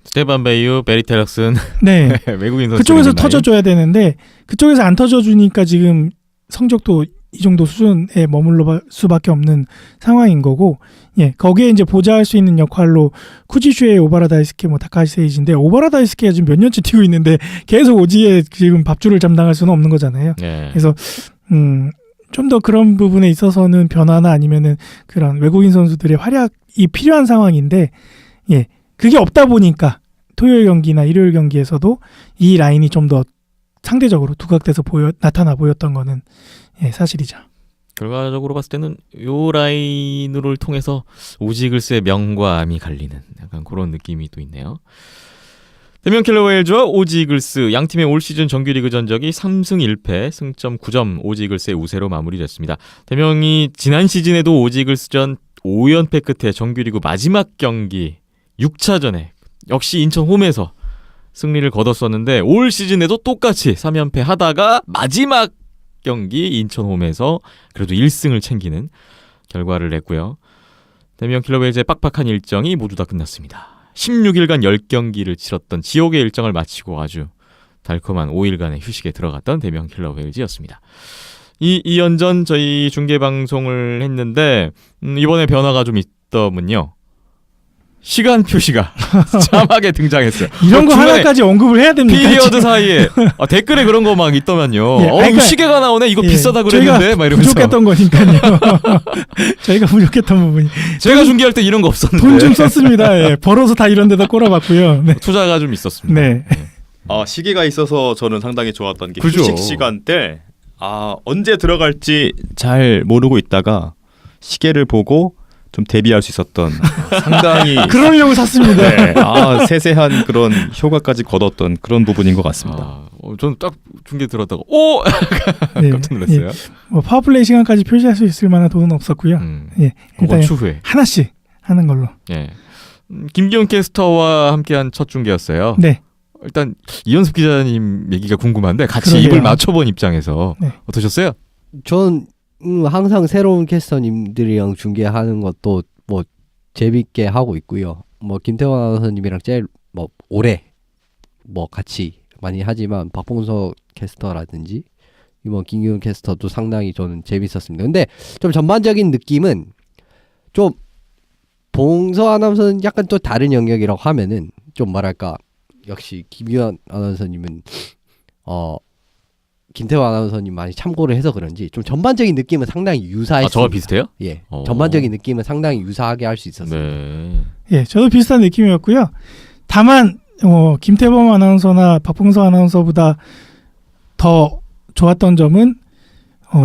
스테반 베이유, 베리 테락슨, 네, 외국인 선수 그쪽에서 터져줘야 되는데 그쪽에서 안 터져주니까 지금 성적도 이 정도 수준에 머물러 수밖에 없는 상황인 거고, 예, 거기에 이제 보좌할 수 있는 역할로 쿠지슈의 오바라 다이스케, 뭐 다카시 세이지인데 오바라 다이스케가 지금 몇 년째 뛰고 있는데 계속 오지의 지금 밥줄을 담당할 수는 없는 거잖아요. 네. 그래서 좀 더 그런 부분에 있어서는 변화나 아니면은 그런 외국인 선수들의 활약이 필요한 상황인데, 예, 그게 없다 보니까 토요일 경기나 일요일 경기에서도 이 라인이 좀 더 상대적으로 두각돼서 나타나 보였던 거는 예, 사실이죠. 결과적으로 봤을 때는 요 라인을 통해서 오지글스의 명과 암이 갈리는 약간 그런 느낌이 또 있네요. 대면 킬러 웨일즈와 오지 이글스 양팀의 올 시즌 정규리그 전적이 3승 1패 승점 9점 오지 이글스의 우세로 마무리됐습니다. 대명이 지난 시즌에도 오지 이글스전 5연패 끝에 정규리그 마지막 경기 6차전에 역시 인천 홈에서 승리를 거뒀었는데 올 시즌에도 똑같이 3연패 하다가 마지막 경기 인천 홈에서 그래도 1승을 챙기는 결과를 냈고요. 대면 킬러 웨일즈의 빡빡한 일정이 모두 다 끝났습니다. 16일간 10경기를 치렀던 지옥의 일정을 마치고 아주 달콤한 5일간의 휴식에 들어갔던 대면 킬러 웨일즈였습니다. 이 2연전 저희 중계방송을 했는데 이번에 변화가 좀 있더군요. 시간 표시가 자막에 등장했어요. 이런 거 중간에 하나까지 언급을 해야 됩니까? 피리어드 사이에 댓글에 그런 거 막 있더만요. 예, 그러니까, 시계가 나오네. 이거 예, 비싸다 그랬는데 막 이러면서. 부족했던 거니까요. 저희가 부족했던 부분이. 제가 중계할 때 이런 거 없었는데. 돈 좀 썼습니다. 예, 벌어서 다 이런 데다 꼬라봤고요. 네. 투자가 좀 있었습니다. 네. 시계가 있어서 저는 상당히 좋았던 게 그죠. 휴식 시간 때 언제 들어갈지 잘 모르고 있다가 시계를 보고 좀 대비할 수 있었던 상당히 그러려고 샀습니다. 네, 세세한 그런 효과까지 거뒀던 그런 부분인 것 같습니다. 저는 딱 중계 들었다가 오! 네, 깜짝 놀랐어요. 예. 뭐 파워플레이 시간까지 표시할 수 있을 만한 돈은 없었고요. 예, 그건 일단 추후에. 하나씩 하는 걸로. 예. 김기훈 캐스터와 함께한 첫 중계였어요. 네. 일단 이현숙 기자님 얘기가 궁금한데 같이 그러게요. 입을 맞춰본 입장에서 네. 어떠셨어요? 전 항상 새로운 캐스터님들이랑 중계하는 것도 뭐 재밌게 하고 있고요. 뭐 김태원 아나운서님이랑 제일 뭐 오래 뭐 같이 많이 하지만 박봉석 캐스터라든지 이번 김기훈 캐스터도 상당히 저는 재밌었습니다. 근데 좀 전반적인 느낌은 좀 봉서 아나운서는 약간 또 다른 영역이라고 하면은 좀 뭐랄까 역시 김기훈 아나운서님은 김태원 아나운서님 많이 참고를 해서 그런지 좀 전반적인 느낌은 상당히 유사했습니다. 저와 비슷해요? 예, 전반적인 느낌은 상당히 유사하게 할 수 있었어요. 네. 예, 저도 비슷한 느낌이었고요. 다만 김태범 아나운서나 박봉서 아나운서보다 더 좋았던 점은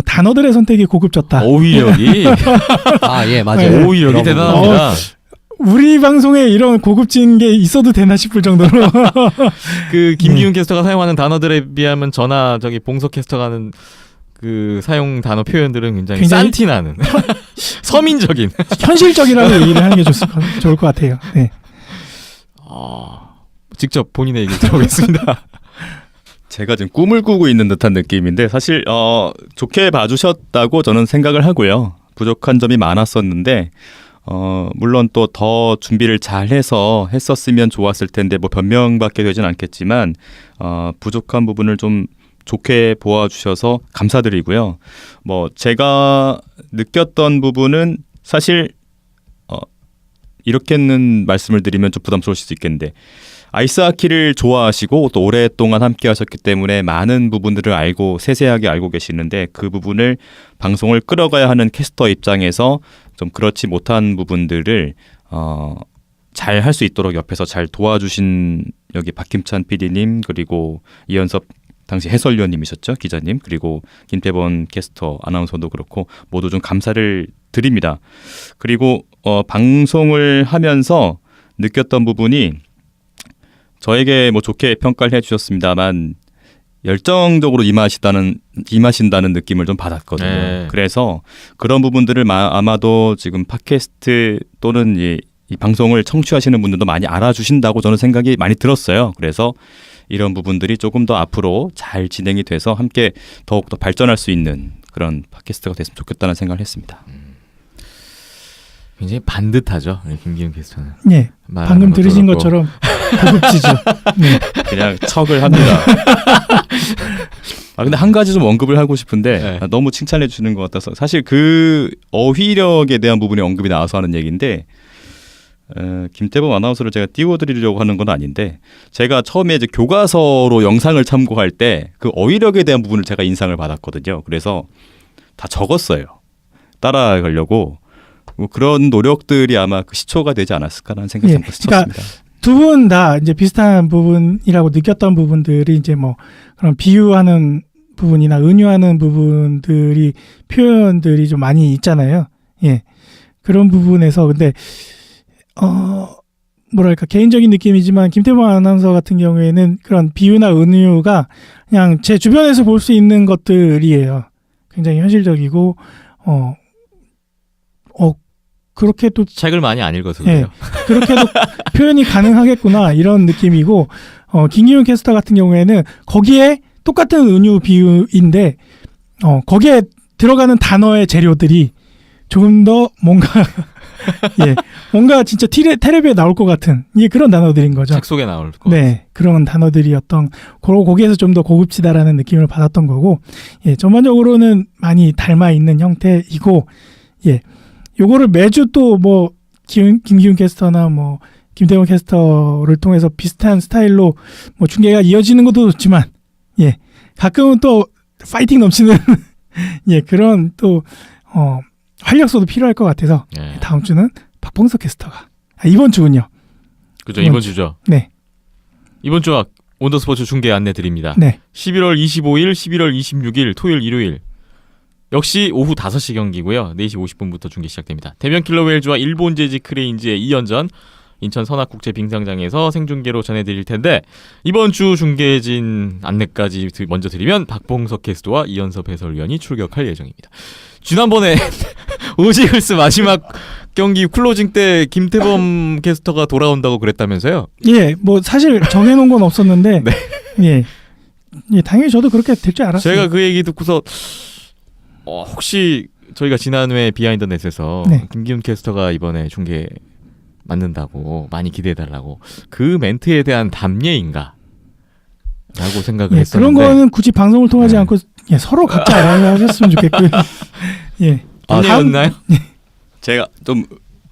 단어들의 선택이 고급졌다. 어휘력이 예, 맞아요. 어휘력이 대단합니다. 우리 방송에 이런 고급진 게 있어도 되나 싶을 정도로. 그 김기훈 캐스터가 사용하는 단어들에 비하면 저나 저기 봉석 캐스터가 하는 그 사용 단어 표현들은 굉장히 산티나는 서민적인 현실적이라고 얘기를 하는 게 좋을 것 같아요. 네. 직접 본인의 얘기를 들어보겠습니다. 제가 지금 꿈을 꾸고 있는 듯한 느낌인데 사실 좋게 봐주셨다고 저는 생각을 하고요. 부족한 점이 많았었는데 물론 또 더 준비를 잘해서 했었으면 좋았을 텐데 뭐 변명밖에 되진 않겠지만 부족한 부분을 좀 좋게 보아주셔서 감사드리고요. 뭐 제가 느꼈던 부분은 사실 이렇게는 말씀을 드리면 좀 부담스러우실 수 있겠는데 아이스하키를 좋아하시고 또 오랫동안 함께 하셨기 때문에 많은 부분들을 알고 세세하게 알고 계시는데 그 부분을 방송을 끌어가야 하는 캐스터 입장에서 좀 그렇지 못한 부분들을 잘 할 수 있도록 옆에서 잘 도와주신 여기 박힘찬 PD님 그리고 이현섭 당시 해설위원님이셨죠, 기자님, 그리고 김태번 캐스터 아나운서도 그렇고 모두 좀 감사를 드립니다. 그리고 방송을 하면서 느꼈던 부분이 저에게 뭐 좋게 평가를 해주셨습니다만 열정적으로 임하신다는 느낌을 좀 받았거든요. 네. 그래서 그런 부분들을 아마도 지금 팟캐스트 또는 이 방송을 청취하시는 분들도 많이 알아주신다고 저는 생각이 많이 들었어요. 그래서 이런 부분들이 조금 더 앞으로 잘 진행이 돼서 함께 더욱더 발전할 수 있는 그런 팟캐스트가 됐으면 좋겠다는 생각을 했습니다. 굉장히 반듯하죠, 김기훈 캐스터는. 네, 방금 들으신 들었고. 것처럼 고급지죠. 네. 그냥 척을 합니다. 근데 한 가지 좀 언급을 하고 싶은데 네. 너무 칭찬해 주시는 것 같아서 사실 그 어휘력에 대한 부분이 언급이 나와서 하는 얘기인데 김태범 아나운서를 제가 띄워드리려고 하는 건 아닌데 제가 처음에 이제 교과서로 영상을 참고할 때 그 어휘력에 대한 부분을 제가 인상을 받았거든요. 그래서 다 적었어요. 따라가려고 뭐 그런 노력들이 아마 그 시초가 되지 않았을까라는 생각이 좀 스쳤습니다. 두 분 다 이제 비슷한 부분이라고 느꼈던 부분들이 이제 뭐 그런 비유하는 부분이나 은유하는 부분들이 표현들이 좀 많이 있잖아요. 예. 그런 부분에서 근데 뭐랄까 개인적인 느낌이지만 김태범 아나운서 같은 경우에는 그런 비유나 은유가 그냥 제 주변에서 볼 수 있는 것들이에요. 굉장히 현실적이고 그렇게 또 책을 많이 안 읽어서 예, 그래요. 그렇게도 표현이 가능하겠구나 이런 느낌이고 김기훈 캐스터 같은 경우에는 거기에 똑같은 은유 비유인데 거기에 들어가는 단어의 재료들이 조금 더 뭔가 예, 뭔가 진짜 텔레비에 나올 것 같은 그런 단어들인 거죠. 책 속에 나올 거. 네, 그런 단어들이었던 거기에서 좀 더 고급지다라는 느낌을 받았던 거고, 예, 전반적으로는 많이 닮아 있는 형태이고, 예, 요거를 매주 또 뭐 김기훈 캐스터나 뭐 김태원 캐스터를 통해서 비슷한 스타일로 뭐 중계가 이어지는 것도 좋지만, 예, 가끔은 또 파이팅 넘치는 예, 그런 또 활력소도 필요할 것 같아서 네. 다음 주는 박봉석 캐스터가 이번 주군요. 그죠. 이번 주죠. 네, 이번 주와 온더스포츠 중계 안내 드립니다. 네, 11월 25일, 11월 26일 토요일, 일요일 역시 오후 5시 경기고요. 4시 50분부터 중계 시작됩니다. 대면 킬러 웨일즈와 일본 재즈 크레인즈의 2연전 인천 선악국제 빙상장에서 생중계로 전해드릴 텐데 이번 주 중계진 안내까지 먼저 드리면 박봉석 캐스터와 이현섭 해설위원이 출격할 예정입니다. 지난번에 오지글스 마지막 경기 클로징 때 김태범 캐스터가 돌아온다고 그랬다면서요? 예, 뭐 사실 정해놓은 건 없었는데, 네. 예, 당연히 저도 그렇게 될 줄 알았어요. 제가 그 얘기 듣고서 혹시 저희가 지난회 비하인드 넷에서 네. 김기훈 캐스터가 이번에 중계 맡는다고 많이 기대해달라고 그 멘트에 대한 답례인가? 라고 생각을 예, 했었는데 그런 거는 굳이 방송을 통하지 네. 않고 서로 각자 알아서 하셨으면 좋겠고요. 예, 답례였나요? 제가 좀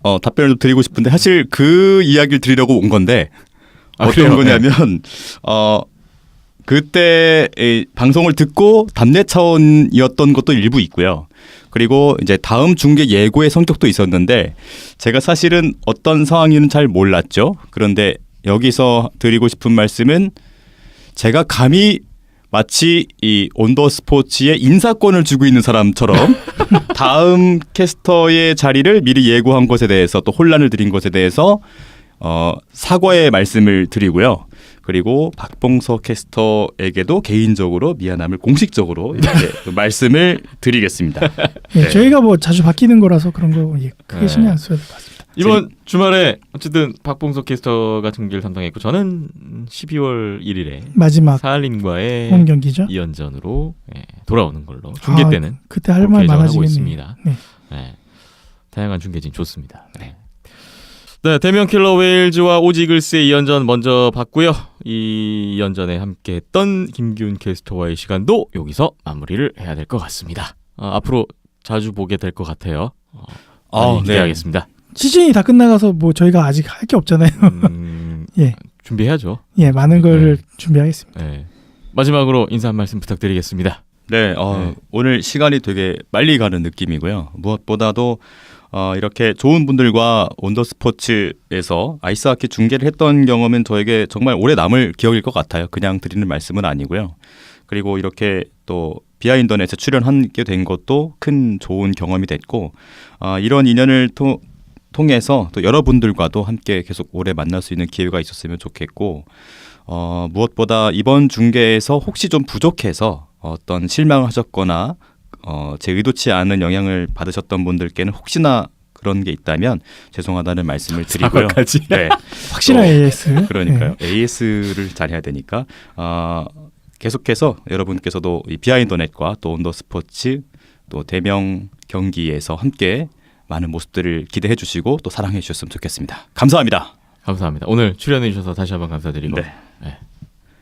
답변을 좀 드리고 싶은데 사실 그 이야기를 드리려고 온 건데 어떤 그래요? 거냐면 그때 이 방송을 듣고 답례 차원이었던 것도 일부 있고요. 그리고 이제 다음 중계 예고의 성격도 있었는데 제가 사실은 어떤 상황인지는 잘 몰랐죠. 그런데 여기서 드리고 싶은 말씀은 제가 감히 마치 이 온더스포츠의 인사권을 쥐고 있는 사람처럼 다음 캐스터의 자리를 미리 예고한 것에 대해서 또 혼란을 드린 것에 대해서 사과의 말씀을 드리고요. 그리고 박봉석 캐스터에게도 개인적으로 미안함을 공식적으로 이렇게 말씀을 드리겠습니다. 예, 네. 저희가 뭐 자주 바뀌는 거라서 그런 거 크게 네. 신경 안 써야 될 것 같습니다. 이번 주말에 어쨌든 박봉석 캐스터가 중계를 담당했고 저는 12월 1일에 마지막 사할린과의 홈 경기죠. 2연전으로 돌아오는 걸로 중계 아, 때는 그때 할 말 그렇게 예정을 하고 많아지겠네요. 있습니다. 네. 네. 다양한 중계진 좋습니다. 네. 네, 대면 킬러 웨일즈와 오지글스의 2연전 먼저 봤고요. 이 2연전에 함께했던 김기훈 캐스터와의 시간도 여기서 마무리를 해야 될 것 같습니다. 앞으로 자주 보게 될 것 같아요. 많이 기대하겠습니다. 시즌이 다 끝나가서 뭐 저희가 아직 할 게 없잖아요. 예. 준비해야죠. 예, 많은 거를 준비하겠습니다. 네. 마지막으로 인사 한 말씀 부탁드리겠습니다. 네, 네. 오늘 시간이 되게 빨리 가는 느낌이고요. 무엇보다도 이렇게 좋은 분들과 온더스포츠에서 아이스하키 중계를 했던 경험은 저에게 정말 오래 남을 기억일 것 같아요. 그냥 드리는 말씀은 아니고요. 그리고 이렇게 또 비하인더넷에 출연하게 된 것도 큰 좋은 경험이 됐고 이런 인연을 통해서 또 여러분들과도 함께 계속 오래 만날 수 있는 기회가 있었으면 좋겠고 무엇보다 이번 중계에서 혹시 좀 부족해서 어떤 실망하셨거나 제 의도치 않은 영향을 받으셨던 분들께는 혹시나 그런 게 있다면 죄송하다는 말씀을 드리고요. 사과까지. 네, 확실한 AS. 그러니까요. AS를 잘해야 되니까 계속해서 여러분께서도 이 비하인더넷과 또 온더스포츠 또 대명 경기에서 함께 많은 모습들을 기대해 주시고 또 사랑해 주셨으면 좋겠습니다. 감사합니다. 감사합니다. 오늘 출연해 주셔서 다시 한번 감사드리고 네.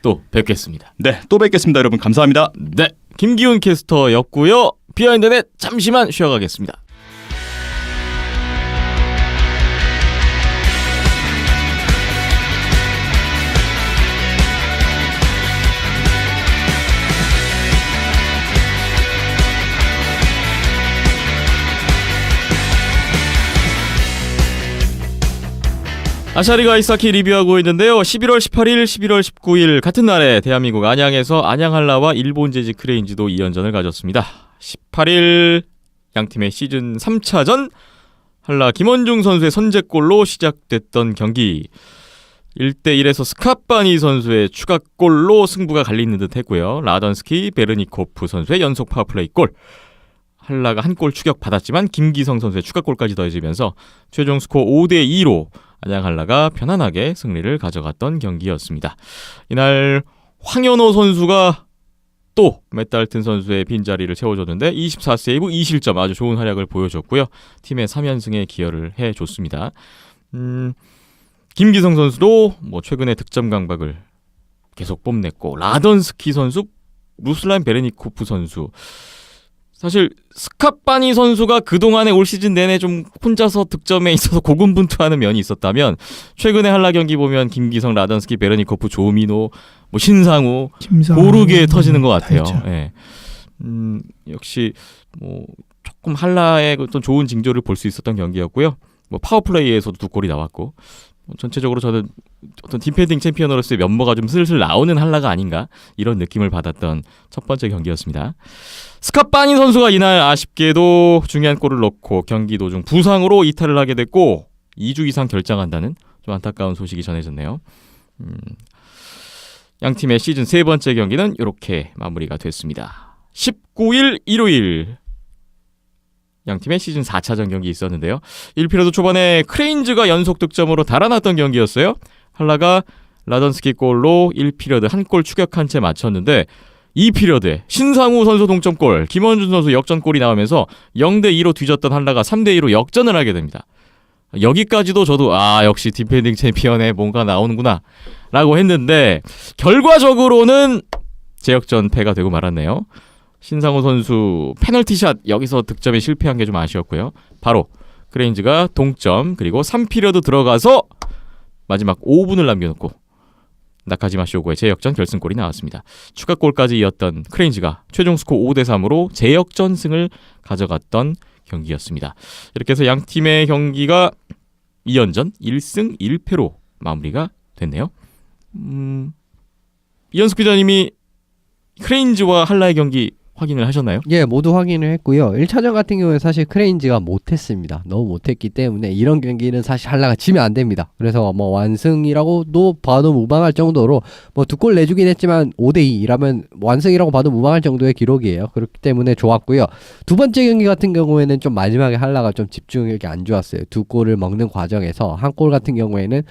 또 뵙겠습니다. 네, 또 뵙겠습니다, 여러분. 감사합니다. 네, 김기훈 캐스터였고요. 비하인드넷 잠시만 쉬어가겠습니다. 아샤리가 아이스하키 리뷰하고 있는데요. 11월 18일, 11월 19일 같은 날에 대한민국 안양에서 안양한라와 일본 재즈 크레인즈도 2연전을 가졌습니다. 18일 양팀의 시즌 3차전 한라 김원중 선수의 선제골로 시작됐던 경기 1대1에서 스카빠니 선수의 추가골로 승부가 갈리는 듯 했고요. 라던스키 베르니코프 선수의 연속 파워플레이 골. 한라가 한 골 추격받았지만 김기성 선수의 추가골까지 더해지면서 최종 스코어 5대2로 안양 한라가 편안하게 승리를 가져갔던 경기였습니다. 이날 황현호 선수가 또 맷달튼 선수의 빈자리를 채워줬는데 24세이브 2실점 아주 좋은 활약을 보여줬고요. 팀의 3연승에 기여를 해줬습니다. 김기성 선수도 뭐 최근에 득점 강박을 계속 뽐냈고 라던스키 선수, 루슬란 베레니코프 선수 사실 스카빠니 선수가 그동안에 올 시즌 내내 좀 혼자서 득점에 있어서 고군분투하는 면이 있었다면 최근에 한라 경기 보면 김기성, 라던스키, 베르니코프, 조민호, 뭐 신상우 고르게 터지는 것 같아요. 예. 역시 뭐 조금 한라의 어떤 좋은 징조를 볼 수 있었던 경기였고요. 뭐 파워플레이에서도 2골이 나왔고 전체적으로 저는 어떤 디펜딩 챔피언으로서의 면모가 좀 슬슬 나오는 한라가 아닌가 이런 느낌을 받았던 첫 번째 경기였습니다. 스카빠니 선수가 이날 아쉽게도 중요한 골을 넣고 경기 도중 부상으로 이탈을 하게 됐고 2주 이상 결장한다는 좀 안타까운 소식이 전해졌네요. 양 팀의 시즌 세 번째 경기는 이렇게 마무리가 됐습니다. 19일 일요일 양팀의 시즌 4차전 경기 있었는데요. 1피리어드 초반에 크레인즈가 연속 득점으로 달아났던 경기였어요. 한라가 라던스키 골로 1피리어드 한 골 추격한 채 마쳤는데 2피리어드에 신상우 선수 동점골, 김원준 선수 역전골이 나오면서 0대2로 뒤졌던 한라가 3대2로 역전을 하게 됩니다. 여기까지도 저도 역시 디펜딩 챔피언에 뭔가 나오는구나 라고 했는데 결과적으로는 재역전패가 되고 말았네요. 신상우 선수 페널티샷 여기서 득점에 실패한 게 좀 아쉬웠고요. 바로 크레인즈가 동점 그리고 3피리어드 들어가서 마지막 5분을 남겨놓고 나카지마 쇼고의 재역전 결승골이 나왔습니다. 추가골까지 이었던 크레인즈가 최종 스코어 5대3으로 재역전승을 가져갔던 경기였습니다. 이렇게 해서 양 팀의 경기가 2연전 1승 1패로 마무리가 됐네요. 이현숙 기자님이 크레인즈와 한라의 경기 확인을 하셨나요? 예, 모두 확인을 했고요. 1차전 같은 경우에 사실 크레인즈가 못했습니다. 너무 못했기 때문에 이런 경기는 사실 한라가 지면 안 됩니다. 그래서 뭐 완승이라고도 봐도 무방할 정도로 뭐 2골 내주긴 했지만 5대2라면 완승이라고 봐도 무방할 정도의 기록이에요. 그렇기 때문에 좋았고요. 두 번째 경기 같은 경우에는 좀 마지막에 한라가 좀 집중력이 안 좋았어요. 2골을 먹는 과정에서 한 골 같은 경우에는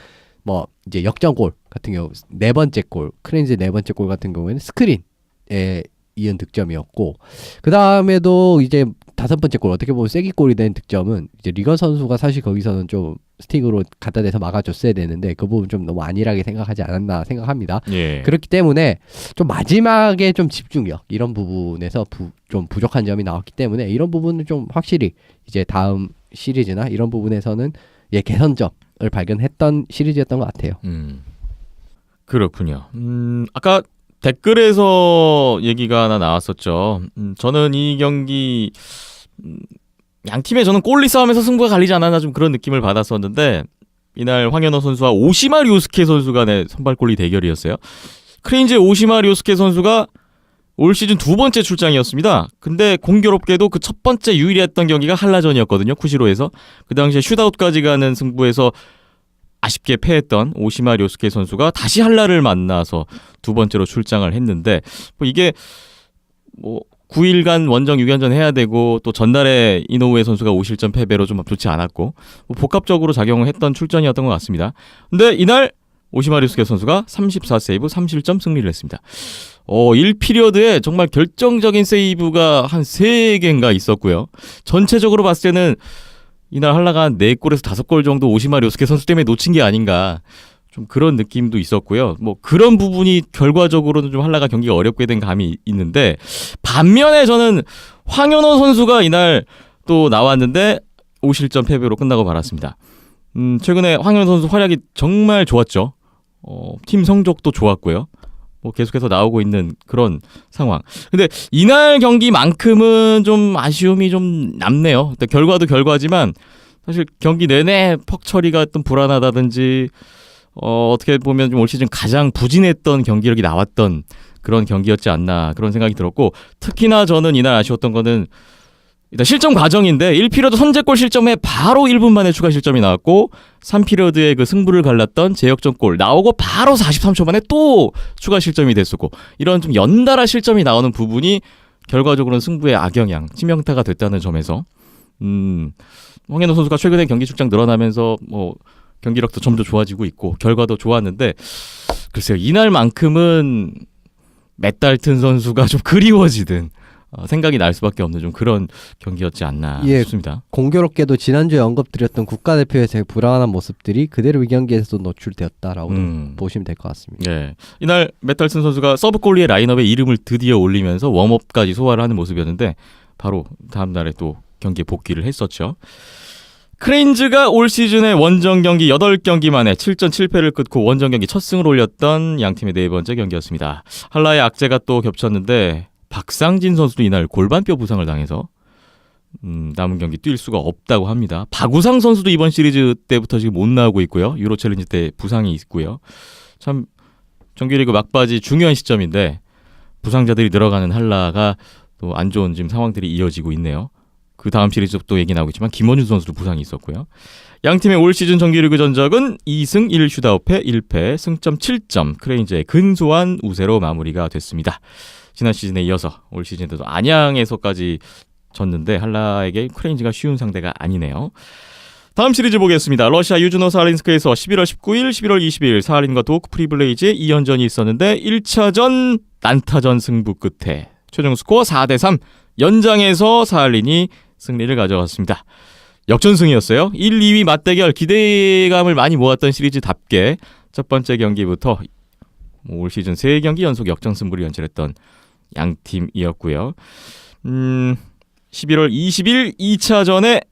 뭐 이제 역전골 같은 경우 네 번째 골, 크레인즈 네 번째 골 같은 경우에는 스크린에 이은 득점이었고 그 다음에도 이제 다섯 번째 골 어떻게 보면 쐐기골이 된 득점은 이제 리건 선수가 사실 거기서는 좀 스틱으로 갖다 대서 막아줬어야 되는데 그 부분 좀 너무 안일하게 생각하지 않았나 생각합니다. 예. 그렇기 때문에 좀 마지막에 좀 집중력 이런 부분에서 좀 부족한 점이 나왔기 때문에 이런 부분은 좀 확실히 이제 다음 시리즈나 이런 부분에서는 개선점을 발견했던 시리즈였던 것 같아요. 그렇군요. 아까 댓글에서 얘기가 하나 나왔었죠. 저는 이 경기 양 팀의 저는 골리 싸움에서 승부가 갈리지 않았나 좀 그런 느낌을 받았었는데 이날 황현호 선수와 오시마 류스케 선수 간의 선발골리 대결이었어요. 크레인즈의 오시마 류스케 선수가 올 시즌 두 번째 출장이었습니다. 근데 공교롭게도 그 첫 번째 유일했던 경기가 한라전이었거든요. 쿠시로에서. 그 당시에 슛아웃까지 가는 승부에서 아쉽게 패했던 오시마 료스케 선수가 다시 한라를 만나서 두 번째로 출장을 했는데 뭐 이게 뭐 9일간 원정 6연전 해야 되고 또 전날에 이노우에 선수가 5실점 패배로 좀 좋지 않았고 뭐 복합적으로 작용을 했던 출전이었던 것 같습니다. 근데 이날 오시마 료스케 선수가 34세이브 3실점 승리를 했습니다. 1피리어드에 정말 결정적인 세이브가 한 3개인가 있었고요. 전체적으로 봤을 때는 이날 한라가 4골에서 5골 정도 오시마 료스케 선수 때문에 놓친 게 아닌가 좀 그런 느낌도 있었고요. 뭐 그런 부분이 결과적으로는 좀 한라가 경기가 어렵게 된 감이 있는데 반면에 저는 황현호 선수가 이날 또 나왔는데 5실점 패배로 끝나고 말았습니다. 최근에 황현호 선수 활약이 정말 좋았죠. 팀 성적도 좋았고요. 뭐 계속해서 나오고 있는 그런 상황. 근데 이날 경기만큼은 좀 아쉬움이 좀 남네요. 결과도 결과지만 사실 경기 내내 퍽 처리가 좀 불안하다든지 어떻게 보면 좀 올 시즌 가장 부진했던 경기력이 나왔던 그런 경기였지 않나 그런 생각이 들었고 특히나 저는 이날 아쉬웠던 거는 일단 실점 과정인데 1피리어드 선제골 실점에 바로 1분 만에 추가 실점이 나왔고 3피리어드에 그 승부를 갈랐던 재역전골 나오고 바로 43초 만에 또 추가 실점이 됐었고 이런 좀 연달아 실점이 나오는 부분이 결과적으로는 승부에 악영향, 치명타가 됐다는 점에서 황현우 선수가 최근에 경기 출장 늘어나면서 뭐 경기력도 점점 좋아지고 있고 결과도 좋았는데 글쎄요 이날만큼은 맷달튼 선수가 좀 그리워지든 생각이 날 수밖에 없는 좀 그런 경기였지 않나 예. 싶습니다. 공교롭게도 지난주에 언급드렸던 국가대표에서의 불안한 모습들이 그대로 이 경기에서도 노출되었다라고 보시면 될 것 같습니다. 예. 이날 맷달튼 선수가 서브골리의 라인업에 이름을 드디어 올리면서 웜업까지 소화를 하는 모습이었는데 바로 다음 날에 또 경기에 복귀를 했었죠. 크레인즈가 올 시즌의 원정 경기 8경기 만에 7전 7패를 끊고 원정 경기 첫 승을 올렸던 양팀의 네 번째 경기였습니다. 한라의 악재가 또 겹쳤는데 박상진 선수도 이날 골반뼈 부상을 당해서 남은 경기 뛸 수가 없다고 합니다. 박우상 선수도 이번 시리즈 때부터 지금 못 나오고 있고요. 유로 챌린지 때 부상이 있고요. 참 정규리그 막바지 중요한 시점인데 부상자들이 늘어가는 한라가 또 안 좋은 지금 상황들이 이어지고 있네요. 그 다음 시리즈 또 얘기 나오겠지만 김원준 선수도 부상이 있었고요. 양팀의 올 시즌 정규리그 전적은 2승 1슈다웃패 1패 승점 7점 크레인즈의 근소한 우세로 마무리가 됐습니다. 지난 시즌에 이어서 올 시즌에도 안양에서까지 졌는데 한라에게 크레인즈가 쉬운 상대가 아니네요. 다음 시리즈 보겠습니다. 러시아 유즈노 사할린스크에서 11월 19일, 11월 20일 사할린과 도크 프리블레이즈의 2연전이 있었는데 1차전 난타전 승부 끝에 최종 스코어 4대3 연장에서 사할린이 승리를 가져갔습니다. 역전승이었어요. 1, 2위 맞대결 기대감을 많이 모았던 시리즈답게 첫 번째 경기부터 올 시즌 3경기 연속 역전승부를 연출했던 양팀이었고요. 11월 20일 2차전의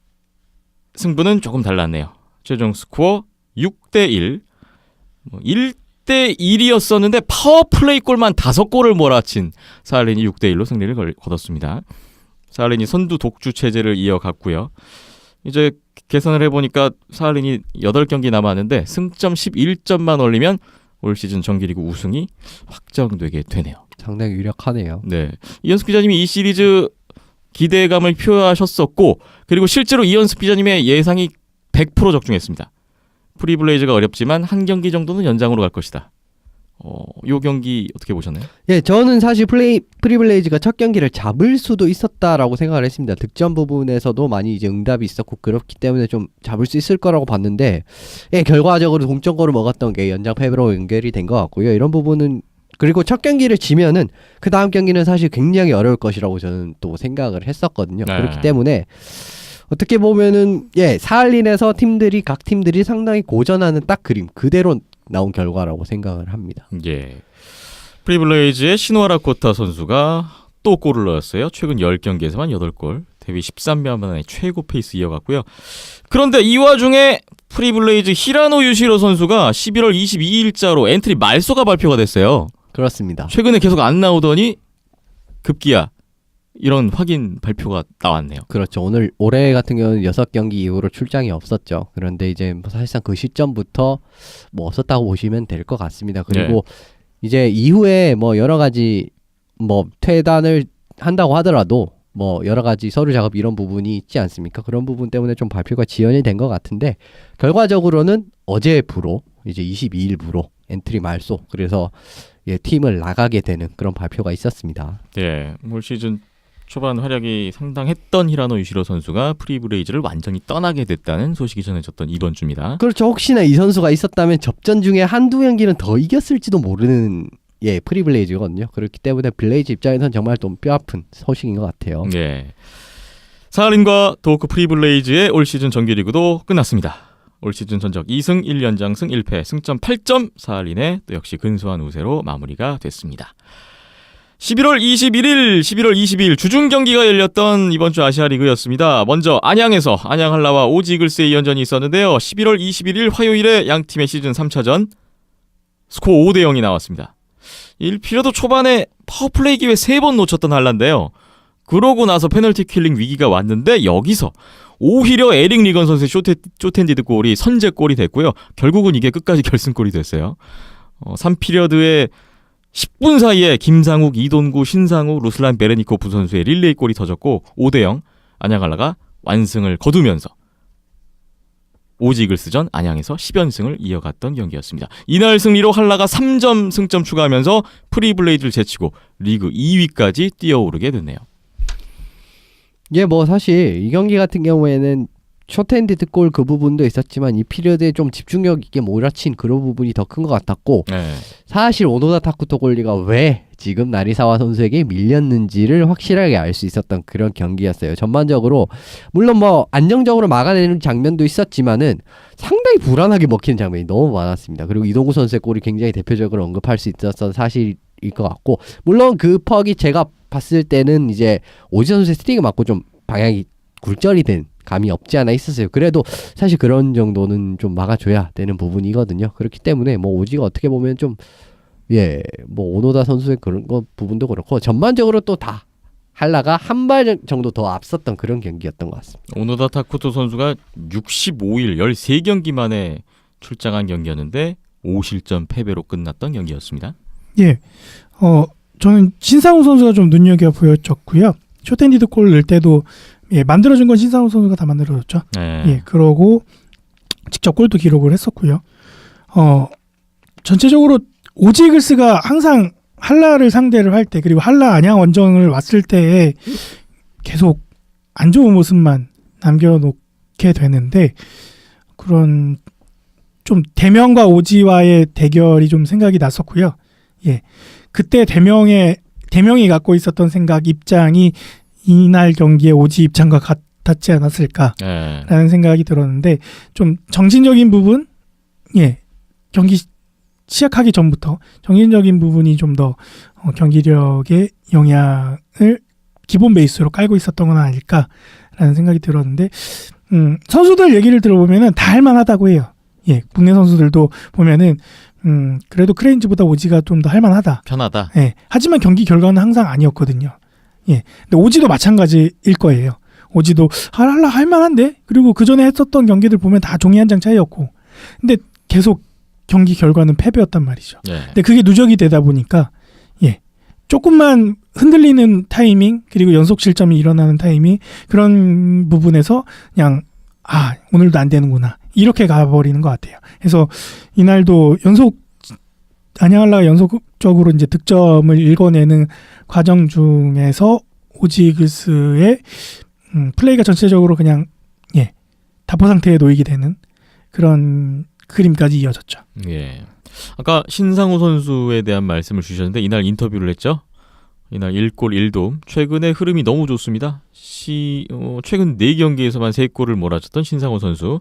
승부는 조금 달랐네요. 최종 스코어 6대1 1대1이었었는데 파워플레이 골만 5골을 몰아친 사할린이 6대1로 승리를 거뒀습니다. 사할린이 선두 독주 체제를 이어갔고요. 이제 계산을 해보니까 사할린이 8경기 남았는데 승점 11점만 올리면 올 시즌 정규리그 우승이 확정되게 되네요. 상당히 유력하네요. 네, 이현숙 기자님이 이 시리즈 기대감을 표하셨었고 그리고 실제로 이현숙 기자님의 예상이 100% 적중했습니다. 프리블레이즈가 어렵지만 한 경기 정도는 연장으로 갈 것이다. 요 경기 어떻게 보셨나요? 예, 저는 사실 프리블레이즈가 첫 경기를 잡을 수도 있었다라고 생각을 했습니다. 득점 부분에서도 많이 이제 응답이 있었고 그렇기 때문에 좀 잡을 수 있을 거라고 봤는데 예, 결과적으로 동점골을 먹었던 게 연장 패배로 연결이 된 것 같고요. 이런 부분은 그리고 첫 경기를 지면은 그 다음 경기는 사실 굉장히 어려울 것이라고 저는 또 생각을 했었거든요. 네. 그렇기 때문에 어떻게 보면은 예, 사할린에서 각 팀들이 상당히 고전하는 딱 그림 그대로 나온 결과라고 생각을 합니다. 예. 프리블레이즈의 시노아라 코타 선수가 또 골을 넣었어요. 최근 10경기에서만 8골. 데뷔 13년 만에 최고 페이스 이어갔고요. 그런데 이 와중에 프리블레이즈 히라노 유시로 선수가 11월 22일자로 엔트리 말소가 발표가 됐어요. 그렇습니다. 최근에 계속 안 나오더니 급기야 이런 확인 발표가 나왔네요. 그렇죠. 올해 같은 경우는 6경기 이후로 출장이 없었죠. 그런데 이제 뭐 사실상 그 시점부터 뭐 없었다고 보시면 될 것 같습니다. 그리고 이제 이후에 뭐 여러 가지 뭐 퇴단을 한다고 하더라도 뭐 여러 가지 서류 작업 이런 부분이 있지 않습니까? 그런 부분 때문에 좀 발표가 지연이 된 것 같은데 결과적으로는 어제부로 이제 22일부로 엔트리 말소 그래서 예, 팀을 나가게 되는 그런 발표가 있었습니다. 예, 올 시즌 초반 활약이 상당했던 히라노 유시로 선수가 프리블레이즈를 완전히 떠나게 됐다는 소식이 전해졌던 이번 주입니다. 그렇죠. 혹시나 이 선수가 있었다면 접전 중에 한두 경기는 더 이겼을지도 모르는 예, 프리블레이즈거든요. 그렇기 때문에 블레이즈 입장에서는 정말 좀 뼈아픈 소식인 것 같아요. 예. 사할린과 도크 프리블레이즈의 올 시즌 정규리그도 끝났습니다. 올 시즌 전적 2승 1연장승 1패 승점 8점 사할린의 또 역시 근소한 우세로 마무리가 됐습니다. 11월 21일, 11월 22일 주중 경기가 열렸던 이번 주 아시아 리그였습니다. 먼저 안양에서 안양 한라와 오지글스의 2연전이 있었는데요. 11월 21일 화요일에 양 팀의 시즌 3차전 스코어 5대 0이 나왔습니다. 1피리어드 초반에 파워플레이 기회 3번 놓쳤던 한라인데요. 그러고 나서 페널티 킬링 위기가 왔는데 여기서 오히려 에릭 리건 선수의 쇼텐디드 골이 선제골이 됐고요. 결국은 이게 끝까지 결승골이 됐어요. 3피리어드에 10분 사이에 김상욱, 이돈구, 신상욱, 루슬란 베레니코프 선수의 릴레이 골이 터졌고 5대 0 안양한라가 완승을 거두면서 오지 이글스전 안양에서 10연승을 이어갔던 경기였습니다. 이날 승리로 한라가 3점 승점 추가하면서 프리블레이드를 제치고 리그 2위까지 뛰어오르게 됐네요. 예, 뭐 사실 이 경기 같은 경우에는 숏핸디드 골 그 부분도 있었지만 이 피리어드에 좀 집중력 있게 몰아친 그런 부분이 더 큰 것 같았고 네. 사실 오노다 타쿠토골리가 왜 지금 나리사와 선수에게 밀렸는지를 확실하게 알 수 있었던 그런 경기였어요. 전반적으로 물론 뭐 안정적으로 막아내는 장면도 있었지만은 상당히 불안하게 먹히는 장면이 너무 많았습니다. 그리고 이동구 선수의 골이 굉장히 대표적으로 언급할 수 있었던 사실일 것 같고 물론 그 퍽이 제가 봤을 때는 이제 오지 선수의 스틱을 맞고 좀 방향이 굴절이 된 감이 없지 않아 있었어요. 그래도 사실 그런 정도는 좀 막아줘야 되는 부분이거든요. 그렇기 때문에 뭐 오지가 어떻게 보면 좀 뭐 오노다 선수의 그런 거 부분도 그렇고 전반적으로 또 다 한라가 한 발 정도 더 앞섰던 그런 경기였던 것 같습니다. 오노다 타쿠토 선수가 65일 13경기 만에 출장한 경기였는데 5실점 패배로 끝났던 경기였습니다. 예. 저는 신상우 선수가 좀 눈여겨 보였었고요. 숏핸디드 골 넣을 때도 만들어준 건 신상우 선수가 다 만들어줬죠. 네. 예. 그러고 직접 골도 기록을 했었고요. 전체적으로 오지 이글스가 항상 한라를 상대를 할 때 그리고 한라 안양 원정을 왔을 때에 계속 안 좋은 모습만 남겨놓게 되는데 그런 좀 대명과 오지와의 대결이 좀 생각이 났었고요. 예, 그때 대명이 갖고 있었던 생각 입장이 이날 경기의 오지 입장과 같았지 않았을까라는 네. 생각이 들었는데 좀 정신적인 부분, 경기 시작하기 전부터 정신적인 부분이 좀 더 경기력에 영향을 기본 베이스로 깔고 있었던 건 아닐까라는 생각이 들었는데 선수들 얘기를 들어보면은 다 할만하다고 해요. 예, 국내 선수들도 보면은 그래도 크레인즈보다 오지가 좀 더 할만하다. 편하다. 예, 하지만 경기 결과는 항상 아니었거든요. 예, 근데 오지도 마찬가지일 거예요. 오지도 할라 할만한데 그리고 그 전에 했었던 경기들 보면 다 종이 한 장 차이였고, 근데 계속 경기 결과는 패배였단 말이죠. 네. 근데 그게 누적이 되다 보니까 조금만 흔들리는 타이밍 그리고 연속 실점이 일어나는 타이밍 그런 부분에서 그냥 오늘도 안 되는구나 이렇게 가버리는 것 같아요. 그래서 이날도 안양한라가 연속적으로 이제 득점을 읽어내는 과정 중에서 오지 이글스의 플레이가 전체적으로 그냥 다포 상태에 놓이게 되는 그런 그림까지 이어졌죠. 예. 아까 신상우 선수에 대한 말씀을 주셨는데 이날 인터뷰를 했죠. 이날 1골 1도움. 최근에 흐름이 너무 좋습니다. 최근 4경기에서만 3골을 몰아쳤던 신상우 선수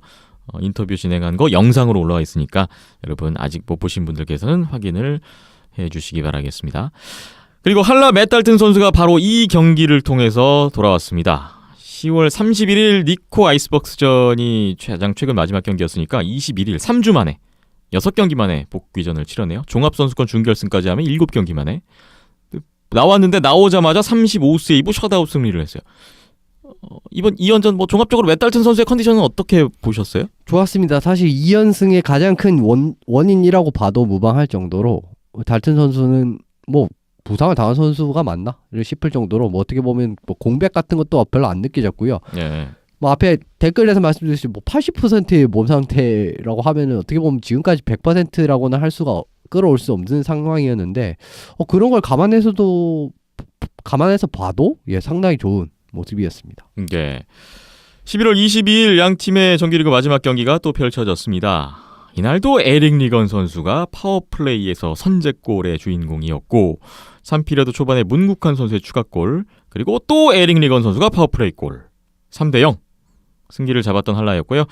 인터뷰 진행한 거 영상으로 올라와 있으니까 여러분 아직 못 보신 분들께서는 확인을 해주시기 바라겠습니다. 그리고 한라 맷달튼 선수가 바로 이 경기를 통해서 돌아왔습니다. 10월 31일 니코 아이스박스전이 가장 최근 마지막 경기였으니까 21일 3주 만에 6경기 만에 복귀전을 치러내요. 종합선수권 준결승까지 하면 7경기 만에 나왔는데 나오자마자 35세이브 셧아웃 승리를 했어요. 이번 2연전 뭐 종합적으로 맷달튼 선수의 컨디션은 어떻게 보셨어요? 좋았습니다. 사실 2연승의 가장 큰 원인이라고 봐도 무방할 정도로 달튼 선수는 뭐 부상을 당한 선수가 맞나? 싶을 정도로 뭐 어떻게 보면 뭐 공백 같은 것도 별로 안 느껴졌고요. 예. 뭐 앞에 댓글에서 말씀드렸듯이 뭐 80%의 몸 상태라고 하면은 어떻게 보면 지금까지 100%라고는 할 수가 끌어올 수 없는 상황이었는데 그런 걸 감안해서 봐도 상당히 좋은 모습이었습니다. 네. 11월 22일 양 팀의 정규리그 마지막 경기가 또 펼쳐졌습니다. 이날도 에릭 리건 선수가 파워플레이에서 선제골의 주인공이었고 3피리어드 초반에 문국환 선수의 추가골 그리고 또 에릭 리건 선수가 파워플레이 골 3대0 승기를 잡았던 한라였고요.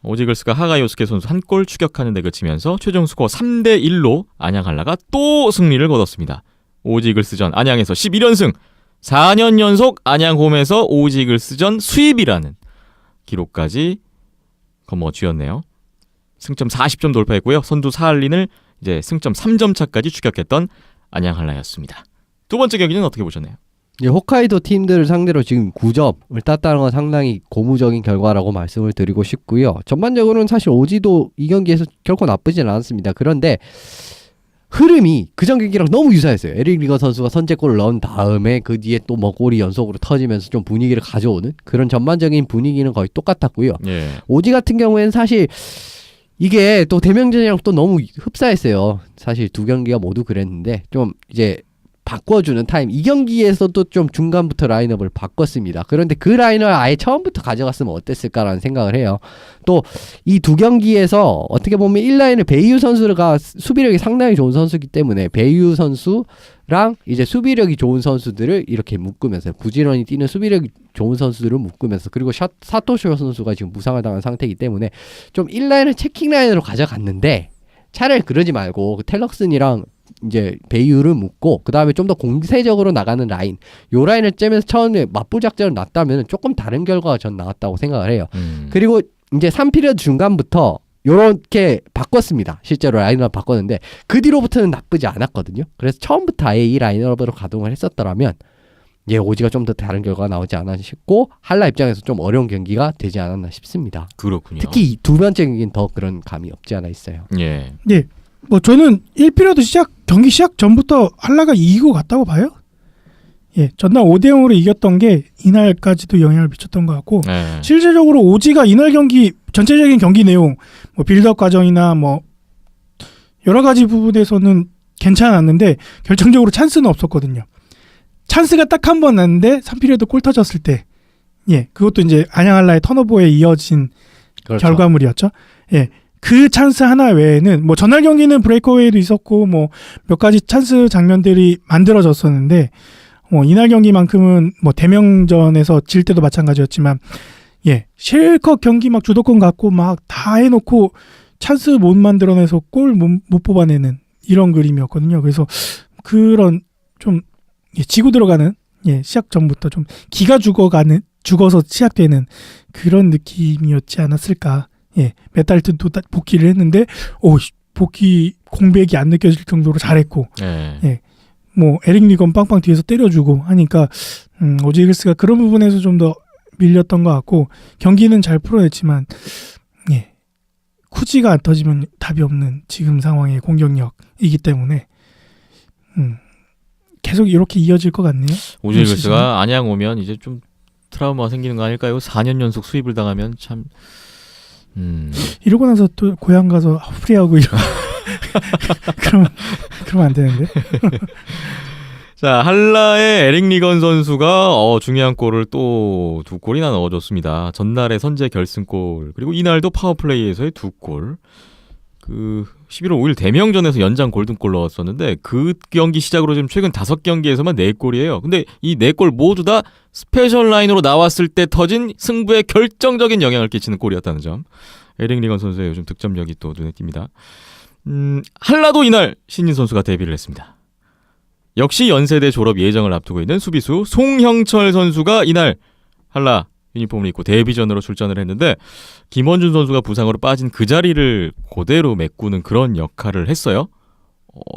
오지글스가 하가요스케 선수 한 골 추격하는 데 그치면서 최종 스코어 3대1로 안양 한라가 또 승리를 거뒀습니다. 오지글스전 안양에서 11연승 4년 연속 안양 홈에서 오지글스전 수입이라는 기록까지 거머쥐었네요. 승점 40점 돌파했고요. 선두 사할린을 이제 승점 3점 차까지 추격했던 안양 한라였습니다. 두 번째 경기는 어떻게 보셨나요? 홋카이도 팀들을 상대로 지금 9점을 땄다는 건 상당히 고무적인 결과라고 말씀을 드리고 싶고요. 전반적으로는 사실 오지도 이 경기에서 결코 나쁘진 않았습니다. 그런데 흐름이 그전 경기랑 너무 유사했어요. 에릭 리건 선수가 선제골을 넣은 다음에 그 뒤에 또 뭐 골이 연속으로 터지면서 좀 분위기를 가져오는 그런 전반적인 분위기는 거의 똑같았고요. 예. 오지 같은 경우에는 사실 이게 또 대명전이랑 또 너무 흡사했어요. 사실 두 경기가 모두 그랬는데 좀 이제 바꿔주는 타임. 이 경기에서도 좀 중간부터 라인업을 바꿨습니다. 그런데 그 라인을 아예 처음부터 가져갔으면 어땠을까라는 생각을 해요. 또 이 두 경기에서 어떻게 보면 1라인을 베이유 선수가 수비력이 상당히 좋은 선수이기 때문에 베이유 선수랑 이제 수비력이 좋은 선수들을 이렇게 묶으면서 부지런히 뛰는 수비력이 좋은 선수들을 묶으면서 그리고 사토쇼 선수가 지금 부상을 당한 상태이기 때문에 좀 1라인을 체킹 라인으로 가져갔는데 차라리 그러지 말고 그 텔럭슨이랑 이제 베이유를 묶고 그 다음에 좀 더 공세적으로 나가는 라인 요 라인을 째면서 처음에 맞불 작전을 놨다면 조금 다른 결과가 전 나왔다고 생각을 해요. 그리고 이제 3피리어드 중간부터 요렇게 바꿨습니다. 실제로 라인업을 바꿨는데 그 뒤로부터는 나쁘지 않았거든요. 그래서 처음부터 아예 이 라인업으로 가동을 했었더라면 예, 오지가 좀 더 다른 결과가 나오지 않았나 싶고 할라 입장에서 좀 어려운 경기가 되지 않았나 싶습니다. 그렇군요. 특히 이 두 번째 경기는 더 그런 감이 없지 않아 있어요. 예. 네. 뭐 저는 1피리어드 경기 시작 전부터 할라가 이기고 갔다고 봐요. 예, 전날 5대0으로 이겼던 게 이날까지도 영향을 미쳤던 것 같고 예. 실제적으로 오지가 이날 경기 전체적인 경기 내용 뭐 빌드업 과정이나 뭐 여러 가지 부분에서는 괜찮았는데 결정적으로 찬스는 없었거든요. 찬스가 딱 한 번 났는데 3피리어드 골 터졌을 때 예, 그것도 이제 안양할라의 턴오버에 이어진 그렇죠. 결과물이었죠. 예. 그 찬스 하나 외에는 뭐 전날 경기는 브레이크어웨이도 있었고 뭐 몇 가지 찬스 장면들이 만들어졌었는데 이날 경기만큼은 뭐 대명전에서 질 때도 마찬가지였지만 예, 실컷 경기 막 주도권 갖고 막 다 해놓고 찬스 못 만들어내서 골 못 뽑아내는 이런 그림이었거든요. 그래서 그런 좀 예, 지고 들어가는 예, 시작 전부터 좀 기가 죽어서 시작되는 그런 느낌이었지 않았을까. 예, 메탈튼 또 복귀를 했는데 복귀 공백이 안 느껴질 정도로 잘했고 예. 예, 뭐 에릭 리건 빵빵 뒤에서 때려주고 하니까 오지 이글스가 그런 부분에서 좀 더 밀렸던 것 같고 경기는 잘 풀어냈지만 예, 쿠지가 안 터지면 답이 없는 지금 상황의 공격력이기 때문에 계속 이렇게 이어질 것 같네요. 오지 이글스가 안양 오면 이제 좀 트라우마가 생기는 거 아닐까요? 4년 연속 수입을 당하면 참 이러고 나서 또 고향 가서 프리하고 그러면 안 되는데. 자, 할라의 에릭 리건 선수가 중요한 골을 또 2골이나 넣어줬습니다. 전날의 선제 결승골 그리고 이날도 파워플레이에서의 2골. 그 11월 5일 대명전에서 연장 골든골 넣었었는데 그 경기 시작으로 지금 최근 5경기에서만 4골이에요. 근데 이 4골 모두 다 스페셜 라인으로 나왔을 때 터진 승부에 결정적인 영향을 끼치는 골이었다는 점. 에릭 리건 선수의 요즘 득점력이 또 눈에 띕니다. 할라도 이날 신인 선수가 데뷔를 했습니다. 역시 연세대 졸업 예정을 앞두고 있는 수비수 송형철 선수가 이날 할라 유니폼을 입고 데뷔전으로 출전을 했는데 김원준 선수가 부상으로 빠진 그 자리를 그대로 메꾸는 그런 역할을 했어요.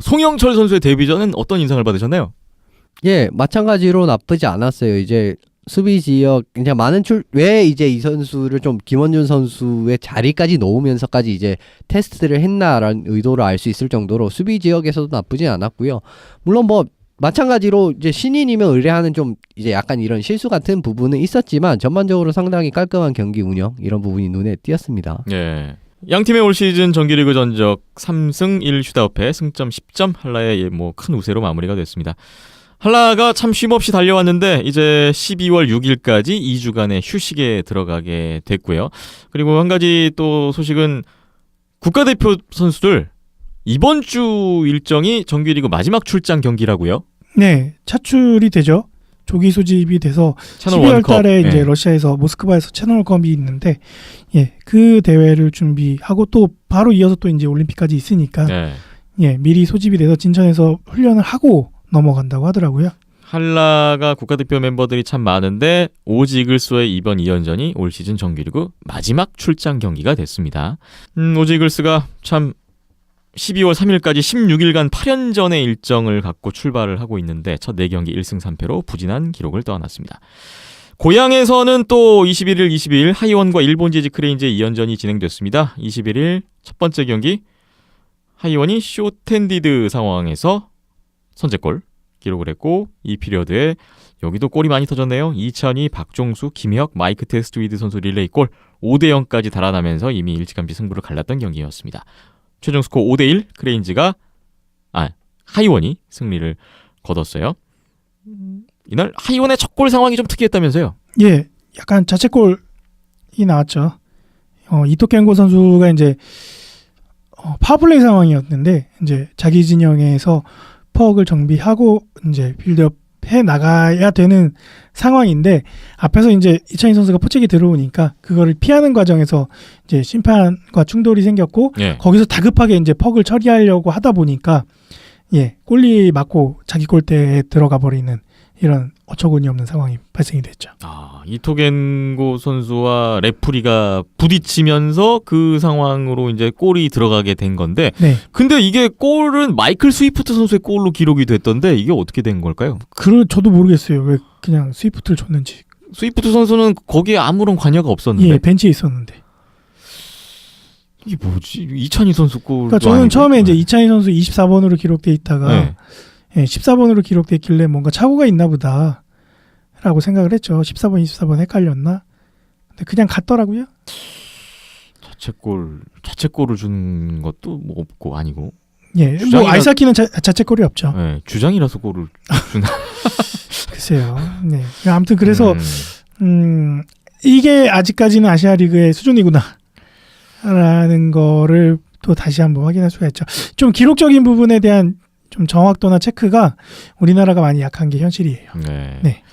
송영철 선수의 데뷔전은 어떤 인상을 받으셨나요? 예, 마찬가지로 나쁘지 않았어요. 이제 수비 지역 그냥 왜 이제 이 선수를 좀 김원준 선수의 자리까지 놓으면서까지 이제 테스트를 했나라는 의도를 알 수 있을 정도로 수비 지역에서도 나쁘진 않았고요. 물론 뭐 마찬가지로 이제 신인이면 의뢰하는 좀 이제 약간 이런 실수 같은 부분은 있었지만 전반적으로 상당히 깔끔한 경기 운영 이런 부분이 눈에 띄었습니다. 예. 양 팀의 올 시즌 정규리그 전적 3승 1슈다우패 승점 10점 할라의 뭐 큰 우세로 마무리가 됐습니다. 할라가 참 쉼없이 달려왔는데 이제 12월 6일까지 2주간의 휴식에 들어가게 됐고요. 그리고 한 가지 또 소식은 국가대표 선수들 이번 주 일정이 정규리그 마지막 출장 경기라고요? 네, 차출이 되죠. 조기 소집이 돼서 채널 12월 원컵. 달에 이제 예. 러시아에서 모스크바에서 채널컵이 있는데 예, 그 대회를 준비하고 또 바로 이어서 또 이제 올림픽까지 있으니까 네. 예, 미리 소집이 돼서 진천에서 훈련을 하고 넘어간다고 하더라고요. 할라가 국가대표 멤버들이 참 많은데 오지 이글스와의 이번 2연전이 올 시즌 정규리그 마지막 출장 경기가 됐습니다. 오지 이글스가 참 12월 3일까지 16일간 8연전의 일정을 갖고 출발을 하고 있는데 첫 4경기 1승 3패로 부진한 기록을 떠안았습니다. 고향에서는 또 21일, 22일 하이원과 일본 지지 크레인즈의 2연전이 진행됐습니다. 21일 첫 번째 경기 하이원이 쇼텐디드 상황에서 선제골 기록을 했고 이 피리어드에 여기도 골이 많이 터졌네요. 이찬희, 박종수, 김혁, 마이크 테스트위드 선수 릴레이 골 5대0까지 달아나면서 이미 일찌감치 승부를 갈랐던 경기였습니다. 최종 스코어 5대1 크레인즈가 하이원이 승리를 거뒀어요. 이날 하이원의 첫 골 상황이 좀 특이했다면서요? 예, 약간 자책골이 나왔죠. 이토켄고 선수가 이제 파워플레이 상황이었는데 이제 자기 진영에서 퍽을 정비하고 이제 빌드업 해 나가야 되는 상황인데 앞에서 이제 이찬희 선수가 포책이 들어오니까 그거를 피하는 과정에서 이제 심판과 충돌이 생겼고 예. 거기서 다급하게 이제 퍽을 처리하려고 하다 보니까 예, 골리 맞고 자기 골대에 들어가 버리는 이런 어처구니 없는 상황이 발생이 됐죠. 이토겐고 선수와 레프리가 부딪히면서 그 상황으로 이제 골이 들어가게 된 건데 네. 근데 이게 골은 마이클 스위프트 선수의 골로 기록이 됐던데 이게 어떻게 된 걸까요? 저도 모르겠어요. 왜 그냥 스위프트를 줬는지. 스위프트 선수는 거기에 아무런 관여가 없었는데 예, 벤치에 있었는데. 이게 뭐지? 이찬희 선수 골. 그러니까 저는 처음에 이제 이찬희 선수 24번으로 기록돼 있다가 네. 예, 14번으로 기록돼 있길래 뭔가 착오가 있나 보다라고 생각을 했죠. 14번, 24번 헷갈렸나? 근데 그냥 갔더라고요. 자책골을 준 것도 뭐 없고 아니고. 예, 주장이라- 뭐 아이사키는 자책골이 없죠. 네, 주장이라서 골을 준. 글쎄요. 네. 아무튼 그래서 이게 아직까지는 아시아 리그의 수준이구나라는 거를 또 다시 한번 확인할 수가 있죠. 좀 기록적인 부분에 대한 좀 정확도나 체크가 우리나라가 많이 약한 게 현실이에요. 네. 네.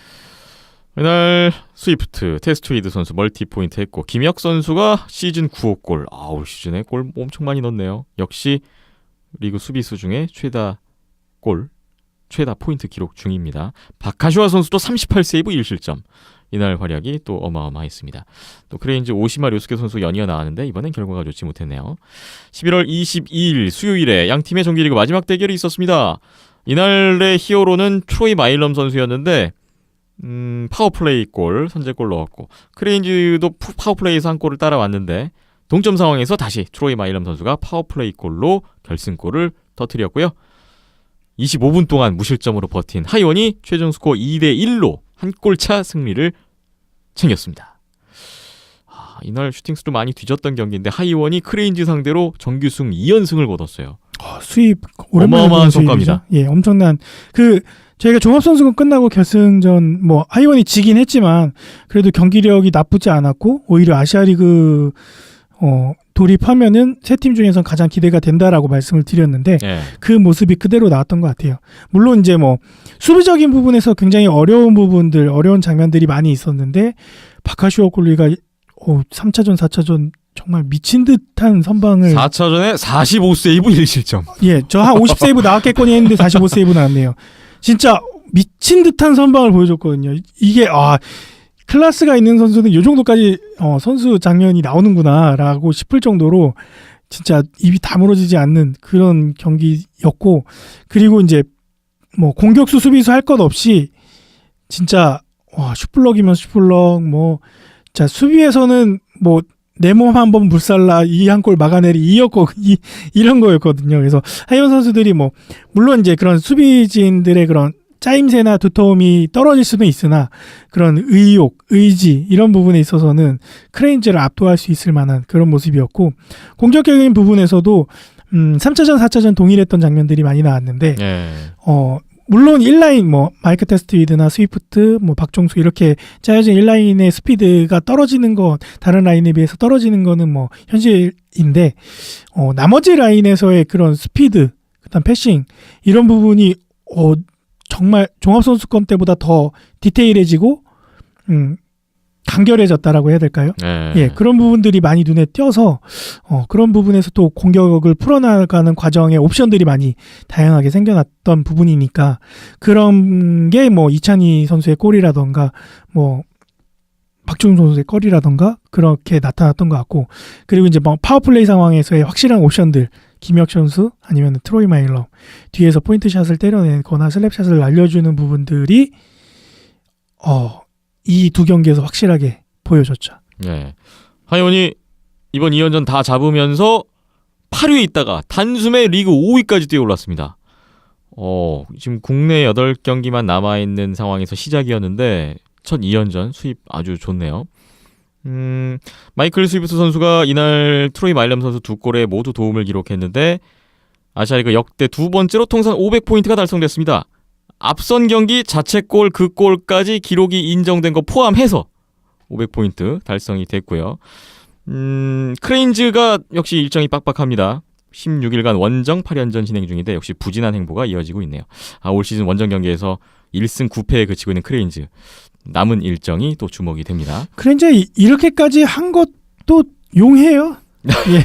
이날 스위프트, 테스트웨이드 선수 멀티 포인트 했고 김혁 선수가 시즌 9호 골. 시즌에 골 엄청 많이 넣었네요. 역시 리그 수비수 중에 최다 포인트 기록 중입니다. 박하슈아 선수도 38세이브 1실점. 이날 활약이 또 어마어마했습니다. 또 크레인즈 오시마 료스케 선수 연이어 나왔는데 이번엔 결과가 좋지 못했네요. 11월 22일 수요일에 양 팀의 정규리그 마지막 대결이 있었습니다. 이날의 히어로는 트로이 마일럼 선수였는데 파워플레이 골, 선제골 넣었고 크레인즈도 파워플레이에서 한 골을 따라왔는데 동점 상황에서 다시 트로이 마일럼 선수가 파워플레이 골로 결승골을 터뜨렸고요. 25분 동안 무실점으로 버틴 하이원이 최종 스코어 2대1로 한 골차 승리를 챙겼습니다. 이날 슈팅수도 많이 뒤졌던 경기인데 하이원이 크레인즈 상대로 정규승 2연승을 거뒀어요. 수입 오랜만에 어마어마한 보는 수입이죠. 성과입니다. 예, 엄청난 저희가 종합선수권 끝나고 결승전 뭐 하이원이 지긴 했지만 그래도 경기력이 나쁘지 않았고 오히려 아시아리그 돌입하면은 세 팀 중에서 가장 기대가 된다라고 말씀을 드렸는데 예. 그 모습이 그대로 나왔던 것 같아요. 물론 이제 뭐 수비적인 부분에서 굉장히 어려운 장면들이 많이 있었는데 바카슈어 골리가 3차전, 4차전 정말 미친 듯한 선방을 4차전에 45세이브 1실점. 예, 저 한 50세이브 나왔겠거니 했는데 45세이브 나왔네요. 진짜 미친 듯한 선방을 보여줬거든요. 이게 클래스가 있는 선수는 이 정도까지 선수 장면이 나오는구나라고 싶을 정도로 진짜 입이 다물어지지 않는 그런 경기였고 그리고 이제 뭐 공격수 수비수 할 것 없이 진짜 슈플럭이면 슈플럭 뭐 자 수비에서는 뭐 내 몸 한번 불살라 이 한 골 막아내리 이런 거였거든요. 그래서 하이원 선수들이 뭐 물론 이제 그런 수비진들의 그런 짜임새나 두터움이 떨어질 수는 있으나 그런 의욕, 의지 이런 부분에 있어서는 크레인즈를 압도할 수 있을 만한 그런 모습이었고 공격적인 부분에서도 3차전, 4차전 동일했던 장면들이 많이 나왔는데 예. 물론 1라인 뭐 마이크 테스트위드나 스위프트, 뭐 박종수 이렇게 짜여진 1라인의 스피드가 떨어지는 거 다른 라인에 비해서 떨어지는 거는 뭐 현실인데 나머지 라인에서의 그런 스피드, 그다음 패싱 이런 부분이 정말 종합선수권 때보다 더 디테일해지고 간결해졌다라고 해야 될까요? 예, 그런 부분들이 많이 눈에 띄어서 그런 부분에서 또 공격을 풀어나가는 과정에 옵션들이 많이 다양하게 생겨났던 부분이니까 그런 게 뭐 이찬희 선수의 골이라던가 뭐 박종수 선수의 골이라던가 그렇게 나타났던 것 같고 그리고 이제 뭐 파워플레이 상황에서의 확실한 옵션들 김혁 선수 아니면 트로이 마일러 뒤에서 포인트샷을 때려내거나 슬랩샷을 날려주는 부분들이 이 두 경기에서 확실하게 보여줬죠. 네. 하이원이 이번 2연전 다 잡으면서 8위에 있다가 단숨에 리그 5위까지 뛰어올랐습니다. 지금 국내 8경기만 남아있는 상황에서 시작이었는데 첫 2연전 수입 아주 좋네요. 마이클 스위프트 선수가 이날 트로이 마일럼 선수 2골에 모두 도움을 기록했는데 아시아리그 역대 두 번째로 통산 500포인트가 달성됐습니다. 앞선 경기 자책골 그 골까지 기록이 인정된 거 포함해서 500포인트 달성이 됐고요. 크레인즈가 역시 일정이 빡빡합니다. 16일간 원정 8연전 진행 중인데 역시 부진한 행보가 이어지고 있네요. 올 시즌 원정 경기에서 1승 9패에 그치고 있는 크레인즈. 남은 일정이 또 주목이 됩니다. 크레인즈 이렇게까지 한 것도 용해요. 예,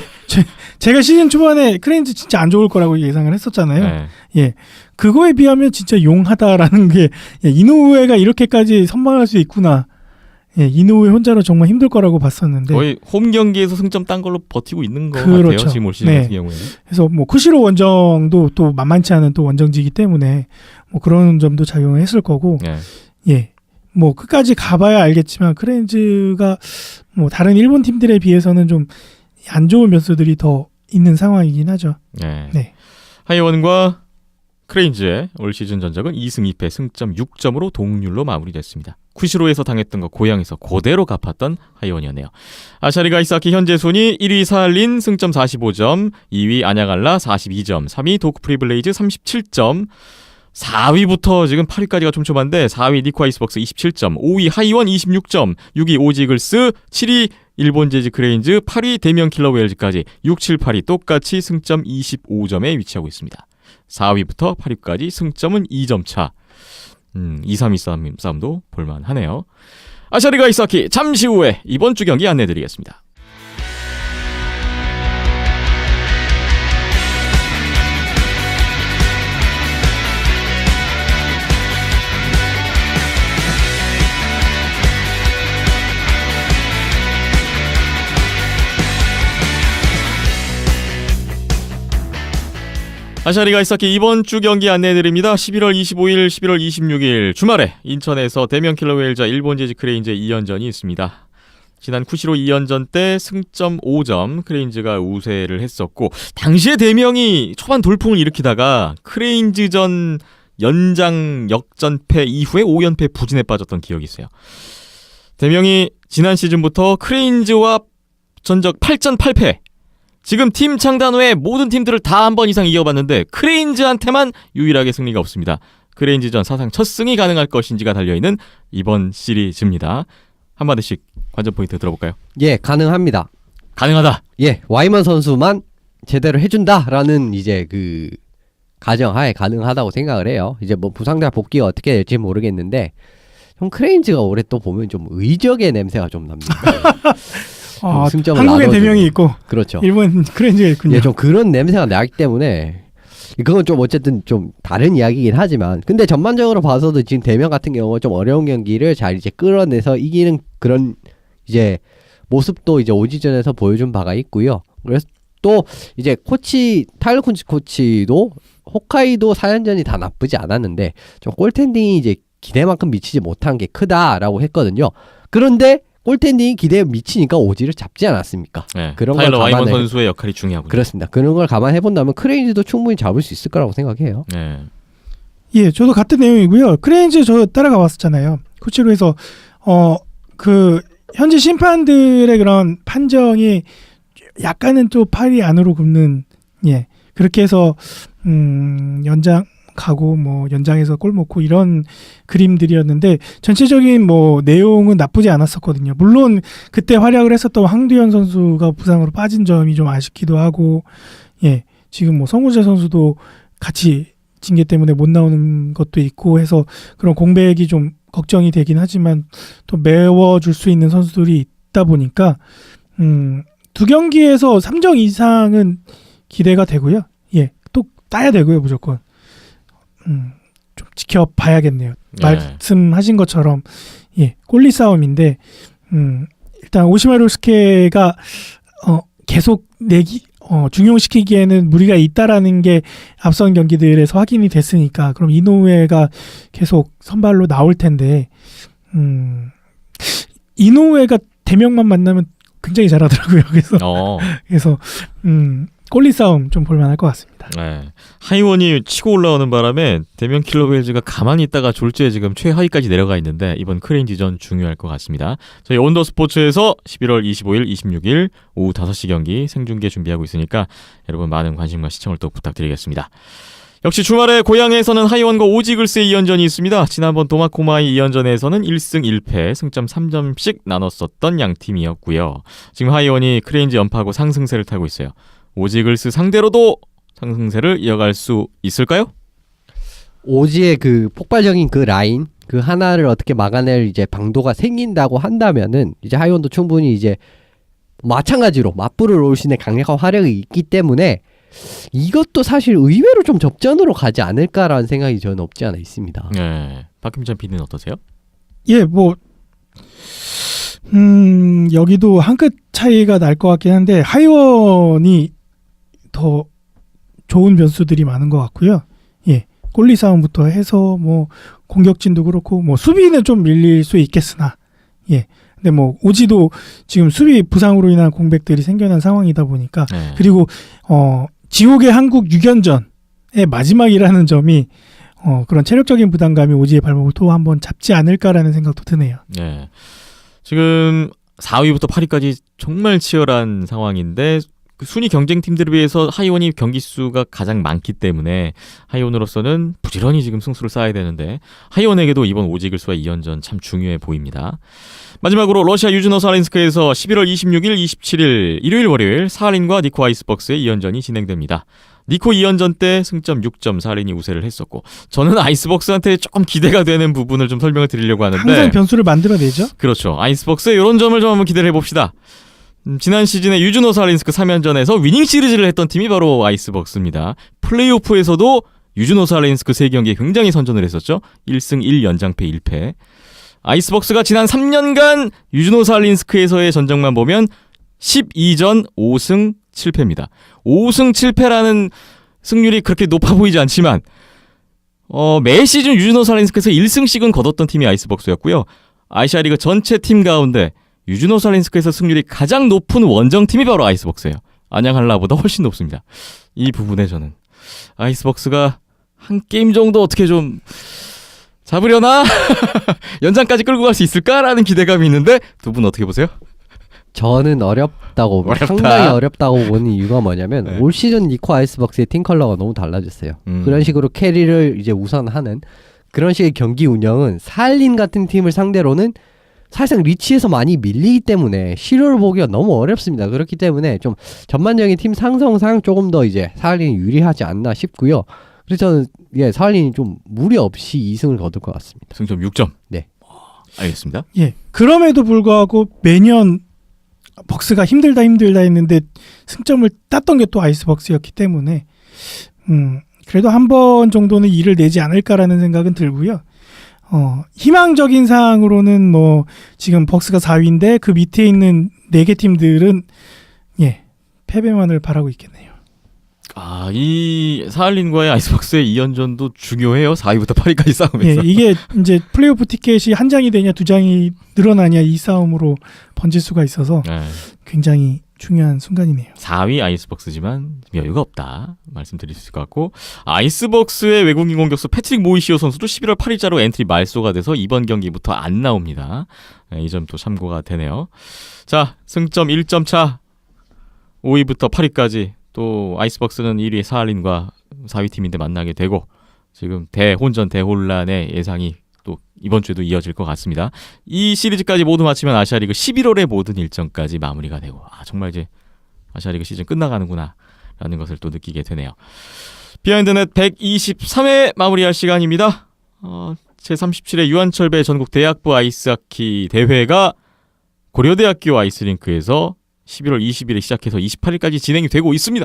제가 시즌 초반에 크레인즈 진짜 안 좋을 거라고 예상을 했었잖아요. 네. 예, 그거에 비하면 진짜 용하다라는 게 이노우에가 이렇게까지 선방할 수 있구나. 예, 이노우에 혼자로 정말 힘들 거라고 봤었는데 거의 홈 경기에서 승점 딴 걸로 버티고 있는 것 그렇죠. 같아요. 지금 올 시즌 네. 같은 경우에는. 그래서 뭐 쿠시로 원정도 또 만만치 않은 또 원정지이기 때문에 뭐 그런 점도 작용했을 거고 네. 예. 뭐 끝까지 가봐야 알겠지만 크레인즈가 뭐 다른 일본 팀들에 비해서는 좀 안 좋은 변수들이 더 있는 상황이긴 하죠. 네. 네. 하이원과 크레인즈의 올 시즌 전적은 2승 2패 승점 6점으로 동률로 마무리됐습니다. 쿠시로에서 당했던 거 고향에서 그대로 갚았던 하이원이었네요. 아샤리가 이사키 현재 순위 1위 사할린 승점 45점, 2위 아냐갈라 42점, 3위 도쿠 프리블레이즈 37점, 4위부터 지금 8위까지가 촘촘한데 4위 니코 아이스박스 27점, 5위 하이원 26점, 6위 오지글스, 7위 일본 재즈 크레인즈, 8위 대면 킬러 웨일즈까지 6, 7, 8위 똑같이 승점 25점에 위치하고 있습니다. 4위부터 8위까지 승점은 2점 차. 2, 3위 싸움도 볼만하네요. 아샤리가 이사키 잠시 후에 이번 주 경기 안내드리겠습니다. 아샤리가 이사키 이번 주 경기 안내해드립니다. 11월 25일, 11월 26일 주말에 인천에서 대면 킬러 웨일즈와 일본 재즈 크레인즈의 2연전이 있습니다. 지난 쿠시로 2연전 때 승점 5점 크레인즈가 우세를 했었고 당시에 대명이 초반 돌풍을 일으키다가 크레인즈전 연장 역전패 이후에 5연패 부진에 빠졌던 기억이 있어요. 대명이 지난 시즌부터 크레인즈와 전적 8전 8패 지금 팀 창단 후에 모든 팀들을 다 한 번 이상 이겨봤는데 크레인즈한테만 유일하게 승리가 없습니다. 크레인즈전 사상 첫 승이 가능할 것인지가 달려있는 이번 시리즈입니다. 한마디씩 관전 포인트 들어볼까요? 예, 가능합니다. 가능하다. 예, 와이먼 선수만 제대로 해준다라는 이제 그 가정하에 가능하다고 생각을 해요. 이제 뭐 부상자 복귀가 어떻게 될지 모르겠는데 형 크레인즈가 올해 또 보면 좀 의적의 냄새가 좀 납니다. 승점을 한국에 나눠주고. 대명이 있고 그렇죠. 일본 크레인즈가 있군요. 예, 좀 그런 냄새가 나기 때문에 그건 좀 어쨌든 좀 다른 이야기긴 하지만 근데 전반적으로 봐서도 지금 대명 같은 경우는 좀 어려운 경기를 잘 이제 끌어내서 이기는 그런 이제 모습도 이제 오지전에서 보여준 바가 있고요. 그래서 또 이제 타일러 쿤치 코치도 홋카이도 4연전이 다 나쁘지 않았는데 좀 골텐딩이 이제 기대만큼 미치지 못한 게 크다라고 했거든요. 그런데 골텐딩이 기대에 미치니까 오지를 잡지 않았습니까? 네, 그런 타일러 걸 와이먼 감안해- 선수의 역할이 중요하군요. 그렇습니다. 그런 걸 감안해본다면 크레인즈도 충분히 잡을 수 있을 거라고 생각해요. 네. 예, 저도 같은 내용이고요. 크레인즈 저 따라가 봤었잖아요. 쿠치로에서 그 현재 심판들의 그런 판정이 약간은 또 팔이 안으로 굽는 예 그렇게 해서 연장 가고 뭐 연장에서 골 먹고 이런 그림들이었는데 전체적인 뭐 내용은 나쁘지 않았었거든요. 물론 그때 활약을 했었던 황두현 선수가 부상으로 빠진 점이 좀 아쉽기도 하고 예 지금 뭐 성우재 선수도 같이 징계 때문에 못 나오는 것도 있고 해서 그런 공백이 좀 걱정이 되긴 하지만 또 메워줄 수 있는 선수들이 있다 보니까 두 경기에서 3점 이상은 기대가 되고요. 예, 또 따야 되고요, 무조건. 좀 지켜봐야겠네요. 네. 말씀하신 것처럼 예, 꼴리 싸움인데 일단 오시마루 스케가 계속 중용시키기에는 무리가 있다라는 게 앞선 경기들에서 확인이 됐으니까 그럼 이노우에가 계속 선발로 나올 텐데 이노우에가 대명만 만나면 굉장히 잘하더라고요. 그래서 골리 싸움 좀 볼만할 것 같습니다. 네. 하이원이 치고 올라오는 바람에 대면 킬러베일즈가 가만히 있다가 졸지에 지금 최하위까지 내려가 있는데 이번 크레인지전 중요할 것 같습니다. 저희 온더스포츠에서 11월 25일, 26일 오후 5시 경기 생중계 준비하고 있으니까 여러분 많은 관심과 시청을 또 부탁드리겠습니다. 역시 주말에 고향에서는 하이원과 오지글스의 2연전이 있습니다. 지난번 도마코마이 2연전에서는 1승 1패, 승점 3점씩 나눴었던 양 팀이었고요. 지금 하이원이 크레인지 연파하고 상승세를 타고 있어요. 오지글스 상대로도 상승세를 이어갈 수 있을까요? 오지의 그 폭발적인 그 라인 그 하나를 어떻게 막아낼 이제 방도가 생긴다고 한다면은 이제 하이원도 충분히 이제 마찬가지로 맞불을 올 수 있는 강력한 화력이 있기 때문에 이것도 사실 의외로 좀 접전으로 가지 않을까라는 생각이 저는 없지 않아 있습니다. 네. 박김찬 PD는 어떠세요? 예, 뭐 여기도 한 끗 차이가 날 것 같긴 한데 하이원이 더 좋은 변수들이 많은 것 같고요. 예, 골리 싸움부터 해서 뭐 공격진도 그렇고 뭐 수비는 좀 밀릴 수 있겠으나 예, 근데 뭐 오지도 지금 수비 부상으로 인한 공백들이 생겨난 상황이다 보니까 네. 그리고 지옥의 한국 6연전의 마지막이라는 점이 그런 체력적인 부담감이 오지의 발목을 또 한번 잡지 않을까라는 생각도 드네요. 네. 지금 4위부터 8위까지 정말 치열한 상황인데 그 순위 경쟁팀들에 비해서 하이원이 경기 수가 가장 많기 때문에 하이원으로서는 부지런히 지금 승수를 쌓아야 되는데 하이원에게도 이번 오지글스와 2연전 참 중요해 보입니다. 마지막으로 러시아 유즈노 사하린스크에서 11월 26일, 27일 일요일 월요일 사하린과 니코 아이스벅스의 2연전이 진행됩니다. 니코 2연전 때 승점 6점 사하린이 우세를 했었고 저는 아이스벅스한테 조금 기대가 되는 부분을 좀 설명을 드리려고 하는데 항상 변수를 만들어내죠. 그렇죠. 아이스벅스의 이런 점을 좀 한번 기대를 해봅시다. 지난 시즌에 유즈노 사하린스크 3연전에서 위닝 시리즈를 했던 팀이 바로 아이스벅스입니다. 플레이오프에서도 유즈노 사하린스크 3경기에 굉장히 선전을 했었죠. 1승 1연장패 1패. 아이스벅스가 지난 3년간 유즈노 사하린스크에서의 전적만 보면 12전 5승 7패입니다. 5승 7패라는 승률이 그렇게 높아 보이지 않지만 매 시즌 유즈노 사하린스크에서 1승씩은 거뒀던 팀이 아이스벅스였고요. 아시아리그 전체 팀 가운데 유즈노 사하린스크에서 승률이 가장 높은 원정팀이 바로 아이스벅스예요. 안양한라보다 훨씬 높습니다. 이 부분에 저는 아이스벅스가 한 게임 정도 어떻게 좀 잡으려나? 연장까지 끌고 갈 수 있을까라는 기대감이 있는데 두 분 어떻게 보세요? 저는 어렵다고 어렵다. 상당히 어렵다고 보는 이유가 뭐냐면 네. 올 시즌 니코 아이스벅스의 팀 컬러가 너무 달라졌어요. 그런 식으로 캐리를 이제 우선하는 그런 식의 경기 운영은 사할린 같은 팀을 상대로는 사실상 리치에서 많이 밀리기 때문에 시료를 보기가 너무 어렵습니다. 그렇기 때문에 좀 전반적인 팀 상성상 조금 더 이제 사할린이 유리하지 않나 싶고요. 그래서 저는 사할린이 좀 무리 없이 2승을 거둘 것 같습니다. 승점 6점. 네. 알겠습니다. 예. 그럼에도 불구하고 매년 벅스가 힘들다 했는데 승점을 땄던 게 또 아이스벅스였기 때문에 그래도 한 번 정도는 일을 내지 않을까라는 생각은 들고요. 희망적인 사항으로는 뭐 지금 벅스가 4위인데 그 밑에 있는 4개 팀들은 예, 패배만을 바라고 있겠네요. 아, 이 사할린과의 아이스벅스의 2연전도 중요해요. 4위부터 8위까지 예, 싸움에서. 이게 이제 플레이오프 티켓이 한 장이 되냐 두 장이 늘어나냐 이 싸움으로 번질 수가 있어서 네. 굉장히 중요한 순간이네요. 4위 아이스벅스지만 여유가 없다 말씀드릴 수 있을 것 같고 아이스벅스의 외국인 공격수 패트릭 모이시오 선수도 11월 8일자로 엔트리 말소가 돼서 이번 경기부터 안 나옵니다. 네, 이 점도 참고가 되네요. 자, 승점 1점 차 5위부터 8위까지 또 아이스벅스는 1위 사할린과 4위 팀인데 만나게 되고 지금 대혼전 대혼란의 예상이 또 이번 주에도 이어질 것 같습니다. 이 시리즈까지 모두 마치면 아시아리그 11월의 모든 일정까지 마무리가 되고 정말 이제 아시아리그 시즌 끝나가는구나 라는 것을 또 느끼게 되네요. 비하인드넷 123회 마무리할 시간입니다. 제37회 유한철배 전국 대학부 아이스하키 대회가 고려대학교 아이스링크에서 11월 20일에 시작해서 28일까지 진행이 되고 있습니다.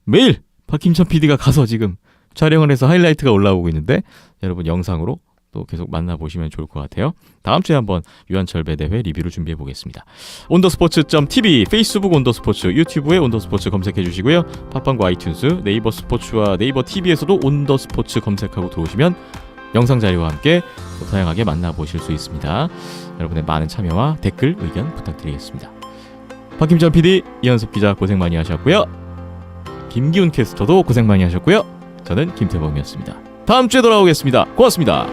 매일 박김천 PD가 가서 지금 촬영을 해서 하이라이트가 올라오고 있는데 여러분 영상으로 또 계속 만나보시면 좋을 것 같아요. 다음 주에 한번 유한철배 대회 리뷰를 준비해 보겠습니다. 온더스포츠.tv, 페이스북 온더스포츠, 유튜브에 온더스포츠 검색해 주시고요. 팟빵과 아이튠즈, 네이버 스포츠와 네이버 TV에서도 온더스포츠 검색하고 들어오시면 영상 자료와 함께 또 다양하게 만나보실 수 있습니다. 여러분의 많은 참여와 댓글, 의견 부탁드리겠습니다. 박김천 PD, 이현섭 기자 고생 많이 하셨고요. 김기훈 캐스터도 고생 많이 하셨고요. 저는 김태범이었습니다. 다음 주에 돌아오겠습니다. 고맙습니다.